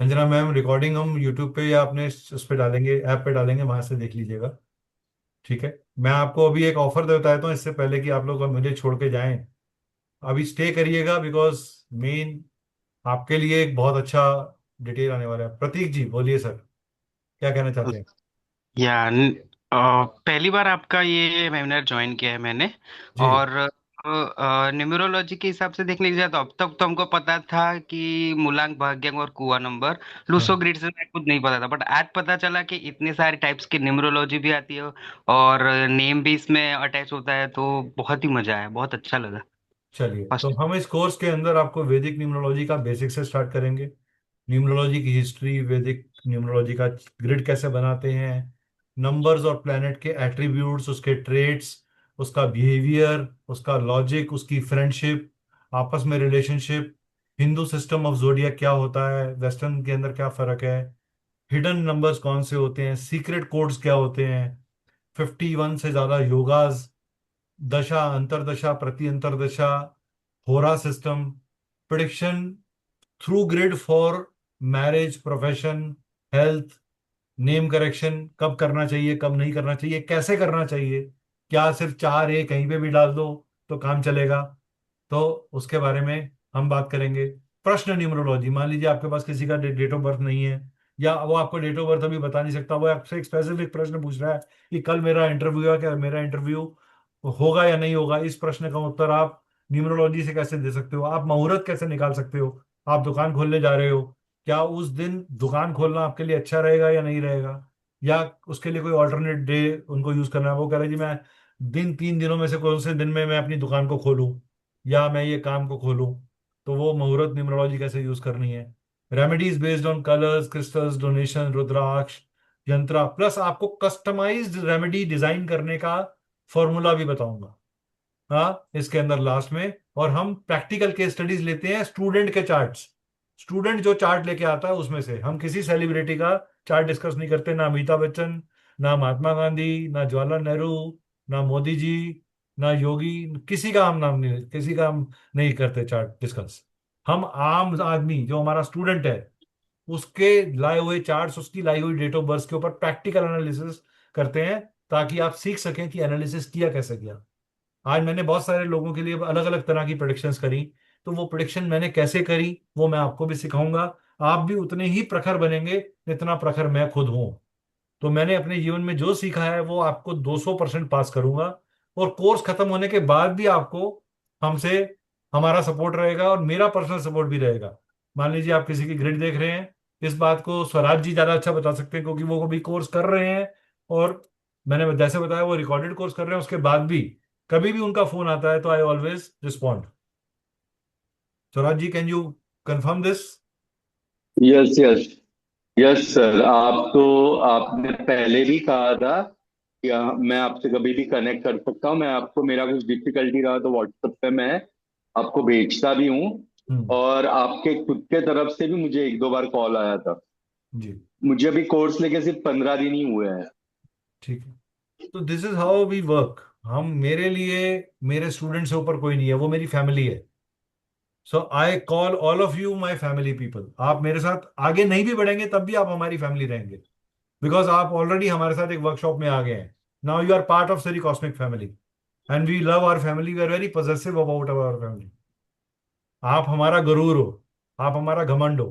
Anjana ma'am, recording हम यूट्यूब पे या अपने उस पे डालेंगे, ऐप पे डालेंगे, वहां से देख लीजिएगा। ठीक है। मैं आपको अभी एक ऑफर देता है तो इससे पहले कि आप लोग मुझे छोड़ के जाएं, अभी स्टे करिएगा, बिकॉज मेन आपके लिए एक बहुत अच्छा डिटेल आने वाला है। प्रतीक जी बोलिए सर, क्या कहना चाहते हैं?
पहली बार आपका ये वेबिनार ज्वाइन किया है मैंने।
जी।
और न्यूमरोलॉजी के हिसाब से देखने जाए तो अब तक तो हमको पता था कि मूलांक, भाग्यांक और कुआ नंबर, लूसो
हाँ
ग्रिड से मैं खुद नहीं पता था, बट आज पता चला कि इतने सारे टाइप्स की न्यूमरोलॉजी भी आती है और नेम भी इसमें अटैच होता है, तो बहुत ही मजा आया, बहुत अच्छा लगा।
चलिए, तो
फर्स्ट।
हम इस कोर्स के अंदर आपको वैदिक न्यूमरोलॉजी का बेसिक से स्टार्ट करेंगे। न्यूमरोलॉजी की हिस्ट्री, वैदिक न्यूमरोलॉजी का ग्रिड कैसे बनाते हैं, नंबर्स और प्लैनेट के एट्रीब्यूट्स, उसके ट्रेट्स, उसका बिहेवियर, उसका लॉजिक, उसकी फ्रेंडशिप, आपस में रिलेशनशिप, हिंदू सिस्टम ऑफ जोडिया क्या होता है, वेस्टर्न के अंदर क्या फर्क है, हिडन नंबर्स कौन से होते हैं, सीक्रेट कोड्स क्या होते हैं, 51 से ज्यादा योगाज, दशा, अंतरदशा, प्रति अंतरदशा, होरा system, prediction through grid for marriage, profession, health, name correction कब करना चाहिए, कब नहीं करना चाहिए, कैसे करना चाहिए, क्या सिर्फ 4 कहीं पे भी डाल दो तो काम चलेगा, तो उसके बारे में हम बात करेंगे। प्रश्न न्यूमरोलॉजी, मान लीजिए आपके पास किसी का डेट ऑफ बर्थ नहीं है, या वो आपको डेट ऑफ बर्थ अभी बता नहीं सकता, वो आपसे एक स्पेसिफिक प्रश्न पूछ रहा है कि कल मेरा इंटरव्यू है, क्या मेरा इंटरव्यू होगा या नहीं होगा, इस प्रश्न का उत्तर आप न्यूमरोलॉजी से कैसे दे सकते हो? आप मुहूर्त कैसे निकाल सकते हो? आप दुकान खोलने जा रहे हो, क्या उस दिन दुकान खोलना आपके लिए अच्छा रहेगा या नहीं रहेगा, या उसके लिए कोई ऑल्टरनेट डे उनको यूज करना है? वो कह रहे जी मैं 3 दिनों में से कौन से दिन में मैं अपनी दुकान को खोलूं या मैं ये काम को खोलूं, तो वो मुहूर्त न्यूमरोलॉजी कैसे यूज करनी है। Remedies based on colours, crystals, donation, rudraksha, yantra, plus आपको कस्टमाइज्ड रेमेडी डिजाइन करने का फॉर्मूला भी बताऊंगा हाँ इसके अंदर लास्ट में। और हम प्रैक्टिकल केस स्टडीज लेते हैं, स्टूडेंट के चार्ट्स, स्टूडेंट जो चार्ट लेके आता है उसमें से। हम किसी सेलिब्रिटी का चार्ट डिस्कस नहीं करते, ना अमिताभ बच्चन, ना महात्मा गांधी, ना जवाहरलाल नेहरू, ना मोदी जी, ना योगी, किसी का हम नाम नहीं, किसी का हम नहीं करते चार्ट डिस्कस। हम आम आदमी जो हमारा स्टूडेंट है उसके लाए हुए चार्ट्स, उसकी लाई हुई डेट ऑफ बर्थ के ऊपर प्रैक्टिकल एनालिसिस करते हैं, ताकि आप सीख सकें कि एनालिसिस किया कैसे किया। आज मैंने बहुत सारे लोगों के लिए अलग अलग तरह की प्रेडिक्शंस करी, तो वो प्रेडिक्शन मैंने कैसे करी वो मैं आपको भी सिखाऊंगा। आप भी उतने ही प्रखर बनेंगे जितना प्रखर मैं खुद हूं। तो मैंने अपने जीवन में जो सीखा है वो आपको 200% पास करूंगा, और कोर्स खत्म होने के बाद भी आपको हमसे हमारा सपोर्ट रहेगा और मेरा पर्सनल सपोर्ट भी रहेगा। मान लीजिए आप किसी की ग्रिड देख रहे हैं, इस बात को स्वराज जी ज्यादा अच्छा बता सकते हैं क्योंकि वो अभी कोर्स कर रहे हैं, और मैंने जैसे बताया वो रिकॉर्डेड कोर्स कर रहे हैं। उसके बाद भी कभी भी उनका फोन आता है तो I always respond. Swaraj ji, can you confirm this?
Yes yes yes sir, आपने पहले भी कहा था कि मैं आपसे कभी भी कनेक्ट कर सकता हूँ। मैं आपको, मेरा कुछ डिफिकल्टी रहा तो व्हाट्सएप पे मैं आपको भेजता भी हूँ, और आपके खुद के तरफ से भी मुझे 1-2 बार कॉल आया था
जी।
मुझे अभी कोर्स लेके सिर्फ 15 दिन ही हुए हैं।
ठीक है, तो this is how we work. हम, मेरे लिए मेरे स्टूडेंट से ऊपर कोई नहीं है, वो मेरी फैमिली है। So I call all of you my family people. आप मेरे साथ आगे नहीं भी बढ़ेंगे तब भी आप हमारी फैमिली रहेंगे, बिकॉज आप ऑलरेडी हमारे साथ एक वर्कशॉप में आ गए हैं। Now you are part of sorry cosmic family and we love our family, we are very possessive about our family. आप हमारा गरूर हो, आप हमारा घमंड हो,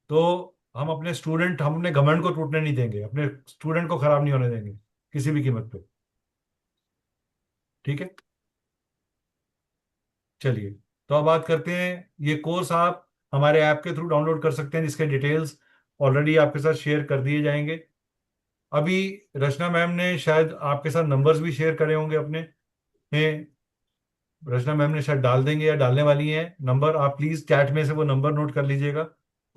तो हम अपने घमंड को टूटने नहीं देंगे, अपने स्टूडेंट को खराब नहीं होने देंगे किसी भी कीमत पे। ठीक है, चलिए तो अब बात करते हैं। ये कोर्स आप हमारे ऐप के थ्रू डाउनलोड कर सकते हैं, जिसके डिटेल्स ऑलरेडी आपके साथ शेयर कर दिए जाएंगे। अभी रचना मैम ने शायद आपके साथ नंबर्स भी शेयर करे होंगे अपने हैं, रचना मैम ने शायद डाल देंगे या डालने वाली हैं नंबर। आप प्लीज चैट में से वो नंबर नोट कर लीजिएगा।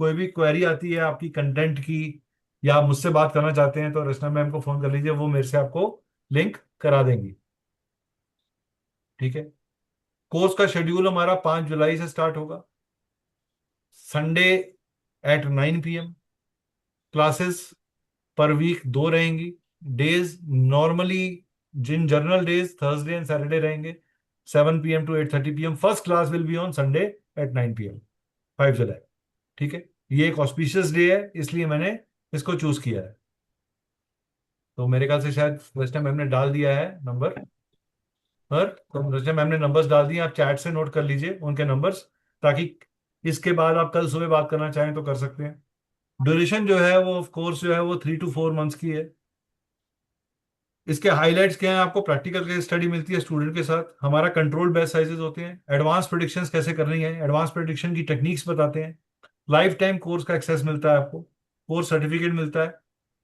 कोई भी क्वेरी आती है आपकी कंटेंट की, या आप मुझसे बात करना चाहते हैं, तो रचना मैम को फोन कर लीजिए, वो मेरे से आपको लिंक करा देंगी। ठीक है, कोर्स का शेड्यूल हमारा 5 जुलाई से स्टार्ट होगा, संडे एट 9 PM। क्लासेस पर वीक 2 रहेंगी। डेज नॉर्मली, जिन general days Thursday and Saturday रहेंगे 7 PM to 8:30 PM। First class will be on Sunday at 9 PM, 5 July. ठीक है, ये एक ऑस्पिशियस डे है इसलिए मैंने इसको चूज किया है। तो मेरे ख्याल से शायद रचना मैम ने डाल दिया है नंबर पर, तो रचना मैम ने नंबर्स डाल दिए, आप चैट से नोट कर लीजिए उनके नंबर्स, ताकि इसके बाद आप कल सुबह बात करना चाहें तो कर सकते हैं। ड्यूरेशन जो है वो ऑफ कोर्स जो है वो 3 to 4 मंथ्स की है। इसके हाइलाइट्स क्या हैं? आपको प्रैक्टिकल केस स्टडी मिलती है स्टूडेंट के साथ, हमारा कंट्रोल बैच साइजेस होते हैं, एडवांस प्रेडिक्शंस कैसे करनी है, एडवांस प्रेडिक्शन की टेक्निक्स बताते हैं, लाइफ टाइम कोर्स का एक्सेस मिलता है आपको, कोर्स सर्टिफिकेट मिलता है।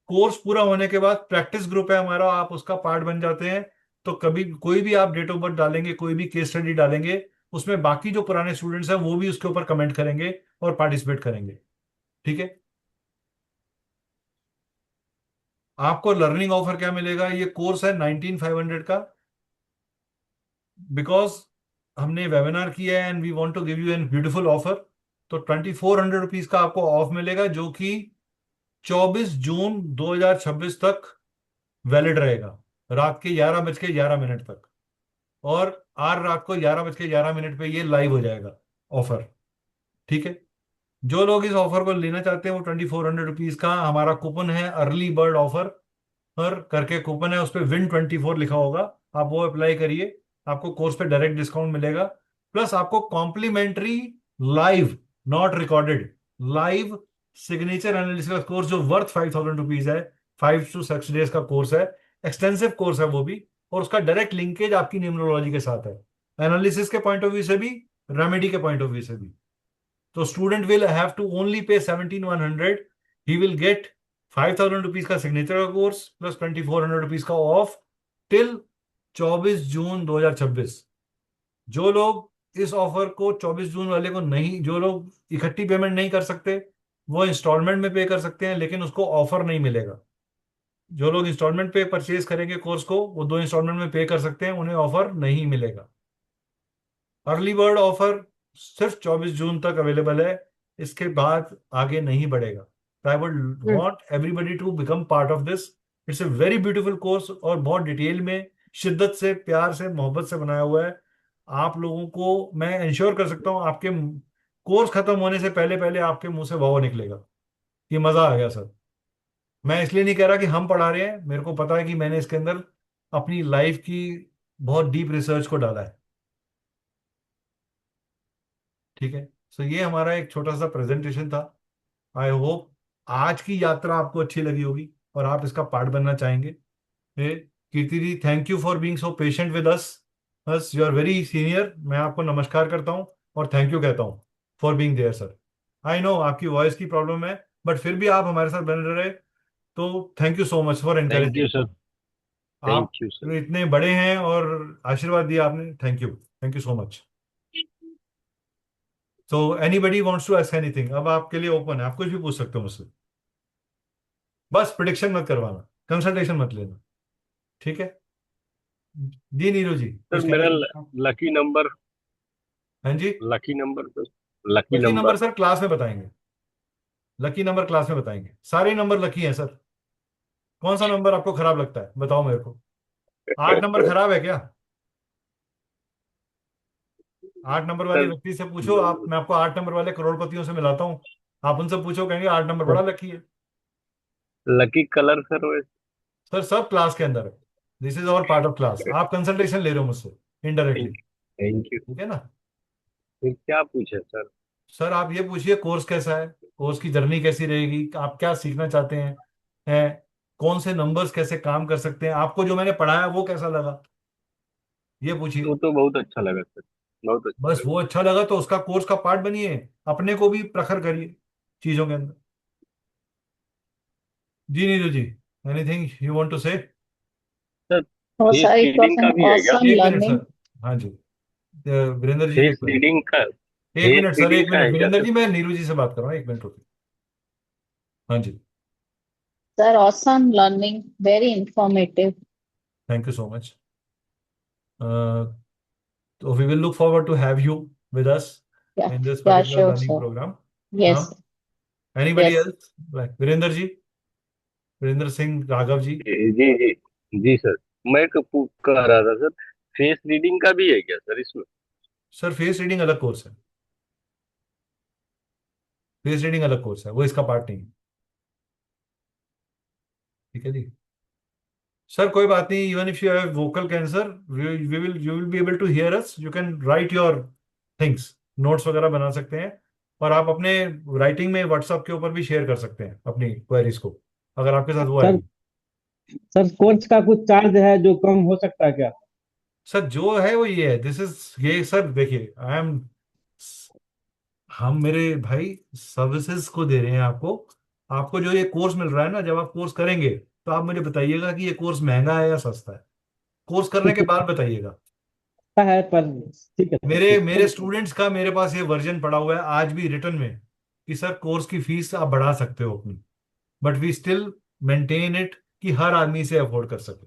कोर्स पूरा होने के बाद प्रैक्टिस ग्रुप है हमारा, आप उसका पार्ट बन जाते हैं। तो कभी कोई भी आप डेट ऑफ बर्थ डालेंगे, कोई भी केस स्टडी डालेंगे, उसमें बाकी जो पुराने स्टूडेंट्स हैं वो भी उसके ऊपर कमेंट करेंगे और पार्टिसिपेट करेंगे। ठीक है, आपको लर्निंग ऑफर क्या मिलेगा? ये कोर्स है 19,500 का, बिकॉज हमने वेबिनार किया है and we want to give you an beautiful offer. तो 2,400 रुपीज का आपको ऑफ मिलेगा, जो कि 24 जून 2026 तक वैलिड रहेगा, रात के 11:11 तक। और आज रात को 11:11 पे ये लाइव हो जाएगा ऑफर। ठीक है, जो लोग इस ऑफर को लेना चाहते हैं वो 2,400 रुपीज का हमारा कूपन है, अर्ली बर्ड ऑफर पर करके कूपन है, उस पर WIN24 लिखा होगा, आप वो अप्लाई करिए, आपको कोर्स पे डायरेक्ट डिस्काउंट मिलेगा। प्लस आपको complimentary live, not recorded, live signature analysis का कोर्स जो वर्थ 5,000 रुपीज है, 5 to 6 days का कोर्स है, एक्सटेंसिव कोर्स है वो भी, और उसका डायरेक्ट लिंकेज आपकी न्यूमरोलॉजी के साथ है, एनालिसिस के पॉइंट ऑफ व्यू से भी, रेमेडी के पॉइंट ऑफ व्यू से भी। तो student will have to only pay 17,100, he will get 5,000 rupees का सिग्नेचर का कोर्स प्लस 2,400 रुपीज का ऑफ टिल 24 जून 2026। जो लोग इस ऑफर को 24 जून वाले को नहीं, जो लोग इकट्ठी पेमेंट नहीं कर सकते वो इंस्टॉलमेंट में पे कर सकते हैं, लेकिन उसको ऑफर नहीं मिलेगा। जो लोग इंस्टॉलमेंट पे परचेज करेंगे कोर्स को, वो 2 इंस्टॉलमेंट में पे कर सकते हैं, उन्हें ऑफर नहीं मिलेगा। अर्ली बर्ड ऑफर सिर्फ 24 जून तक अवेलेबल है, इसके बाद आगे नहीं बढ़ेगा। I would want everybody to become part of this. It's a very beautiful course और बहुत डिटेल में, शिद्दत से, प्यार से, मोहब्बत से बनाया हुआ है। आप लोगों को मैं इंश्योर कर सकता हूँ, आपके कोर्स खत्म होने से पहले पहले आपके मुंह से वाह निकलेगा कि मजा आ गया सर। मैं इसलिए नहीं कह रहा कि हम पढ़ा रहे हैं, मेरे को पता है कि मैंने इसके अंदर अपनी लाइफ की बहुत डीप रिसर्च को डाला है। ठीक है, सो ये हमारा एक छोटा सा प्रेजेंटेशन था। आई होप आज की यात्रा आपको अच्छी लगी होगी और आप इसका पार्ट बनना चाहेंगे। Kirti ji, thank you for being so patient with us. बस यू आर वेरी सीनियर, मैं आपको नमस्कार करता हूँ और थैंक यू कहता हूँ for being there sir. I know आपकी वॉइस की प्रॉब्लम है, बट फिर भी आप हमारे साथ बने रहे, तो thank you so much for
thank you
encouraging.
Sir.
आप
थैंक यू सर।
इतने बड़े हैं और आशीर्वाद दिया आपने, थैंक यू सो मच। तो anybody wants to ask anything, अब आपके लिए ओपन है, आप कुछ भी पूछ सकते हो मुझसे। बस प्रिडिक्शन मत करवाना, कंसल्टेशन मत लेना, ठीक है जी। नीरू जी
सर
कुछ
मेरा
कहना?
लकी नंबर,
हाँ जी,
lucky number sir, lucky
lucky number
number.
Sir class में बताएंगे, लकी नंबर क्लास में बताएंगे, सारे नंबर लकी हैं सर। कौन सा नंबर आपको खराब लगता है बताओ मेरे को। 8 नंबर खराब है क्या? 8 नंबर वाले
सर
व्यक्ति से पूछो आप, मैं आपको 8 नंबर वाले करोड़पतियों से मिलाता हूँ, आप उनसे पूछो, कहेंगे 8 नंबर बड़ा लकी है।
लकी कलर सर वैसे।
सर सब क्लास के अंदर है, this is our part of class. आप कंसल्टेशन ले रहे हो मुझसे इनडायरेक्टली,
थैंक यू।
ठीक है ना।
फिर क्या पूछे सर?
सर आप ये पूछिए कोर्स कैसा है, कोर्स की जर्नी कैसी रहेगी, आप क्या सीखना चाहते हैं, कौन से नंबर्स कैसे काम कर सकते हैं, आपको जो मैंने पढ़ाया वो कैसा लगा, ये पूछिए।
तो बहुत अच्छा लगा सर, बहुत अच्छा
बस
लगा।
वो अच्छा लगा तो उसका कोर्स का पार्ट बनिए, अपने को भी प्रखर करिए चीजों के अंदर। जी नीरू जी, एनीथिंग यू वांट टू से?
Sir
Oh,
face
sir, it was
reading का
an
भी है क्या?
awesome
एक मिनट
learning.
सर, हाँ जी, वीरेंद्र जी
फेस
एक मिनट,
रीडिंग का,
एक
फेस
मिनट सर,
रीडिंग
एक
का
मिनट
है क्या
वीरेंद्र
सर?
जी, मैं नीरू जी से बात कर रहा हूँ, एक मिनट रुकिए। हाँ जी,
Sir, awesome learning. Very informative.
Thank you so much. तो we will look forward to have you with us
Yeah,
in this
yeah,
particular
sure,
learning
sir.
Programme. हाँ,
Yes,
anybody
yes.
Else, Virendra ji, Virendra Singh Raghav ji.
जी जी जी sir, मैं कह रहा था sir, face reading का भी है क्या सर इसमें?
सर फेस रीडिंग अलग कोर्स है, फेस रीडिंग अलग कोर्स है, वो इसका पार्ट नहीं है, ठीक है जी। सर कोई बात नहीं, even if you have vocal cancer, you will be able to hear us, you can write your things, notes वगैरह बना सकते हैं, और आप अपने राइटिंग में व्हाट्सएप के ऊपर भी शेयर कर सकते हैं अपनी क्वेरीज को, अगर आपके साथ वो
सर
आएगी।
सर कोर्स का कुछ चार्ज है जो कम हो सकता है क्या?
सर जो है वो ये है, दिस इज ये सर देखिए, आई एम, हम मेरे भाई सर्विसेज को दे रहे हैं आपको, आपको जो ये कोर्स मिल रहा है ना, जब आप कोर्स करेंगे तो आप मुझे बताइएगा कि ये कोर्स महंगा है या सस्ता है, कोर्स करने के बाद बताइएगा।
है पर ठीक है सर,
मेरे
ठीक
मेरे स्टूडेंट्स का मेरे पास ये वर्जन पड़ा हुआ है आज भी रिटर्न में, कि सर कोर्स की फीस आप बढ़ा सकते हो अपनी, but we still maintain it कि हर आदमी से अफोर्ड कर सके।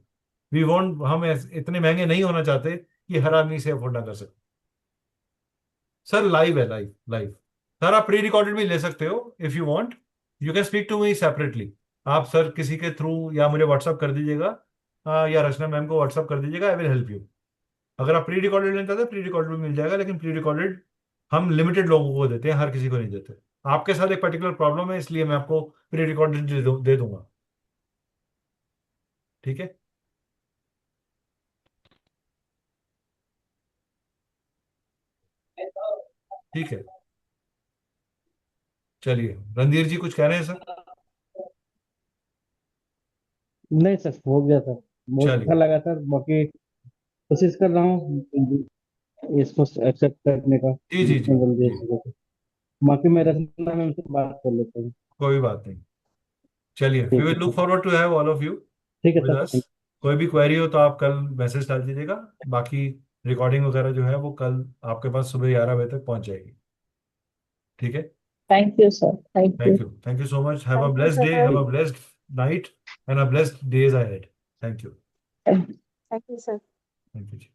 वी वॉन्ट, हम इतने महंगे नहीं होना चाहते कि हर आदमी से अफोर्ड ना कर सके। सर लाइव है, लाइव लाइव। सर आप प्री रिकॉर्डेड भी ले सकते हो if you want, you can speak to me separately. आप सर किसी के थ्रू या मुझे व्हाट्सअप कर दीजिएगा, या रचना मैम को व्हाट्सअप कर दीजिएगा, आई विल हेल्प यू। अगर आप प्री रिकॉर्डेड लेना चाहते हैं प्री रिकॉर्डेड भी मिल जाएगा, लेकिन प्री रिकॉर्डेड हम लिमिटेड लोगों को देते हैं, हर किसी को नहीं देते। आपके साथ एक पर्टिकुलर प्रॉब्लम है, इसलिए मैं आपको प्री रिकॉर्डेड दे दूंगा, ठीक है। ठीक है, चलिए, रणधीर जी कुछ कह रहे हैं सर?
नहीं सर, हो गया सर, बहुत अच्छा
चलिए,
लगा सर। बाकी कोशिश कर रहा हूँ इसको एक्सेप्ट करने का
जी जी जी
जितने जल्दी हो
जी,
सके। बाकी मैं रचना मैम से बात कर लेता हूँ।
कोई बात नहीं। चलिए, वी
ठीक है
will look
sir,
forward to have all of you
ठीक है
विद
सर,
अस। कोई भी क्वेरी हो तो आप कल मैसेज डाल दीजिएगा। बाकी रिकॉर्डिंग वगैरह जो है वो कल आपके पास सुबह 11 बजे तक पहुंच जाएगी। ठीक है,
thank you sir, thank you.
Thank you so much. Have a
thank you
blessed day,
sir.
Have a blessed night and a blessed days ahead. Thank you.
Thank you sir.
Thank you ji.